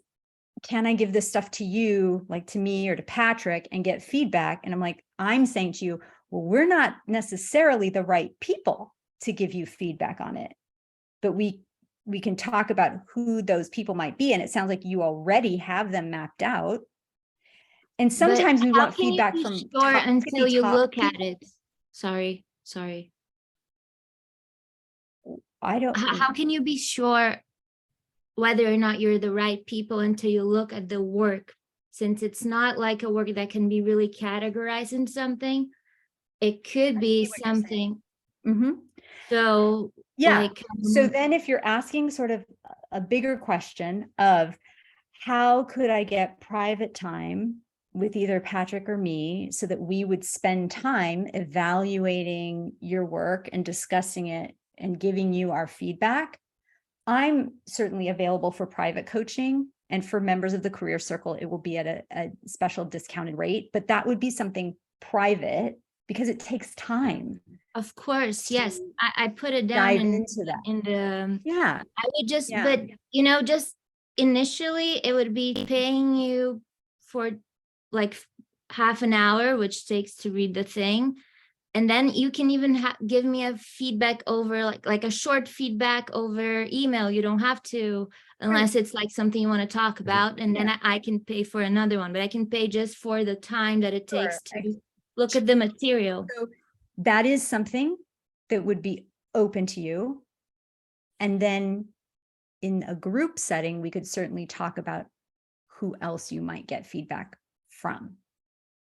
can I give this stuff to you, like to me or to Patrick, and get feedback? And I'm like, I'm saying to you, well, we're not necessarily the right people to give you feedback on it, but we can talk about who those people might be. And it sounds like you already have them mapped out. And But sometimes we how want can you feedback be from sure top- until you top look at people. it? Sorry. I don't, How can you be sure whether or not you're the right people until you look at the work? Since it's not like a work that can be really categorized in something, it could be see what you're saying. something. Mhm. So Yeah. like, So then if you're asking sort of a bigger question of how could I get private time with either Patrick or me so that we would spend time evaluating your work and discussing it and giving you our feedback, I'm certainly available for private coaching. And for members of the Career Circle, it will be at a special discounted rate, but that would be something private because it takes time. of course, yes, to I put it down dive in into that. the, Yeah. I would just, Yeah. but just initially it would be paying you for like half an hour, which takes to read the thing. And then you can even give me a feedback over like a short feedback over email. You don't have to, unless it's like something you want to talk about. And then I can pay for another one, but I can pay just for the time that it takes Sure. to look at the material. So that is something that would be open to you. And then in a group setting, we could certainly talk about who else you might get feedback from.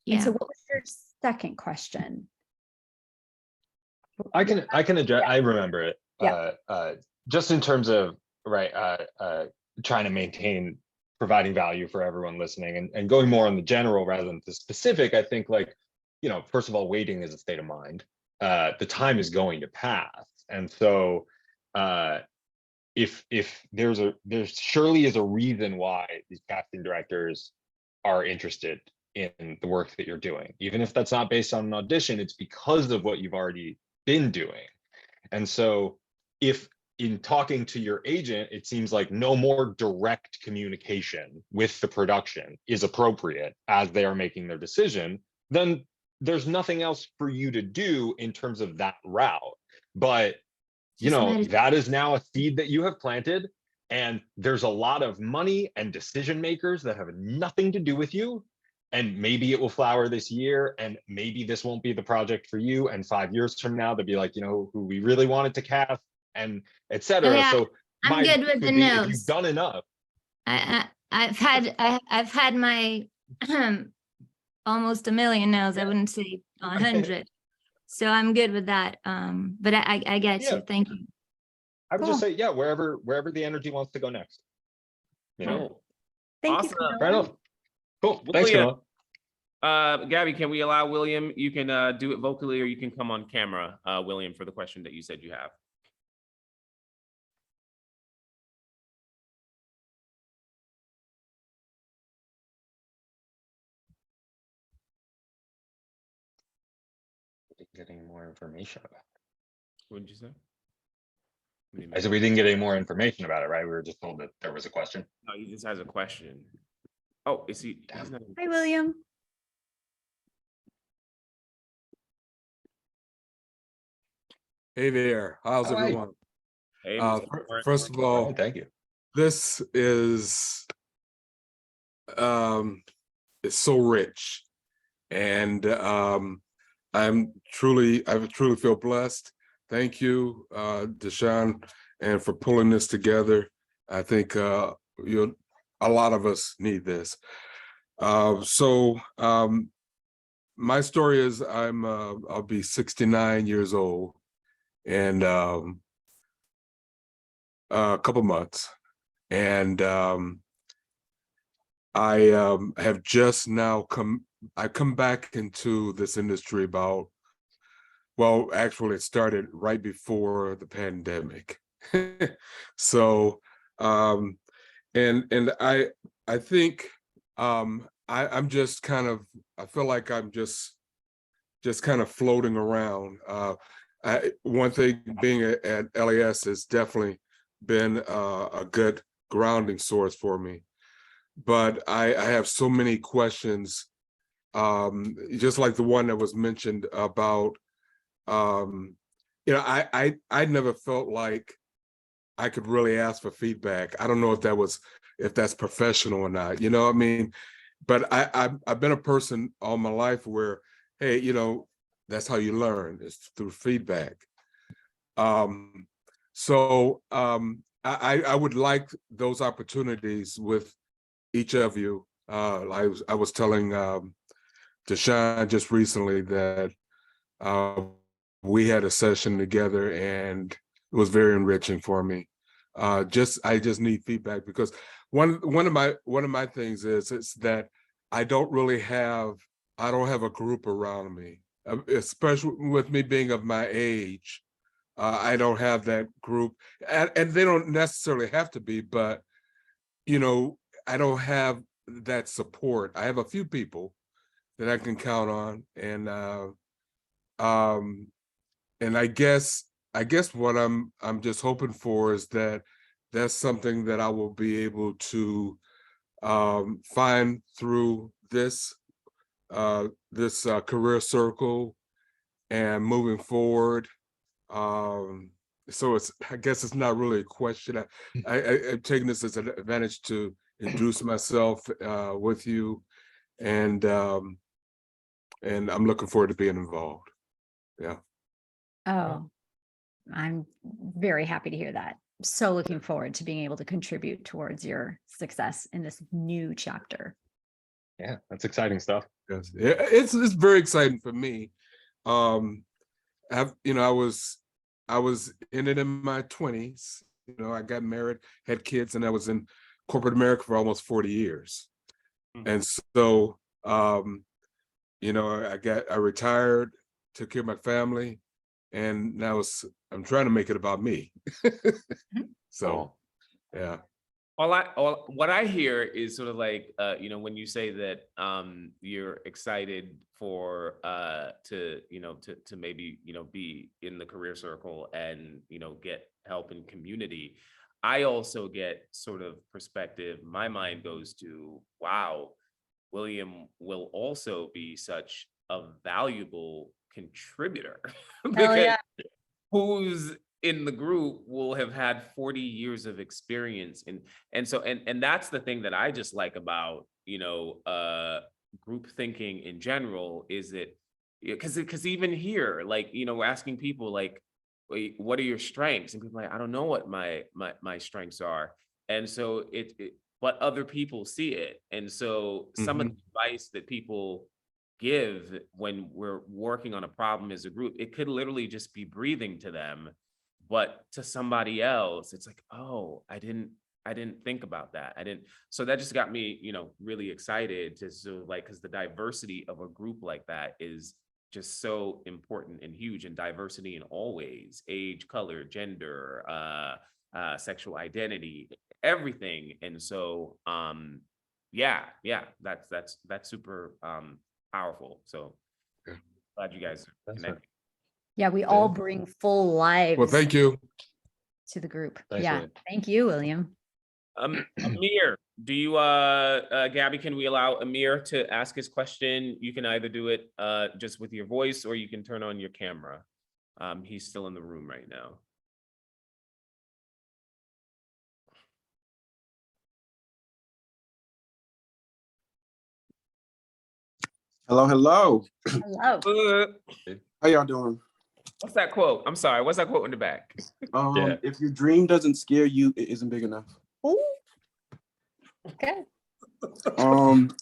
And so Yeah. what was your second question? I can address, Yeah. I remember it. Yeah. Just in terms of, right, trying to maintain providing value for everyone listening and going more on the general rather than the specific, I think like, first of all, waiting is a state of mind. The time is going to pass. And so if there surely is a reason why these casting directors are interested in the work that you're doing. Even if that's not based on an audition, it's because of what you've already been doing. And so if in talking to your agent, it seems like no more direct communication with the production is appropriate as they are making their decision, then there's nothing else for you to do in terms of that route. But that is now a seed that you have planted, and there's a lot of money and decision makers that have nothing to do with you. And maybe it will flower this year, and maybe this won't be the project for you. And 5 years from now, they'll be like, who we really wanted to cast, and etc. Oh, yeah. So I'm good with the if no's. you've done enough. I've had my almost 1 million no's. I wouldn't say 100. So I'm good with that. But I get you. Thank you. I would just Cool. say, wherever the energy wants to go next. Cool. Thank Awesome. you. Camilla. Fair enough. Cool. Thanks, William. Camilla. Gabby, can we allow William? You can do it vocally, or you can come on camera, William, for the question that you said you have. Getting more information about it. What did you say? I said we didn't get any more information about it, right? We were just told that there was a question. No, he just has a question. Oh, is he? He's not- Hi, William. Hey there, how's Hi. everyone? Hey, First of All all, right, thank you. this is it's so rich. And I truly feel blessed. Thank you, Deshaun, and for pulling this together. I think a lot of us need this. My story is I'll be 69 years old in a couple months, and I have just now come back into this industry about, well, actually it started right before the pandemic. So and I think I'm just kind of, I feel like I'm just kind of floating around. One thing being at LAS has definitely been a good grounding source for me. But I have so many questions, just like the one that was mentioned about, I never felt like I could really ask for feedback. I don't know if that's professional or not, I mean, but I've been a person all my life where, hey, that's how you learn, is through feedback. I would like those opportunities with each of you. I was telling Deshaun just recently that we had a session together and it was very enriching for me. I just need feedback, because one of my things is that I don't have a group around me, especially with me being of my age. I don't have that group, and they don't necessarily have to be, but I don't have that support. I have a few people that I can count on, and I guess what I'm just hoping for is that that's something that I will be able to find through this career circle and moving forward. So I guess it's not really a question. I'm taking this as an advantage to introduce myself with you, and I'm looking forward to being involved. Yeah. Oh, I'm very happy to hear that. So looking forward to being able to contribute towards your success in this new chapter. Yeah, that's exciting stuff. Yes. It's very exciting for me. I was in it in my 20s. I got married, had kids, and I was in corporate America for almost 40 years. And so, I retired, took care of my family, and now I'm trying to make it about me. So, yeah. What I hear is sort of like, when you say that you're excited for to maybe be in the career circle and get help in community. I also get sort of perspective. My mind goes to, wow, William will also be such a valuable contributor because who's in the group will have had 40 years of experience, and that's the thing that I just like about group thinking in general, is that because even here, like, we're asking people like, wait, what are your strengths, and people are like, I don't know what my strengths are, and so but other people see it, and so some of the advice that people give when we're working on a problem as a group, it could literally just be breathing to them, but to somebody else it's like, oh, I didn't think about that. So that just got me really excited to, so like, because the diversity of a group like that is just so important and huge, and diversity in all ways: age, color, gender, sexual identity, everything. And so yeah, that's super powerful. So Yeah. glad you guys are connected. Yeah, we all bring full lives Well, thank you. to the group. Thanks, Yeah, William. thank you, William. Amir, do you Gabby, can we allow Amir to ask his question? You can either do it just with your voice, or you can turn on your camera. He's still in the room right now. Hello, hello. Hello. How y'all doing? What's that quote? I'm sorry. What's that quote in the back? Yeah. If your dream doesn't scare you, it isn't big enough. Ooh. Okay. Um,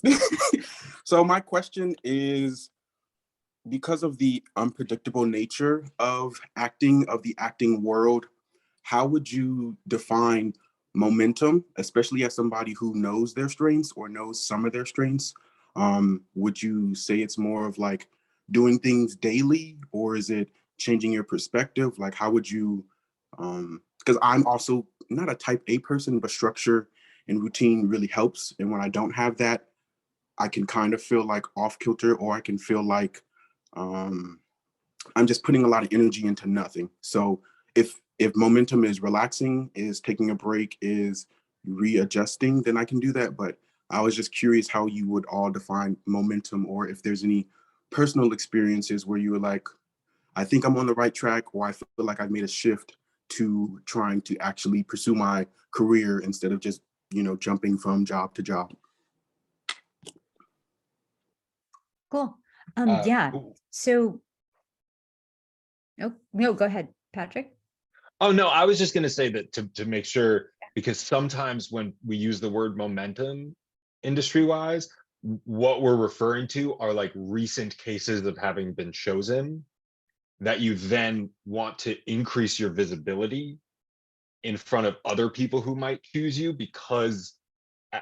so my question is, because of the unpredictable nature of the acting world, how would you define momentum, especially as somebody who knows their strengths or knows some of their strengths? Would you say it's more of like doing things daily, or is it changing your perspective? Like, how would you, because I'm also not a type A person, but structure and routine really helps. And when I don't have that, I can kind of feel like off kilter, or I can feel like I'm just putting a lot of energy into nothing. So if momentum is relaxing, is taking a break, is readjusting, then I can do that. But I was just curious how you would all define momentum, or if there's any personal experiences where you were like, I think I'm on the right track, or I feel like I've made a shift to trying to actually pursue my career instead of just, jumping from job to job. Cool. Uh, Yeah. ooh. So, no, go ahead, Patrick. Oh, no, I was just going to say that to make sure, because sometimes when we use the word momentum industry wise, what we're referring to are like recent cases of having been chosen that you then want to increase your visibility in front of other people who might choose you, because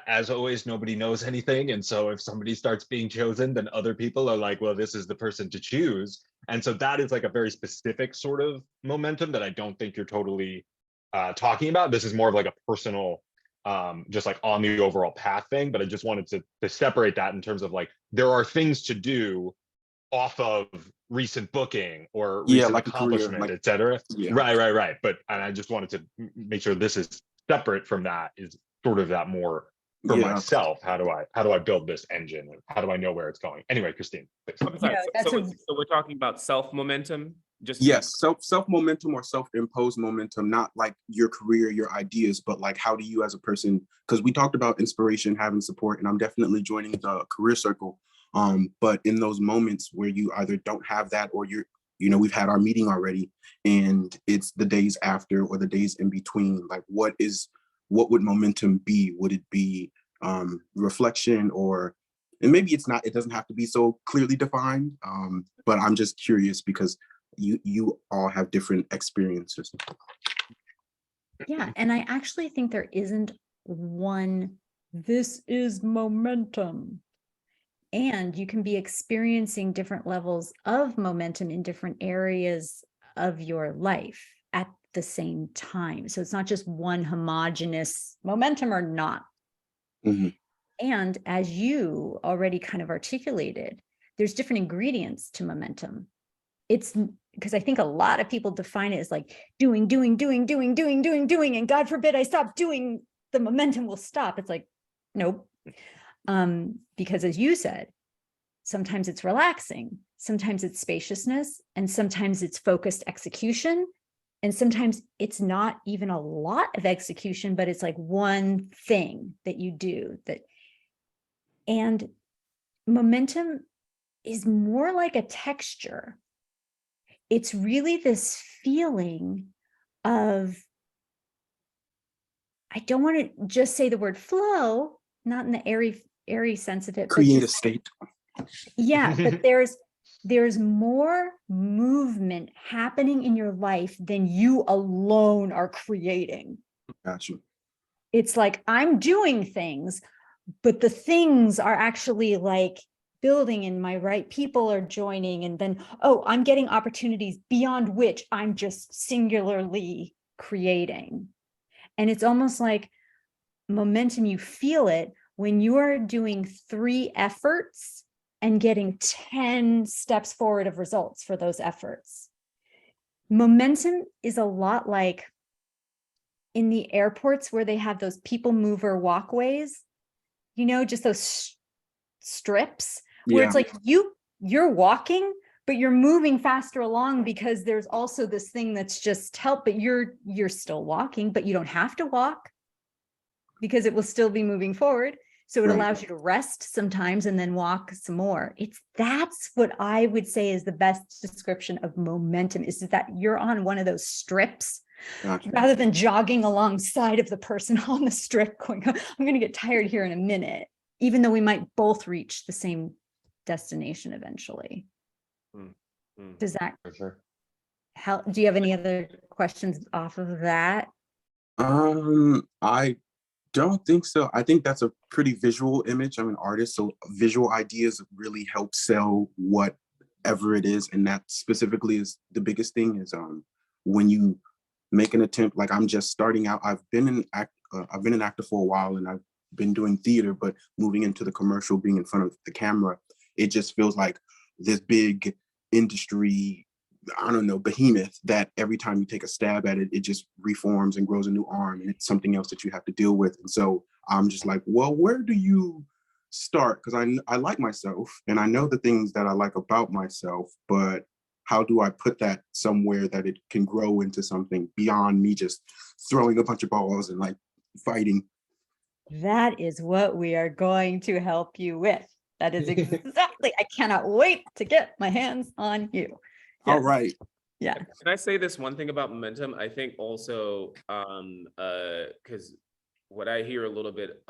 as always, nobody knows anything. And so if somebody starts being chosen, then other people are like, well, this is the person to choose. And so that is like a very specific sort of momentum that I don't think you're totally talking about. This is more of like a personal, just like on the overall path thing. But I just wanted to separate that in terms of like, there are things to do off of recent booking or Yeah, recent like a career, accomplishment, like, et cetera. yeah. Right. But and I just wanted to make sure this is separate from that, is sort of that more for Yeah. myself. How do I build this engine? How do I know where it's going? Anyway, Christine, please. I'm sorry. No, that's So we're talking about self momentum. Just Yes, self momentum or self-imposed momentum, not like your career, your ideas, but like how do you as a person, because we talked about inspiration, having support, and I'm definitely joining the career circle. But in those moments where you either don't have that, or we've had our meeting already and it's the days after or the days in between, like what would momentum be? Would it be reflection, and maybe it doesn't have to be so clearly defined. But I'm just curious because you all have different experiences. Yeah. And I actually think there isn't one, this is momentum. And you can be experiencing different levels of momentum in different areas of your life at the same time. So it's not just one homogeneous momentum or not. Mhm. And as you already kind of articulated, there's different ingredients to momentum. It's because I think a lot of people define it as like doing, and God forbid I stop doing, the momentum will stop. It's like, nope. Because as you said, sometimes it's relaxing, sometimes it's spaciousness, and sometimes it's focused execution. And sometimes it's not even a lot of execution, but it's like one thing that you do and momentum is more like a texture. It's really this feeling of, I don't want to just say the word flow, not in the airy sense of it, but Create a just, state. yeah, but there's more movement happening in your life than you alone are creating. Got you. It's like I'm doing things, but the things are actually like building and my right people are joining. And then, I'm getting opportunities beyond which I'm just singularly creating. And it's almost like momentum, you feel it when you're doing 3 efforts and getting 10 steps forward of results for those efforts. Momentum is a lot like in the airports where they have those people mover walkways, just those strips where it's like you're walking, but you're moving faster along because there's also this thing that's just help, but you're still walking, but you don't have to walk because it will still be moving forward. So it Right. allows you to rest sometimes and then walk some more. That's what I would say is the best description of momentum, is that you're on one of those strips Gotcha. rather than jogging alongside of the person on the strip going, I'm going to get tired here in a minute, even though we might both reach the same destination eventually. Does that For sure. help? Do you have any other questions off of that? I don't think so. I think that's a pretty visual image. I'm an artist, so visual ideas really help sell whatever it is, and that specifically is the biggest thing. Is when you make an attempt, like I'm just starting out. I've been an actor for a while, and I've been doing theater, but moving into the commercial, being in front of the camera, it just feels like this big industry, I don't know, behemoth that every time you take a stab at it, it just reforms and grows a new arm, and it's something else that you have to deal with. And so I'm just like, well, where do you start? Because I like myself and I know the things that I like about myself, but how do I put that somewhere that it can grow into something beyond me just throwing a bunch of balls and like fighting? That is what we are going to help you with. That is exactly, I cannot wait to get my hands on you. All Yes. right. Yeah. Can I say this one thing about momentum? I think also, because what I hear a little bit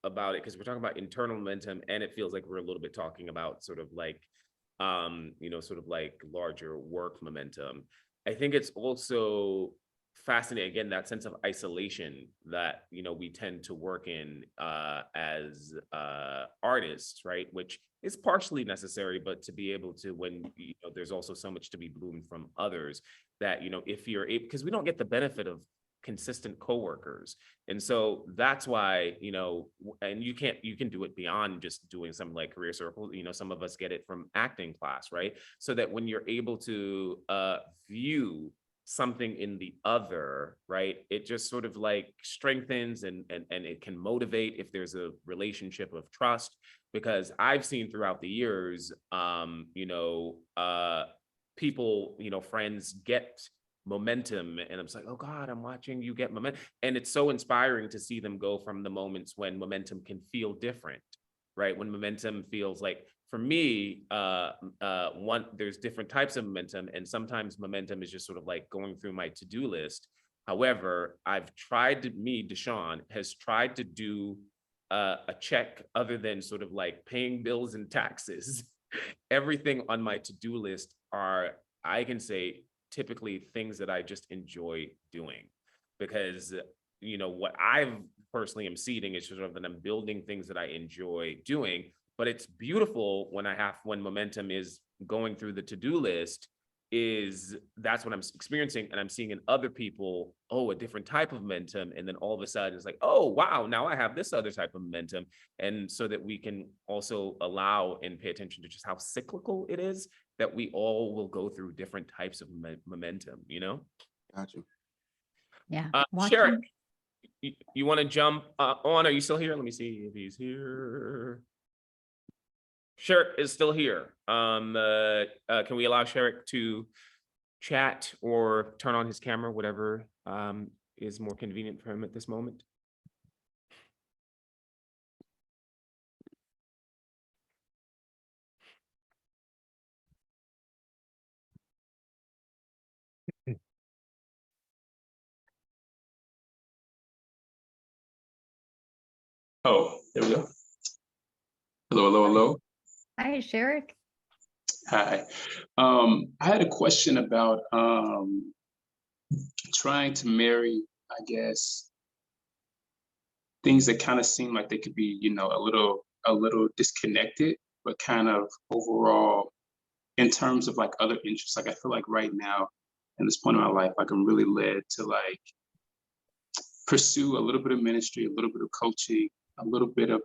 about it, because we're talking about internal momentum, and it feels like we're a little bit talking about sort of like, sort of like larger work momentum. I think it's also fascinating, again, that sense of isolation that, we tend to work in as artists, right? Which is partially necessary, but to be able to, when, there's also so much to be bloomed from others that, if you're able, because we don't get the benefit of consistent coworkers. And so that's why, and you can do it beyond just doing something like Career Circle. Some of us get it from acting class, right? So that when you're able to view something in the other, right, it just sort of like strengthens and it can motivate if there's a relationship of trust. Because I've seen throughout the years, people, friends get momentum, and I'm just like, oh God, I'm watching you get momentum. And it's so inspiring to see them go from the moments when momentum can feel different, right? When momentum feels like, for me, there's different types of momentum, and sometimes momentum is just sort of like going through my to-do list. However, Deshaun has tried to do a check other than sort of like paying bills and taxes. Everything on my to-do list are, I can say, typically things that I just enjoy doing, because what I've personally am seeding is sort of that I'm building things that I enjoy doing. But it's beautiful when momentum is going through the to-do list, that's what I'm experiencing, and I'm seeing in other people, a different type of momentum, and then all of a sudden it's like, oh wow, now I have this other type of momentum. And so that we can also allow and pay attention to just how cyclical it is, that we all will go through different types of momentum. Gotcha. Yeah. Sherrick, you want to jump on? Are you still here? Let me see if he's here. Sherrick is still here. Can we allow Sherrick to chat or turn on his camera, whatever is more convenient for him at this moment? Oh, there we go. Hello, hello, hello. Hi, Sherrick. Hi. I had a question about trying to marry, I guess, things that kind of seem like they could be, a little disconnected, but kind of overall in terms of like other interests. Like I feel like right now, in this point in my life, like I'm really led to like pursue a little bit of ministry, a little bit of coaching, a little bit of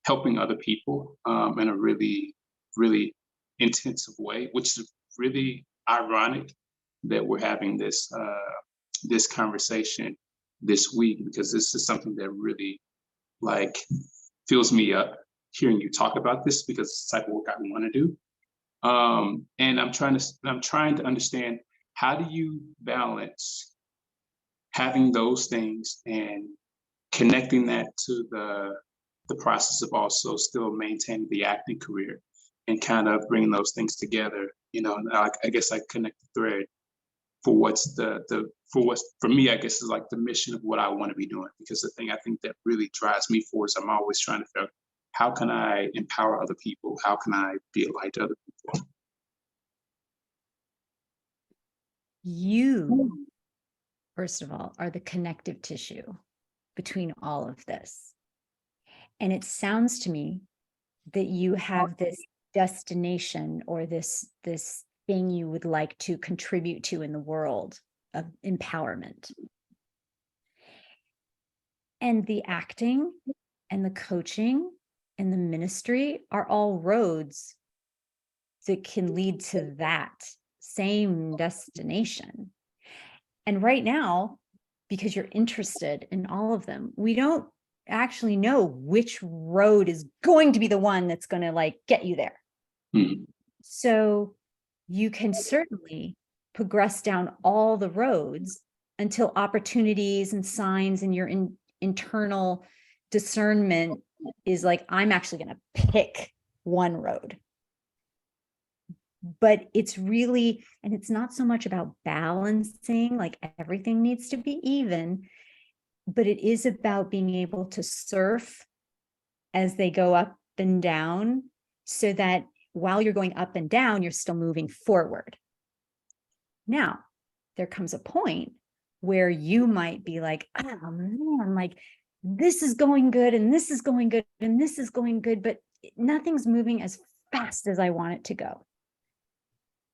helping other people in a really, really intensive way, which is really ironic that we're having this this conversation this week, because this is something that really like fills me up hearing you talk about this, because it's the type of work I want to do. And I'm trying to understand, how do you balance having those things and connecting that to the the process of also still maintaining the acting career and kind of bringing those things together. You know, and I guess I connect the thread for what's for me, I guess, is like the mission of what I want to be doing. Because the thing I think that really drives me forward is I'm always trying to figure out, how can I empower other people? How can I be a light to other people? You, first of all, are the connective tissue between all of this. And it sounds to me that you have this destination or this thing you would like to contribute to in the world of empowerment. And the acting and the coaching and the ministry are all roads that can lead to that same destination. And right now, because you're interested in all of them, we don't actually know which road is going to be the one that's going to like get you there. Mhm. So you can certainly progress down all the roads until opportunities and signs and your internal discernment is like, I'm actually going to pick one road. But it's really, and it's not so much about balancing, like everything needs to be even, but it is about being able to surf as they go up and down so that while you're going up and down, you're still moving forward. Now, there comes a point where you might be like, oh man, like this is going good and this is going good and this is going good, but nothing's moving as fast as I want it to go.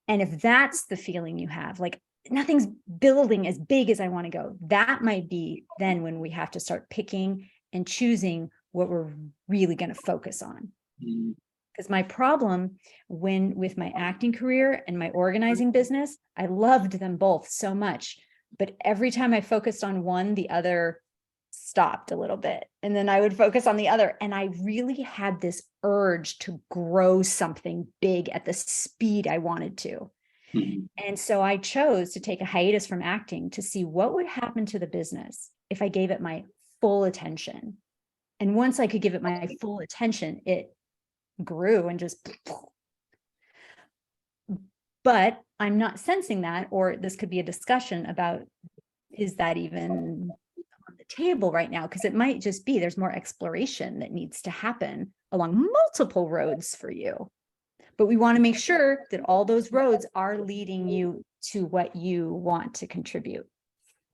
And if that's the feeling you have, like nothing's building as big as I want to go, that might be then when we have to start picking and choosing what we're really going to focus on. Mhm. Because my problem with my acting career and my organizing business, I loved them both so much. But every time I focused on one, the other stopped a little bit. And then I would focus on the other. And I really had this urge to grow something big at the speed I wanted to. Mhm. And so I chose to take a hiatus from acting to see what would happen to the business if I gave it my full attention. And once I could give it my full attention, it grew and just, but I'm not sensing that, or this could be a discussion about, is that even on the table right now? Because it might just be there's more exploration that needs to happen along multiple roads for you. But we want to make sure that all those roads are leading you to what you want to contribute.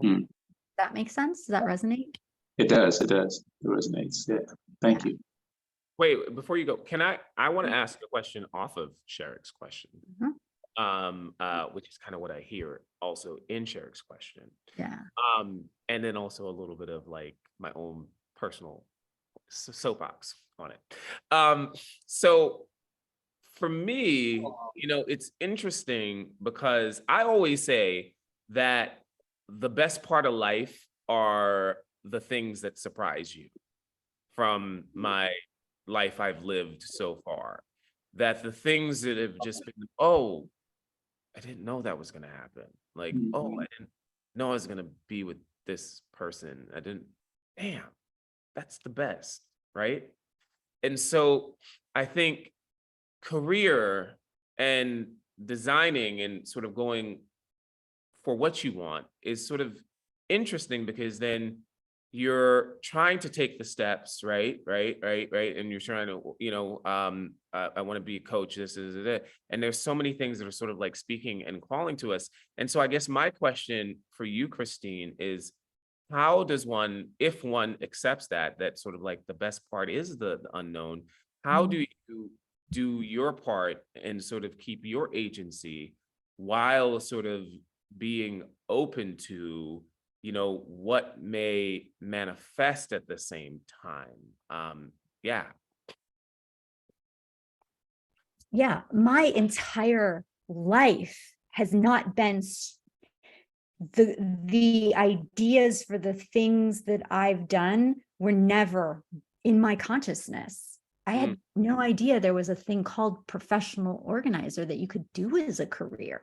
Mm. Does that make sense? Does that resonate? It does. It does. It resonates. Yeah. Thank you. Wait, before you go, I want to ask a question off of Sherrick's question, which is kind of what I hear also in Sherrick's question. Yeah. And then also a little bit of like my own personal soapbox on it. So for me, it's interesting because I always say that the best part of life are the things that surprise you from my life I've lived so far. That the things that have just been, oh, I didn't know that was going to happen. Like, oh, I didn't know I was going to be with this person. Damn, that's the best, right? And so I think career and designing and sort of going for what you want is sort of interesting because then you're trying to take the steps, right? And you're trying to, I want to be a coach, this is it. And there's so many things that are sort of like speaking and calling to us. And so I guess my question for you, Christine, is how does one, if one accepts that sort of like the best part is the unknown, how do you do your part and sort of keep your agency while sort of being open to what may manifest at the same time? Yeah, my entire life has not been the ideas for the things that I've done were never in my consciousness. I had no idea there was a thing called professional organizer that you could do as a career.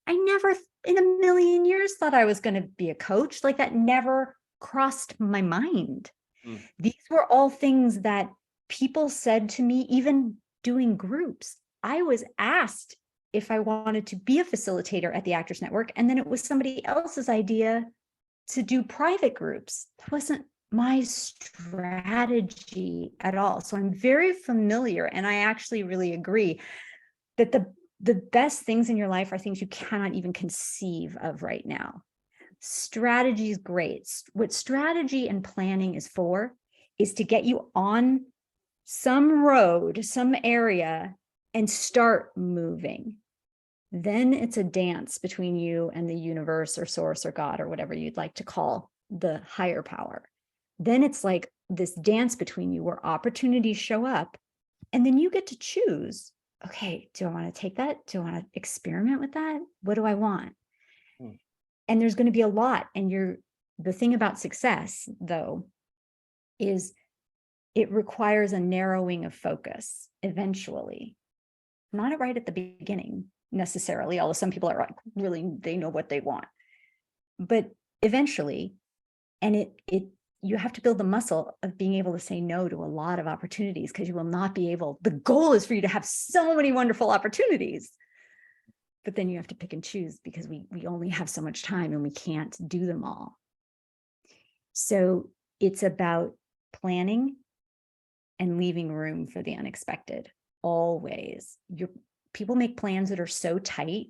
I never in a million years thought I was going to be a coach. Like that never crossed my mind. Mm. These were all things that people said to me, even doing groups. I was asked if I wanted to be a facilitator at the Actors Network, and then it was somebody else's idea to do private groups. That wasn't my strategy at all. So I'm very familiar, and I actually really agree that the best things in your life are things you cannot even conceive of right now. Strategy is great. What strategy and planning is for is to get you on some road, some area, and start moving. Then it's a dance between you and the universe or source or God or whatever you'd like to call the higher power. Then it's like this dance between you where opportunities show up, and then you get to choose, okay, do I want to take that? Do I want to experiment with that? What do I want? And there's going to be a lot. And the thing about success, though, is it requires a narrowing of focus eventually, not right at the beginning necessarily, although some people are like, really, they know what they want, but eventually, and you have to build the muscle of being able to say no to a lot of opportunities, because you will not be able, the goal is for you to have so many wonderful opportunities, but then you have to pick and choose because we only have so much time and we can't do them all. So it's about planning and leaving room for the unexpected. Always. People make plans that are so tight,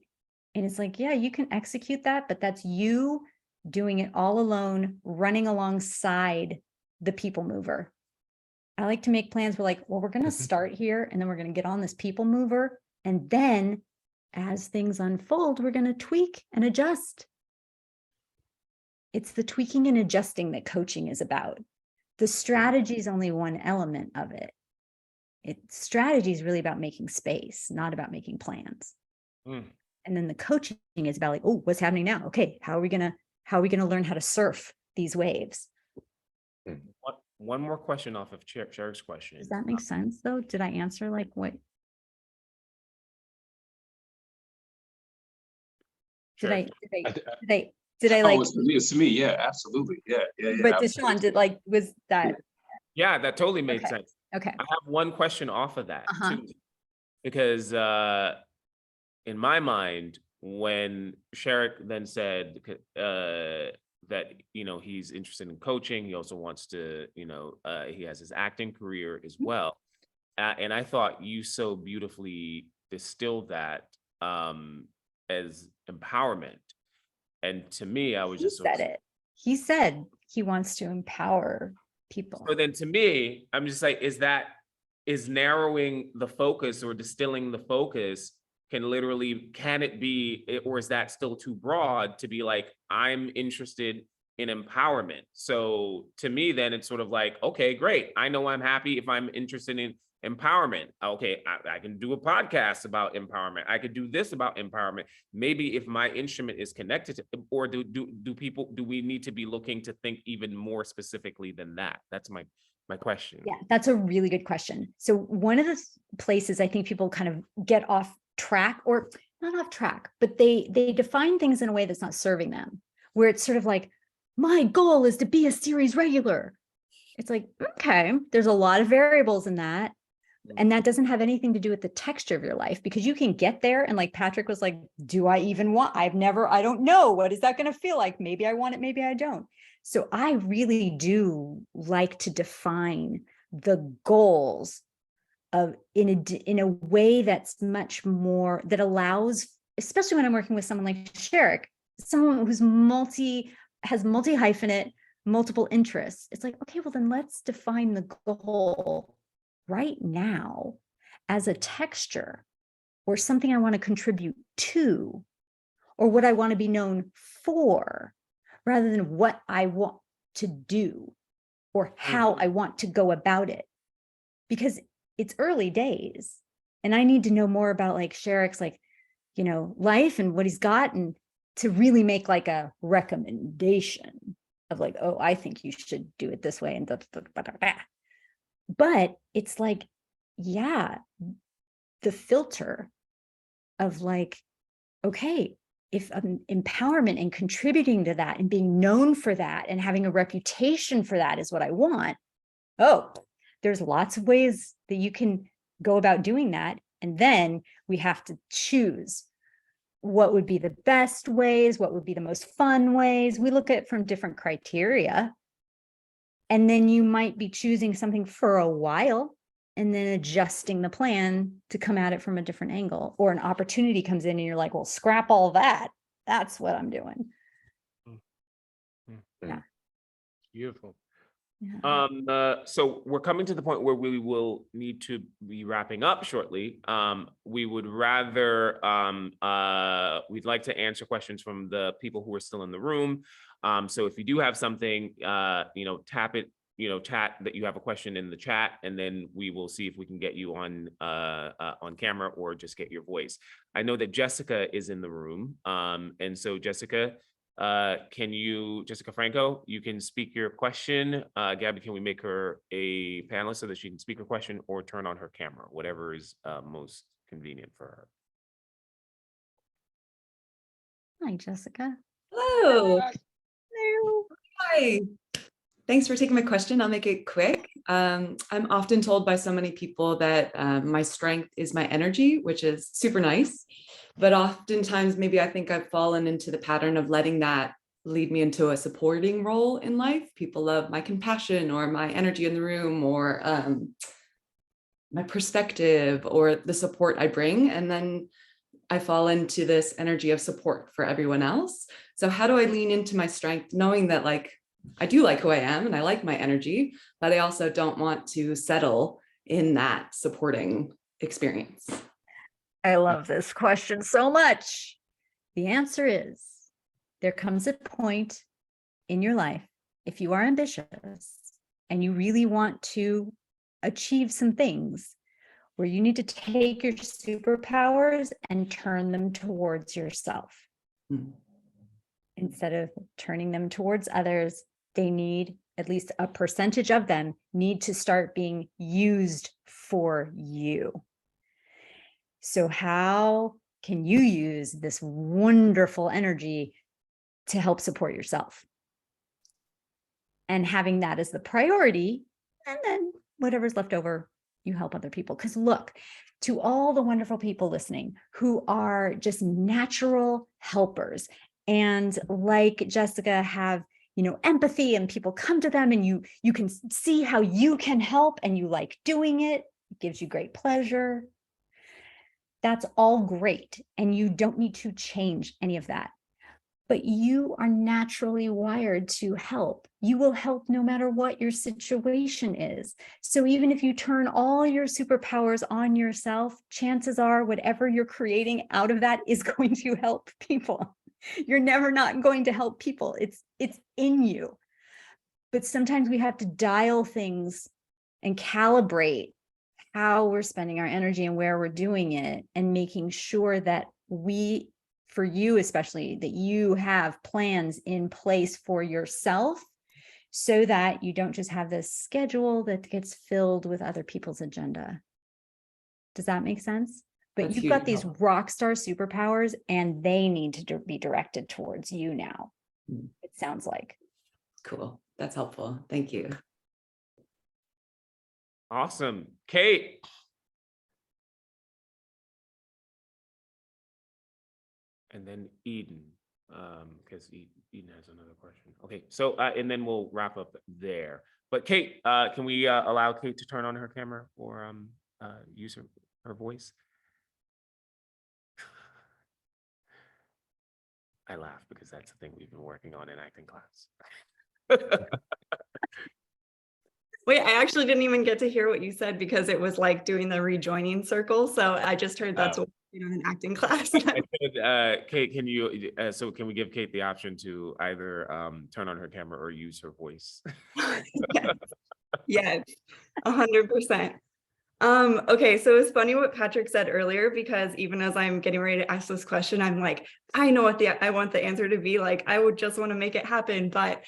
and it's like, yeah, you can execute that, but that's you doing it all alone, running alongside the people mover. I like to make plans where, like, well, we're going to start here, and then we're going to get on this people mover, and then as things unfold, we're going to tweak and adjust. It's the tweaking and adjusting that coaching is about. The strategy is only one element of it. Strategy is really about making space, not about making plans. And then the coaching is about, like, oh, what's happening now? Okay, how are we gonna learn how to surf these waves? One more question off of Sherrick's question. Does that make sense though? Did I answer like what? Did I like? Oh, it's to me. Yeah, absolutely. Yeah. But absolutely. Deshaun, was that? Yeah, that totally made Okay. sense. Okay. I have one question off of that Uh-huh. too, because in my mind, when Sherrick then said that he's interested in coaching, he also wants to he has his acting career as well, and I thought you so beautifully distilled that as empowerment, and to me, I was He just sort of said it. He said he wants to empower people. So then to me, I'm just like, is narrowing the focus or distilling the focus can it be, or is that still too broad to be like, I'm interested in empowerment? So to me, then it's sort of like, okay, great. I know I'm happy if I'm interested in empowerment. Okay, I can do a podcast about empowerment. I could do this about empowerment. Maybe if my instrument is connected to, or do we need to be looking to think even more specifically than that? That's my question. Yeah, that's a really good question. So one of the places I think people kind of get off track, or not off track, but they define things in a way that's not serving them, where it's sort of like, my goal is to be a series regular. It's like, okay, there's a lot of variables in that. And that doesn't have anything to do with the texture of your life, because you can get there. And like Patrick was like, do I even want, I don't know. What is that going to feel like? Maybe I want it, maybe I don't. So I really do like to define the goals of in a way that's much more, that allows, especially when I'm working with someone like Sherrick, someone who's has multi-hyphenate, multiple interests. It's like, okay, well then let's define the goal right now as a texture, or something I want to contribute to, or what I want to be known for, rather than what I want to do or how I want to go about it. Because it's early days, and I need to know more about like Sherrick's life and what he's got, and to really make like a recommendation of like, oh, I think you should do it this way, and but it's like, yeah, the filter of like, okay, if empowerment and contributing to that and being known for that and having a reputation for that is what I want, oh, there's lots of ways that you can go about doing that. And then we have to choose what would be the best ways, what would be the most fun ways. We look at it from different criteria. And then you might be choosing something for a while and then adjusting the plan to come at it from a different angle, or an opportunity comes in and you're like, well, scrap all that. That's what I'm doing. Yeah. Beautiful. Yeah. So we're coming to the point where we will need to be wrapping up shortly. We would rather, we'd like to answer questions from the people who are still in the room. So if you do have something, tap it, chat that you have a question in the chat, and then we will see if we can get you on camera or just get your voice. I know that Jessica is in the room. And so Jessica, Jessica Franco, you can speak your question. Gabby, can we make her a panelist so that she can speak her question or turn on her camera, whatever is most convenient for her. Hi, Jessica. Hello. Hello. Hi. Thanks for taking my question. I'll make it quick. I'm often told by so many people that my strength is my energy, which is super nice. But oftentimes, maybe I think I've fallen into the pattern of letting that lead me into a supporting role in life. People love my compassion or my energy in the room, or my perspective or the support I bring. And then I fall into this energy of support for everyone else. So how do I lean into my strength, knowing that I do like who I am and I like my energy, but I also don't want to settle in that supporting experience? I love this question so much. The answer is, there comes a point in your life, if you are ambitious and you really want to achieve some things, where you need to take your superpowers and turn them towards yourself. Instead of turning them towards others, they need, at least a percentage of them, need to start being used for you. So how can you use this wonderful energy to help support yourself? And having that as the priority, and then whatever's left over, you help other people. Because look, to all the wonderful people listening who are just natural helpers, and like Jessica have, empathy, and people come to them and you can see how you can help and you like doing it. It gives you great pleasure. That's all great. And you don't need to change any of that. But you are naturally wired to help. You will help no matter what your situation is. So even if you turn all your superpowers on yourself, chances are whatever you're creating out of that is going to help people. You're never not going to help people. It's in you. But sometimes we have to dial things and calibrate how we're spending our energy and where we're doing it, and making sure that for you especially, that you have plans in place for yourself, so that you don't just have this schedule that gets filled with other people's agenda. Does that make sense? But That's you've got huge. these rock star superpowers, and they need to be directed towards you now. It sounds like. Cool. That's helpful. Thank you. Awesome. Kate. And then Eden, because Eden has another question. Okay, so, and then we'll wrap up there. But Kate, can we allow Kate to turn on her camera or use her voice? I laugh because that's the thing we've been working on in acting class. Wait, I actually didn't even get to hear what you said because it was like doing the rejoining circle. So I just heard that's what you know in acting class. Kate, can you? So can we give Kate the option to either turn on her camera or use her voice? Yeah, 100%. Okay, so it's funny what Patrick said earlier, because even as I'm getting ready to ask this question, I'm like, I know what I want the answer to be. Like, I would just want to make it happen. But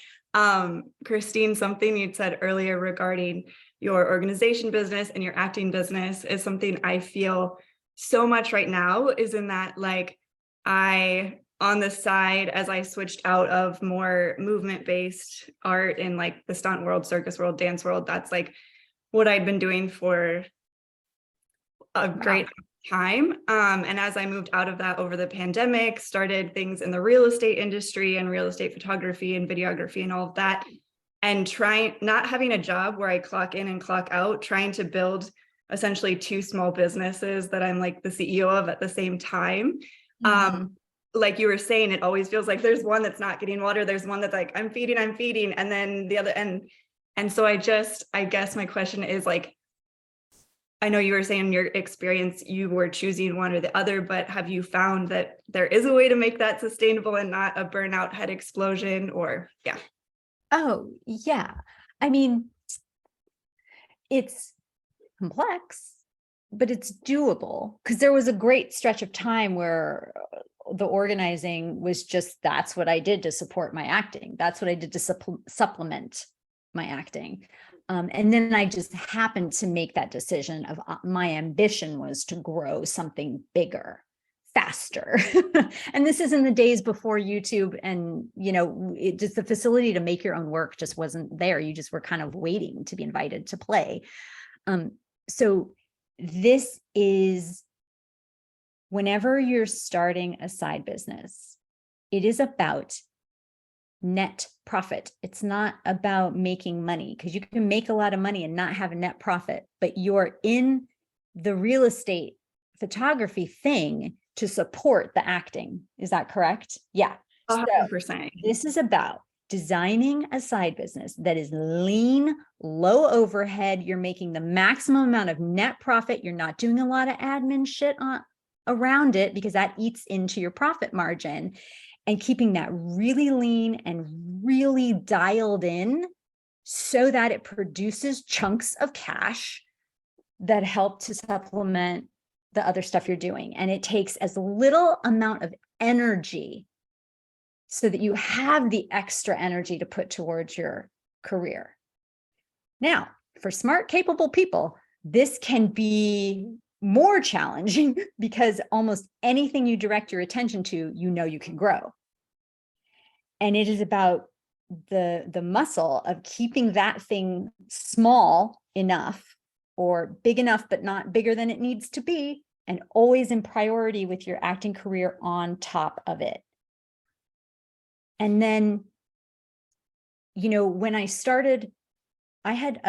Christine, something you'd said earlier regarding your organization business and your acting business is something I feel so much right now, is in that, like, I on the side, as I switched out of more movement-based art in like the stunt world, circus world, dance world, that's like what I'd been doing for a great time. And as I moved out of that over the pandemic, started things in the real estate industry and real estate photography and videography and all of that, and not having a job where I clock in and clock out, trying to build essentially 2 small businesses that I'm like the CEO of at the same time. Like you were saying, it always feels like there's one that's not getting water. There's one that's like, I'm feeding. And then the other, and so I guess my question is like, I know you were saying in your experience, you were choosing one or the other, but have you found that there is a way to make that sustainable and not a burnout head explosion or yeah? Oh, yeah. I mean, it's complex, but it's doable, because there was a great stretch of time where the organizing was just, that's what I did to support my acting. That's what I did to supplement my acting. And then I just happened to make that decision of my ambition was to grow something bigger, faster. And this is in the days before YouTube, and, you know, it just, the facility to make your own work just wasn't there. You just were kind of waiting to be invited to play. So this is, whenever you're starting a side business, it is about net profit. It's not about making money, because you can make a lot of money and not have a net profit, but you're in the real estate photography thing to support the acting. Is that correct? Yeah. 100%. This is about designing a side business that is lean, low overhead. You're making the maximum amount of net profit. You're not doing a lot of admin shit around it, because that eats into your profit margin, and keeping that really lean and really dialed in so that it produces chunks of cash that help to supplement the other stuff you're doing. And it takes as little amount of energy so that you have the extra energy to put towards your career. Now, for smart, capable people, this can be more challenging, because almost anything you direct your attention to, you know, you can grow. And it is about the muscle of keeping that thing small enough or big enough, but not bigger than it needs to be, and always in priority with your acting career on top of it. And then, you know, when I started, I had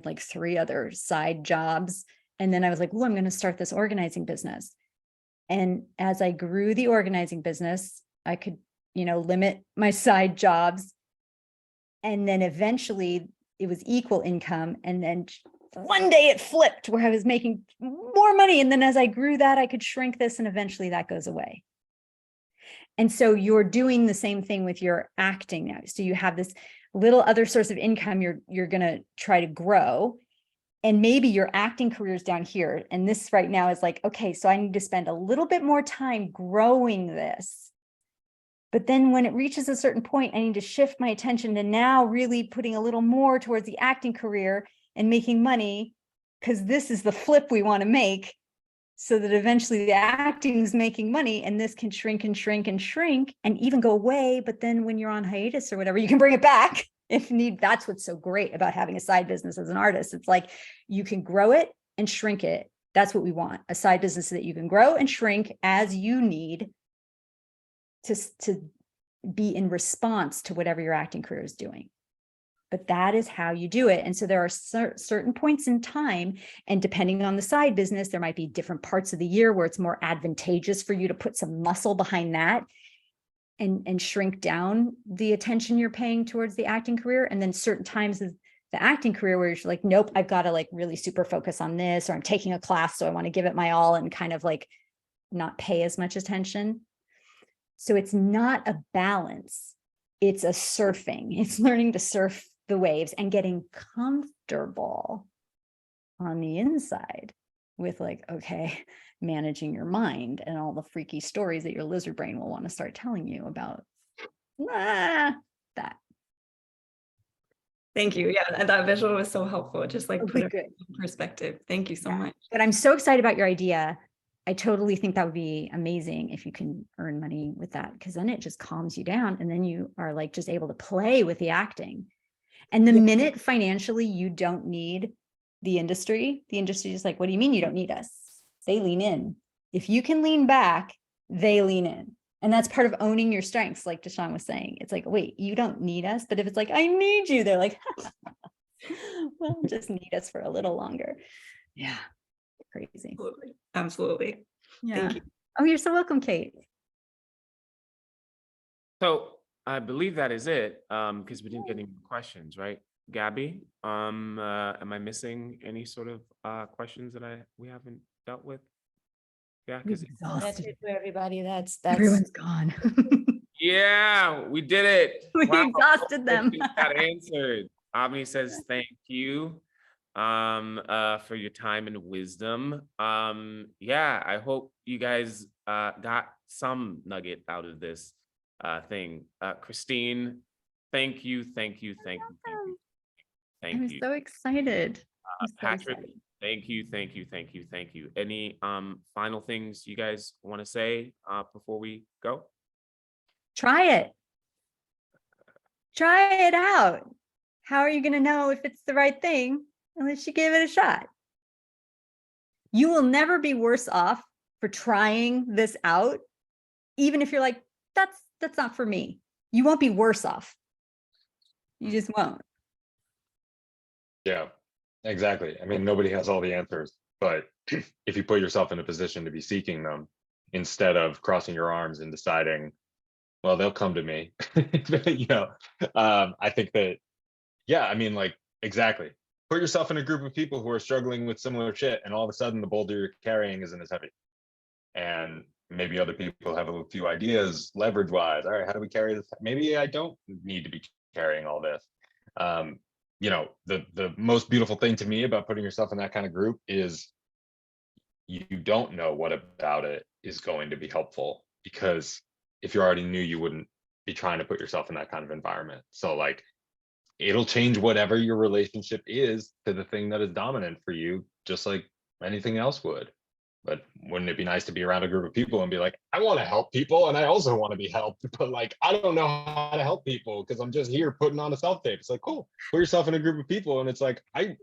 like 3 other side jobs. And then I was like, oh, I'm going to start this organizing business. And as I grew the organizing business, I could, you know, limit my side jobs. And then eventually it was equal income. And then one day it flipped where I was making more money. And then as I grew that, I could shrink this, and eventually that goes away. And so you're doing the same thing with your acting now. So you have this little other source of income you're going to try to grow. And maybe your acting career is down here. And this right now is like, okay, so I need to spend a little bit more time growing this. But then when it reaches a certain point, I need to shift my attention to now really putting a little more towards the acting career and making money, because this is the flip we want to make, so that eventually the acting is making money, and this can shrink and shrink and shrink and even go away. But then when you're on hiatus or whatever, you can bring it back if need. That's what's so great about having a side business as an artist. It's like you can grow it and shrink it. That's what we want, a side business that you can grow and shrink as you need to be in response to whatever your acting career is doing. But that is how you do it. And so there are certain points in time, and depending on the side business, there might be different parts of the year where it's more advantageous for you to put some muscle behind that and shrink down the attention you're paying towards the acting career. And then certain times of the acting career where you're like, nope, I've got to like really super focus on this, or I'm taking a class, so I want to give it my all and kind of like not pay as much attention. So it's not a balance. It's a surfing. It's learning to surf the waves and getting comfortable on the inside with like, okay, managing your mind and all the freaky stories that your lizard brain will want to start telling you about that. Thank you. Yeah, and that visual was so helpful. Just like put Okay, it in perspective. Thank you so much. But I'm so excited about your idea. I totally think that would be amazing if you can earn money with that, because then it just calms you down and then you are like just able to play with the acting. And the minute financially you don't need the industry is like, what do you mean you don't need us? They lean in. If you can lean back, they lean in. And that's part of owning your strengths, like Deshaun was saying. It's like, wait, you don't need us. But if it's like, I need you, they're like, well, just need us for a little longer. Yeah. Crazy. Absolutely. Absolutely. Yeah. Thank you. Oh, you're so welcome, Kate. So I believe that is it, because we didn't get any more questions, right? Gabby, am I missing any sort of questions that we haven't dealt with? Yeah, because That's it for everybody. That's Everyone's gone. yeah, we did it. We Wow, exhausted them. questions got answered. Omni says thank you for your time and wisdom. Yeah, I hope you guys got some nugget out of this thing. Christine, thank you. I'm so excited. I'm so Patrick, excited. thank you. Any final things you guys want to say before we go? Try it. Try it out. How are you going to know if it's the right thing unless you give it a shot? You will never be worse off for trying this out, even if you're like, that's not for me. You won't be worse off. You just won't. Yeah, exactly. I mean, nobody has all the answers, but if you put yourself in a position to be seeking them instead of crossing your arms and deciding, well, they'll come to me, I think that, yeah, I mean, like, exactly. Put yourself in a group of people who are struggling with similar shit, and all of a sudden the boulder you're carrying isn't as heavy. And maybe other people have a few ideas leverage wise. All right, how do we carry this? Maybe I don't need to be carrying all this. The most beautiful thing to me about putting yourself in that kind of group is you don't know what about it is going to be helpful, because if you already knew, you wouldn't be trying to put yourself in that kind of environment. So like, it'll change whatever your relationship is to the thing that is dominant for you, just like anything else would. But wouldn't it be nice to be around a group of people and be like, I want to help people and I also want to be helped, but like, I don't know how to help people because I'm just here putting on a self-tape. It's like, cool, put yourself in a group of people and it's like, I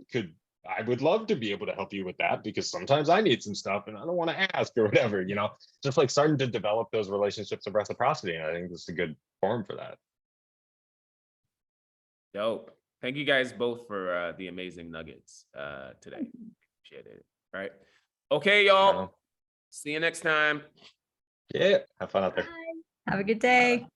would love to be able to help you with that because sometimes I need some stuff and I don't want to ask or whatever, just like starting to develop those relationships of reciprocity. And I think this is a good forum for that. Dope. Thank you guys both for the amazing nuggets today. Appreciate it. All right. Okay, y'all. See you next time. Yeah. Have fun out there. Have a good day.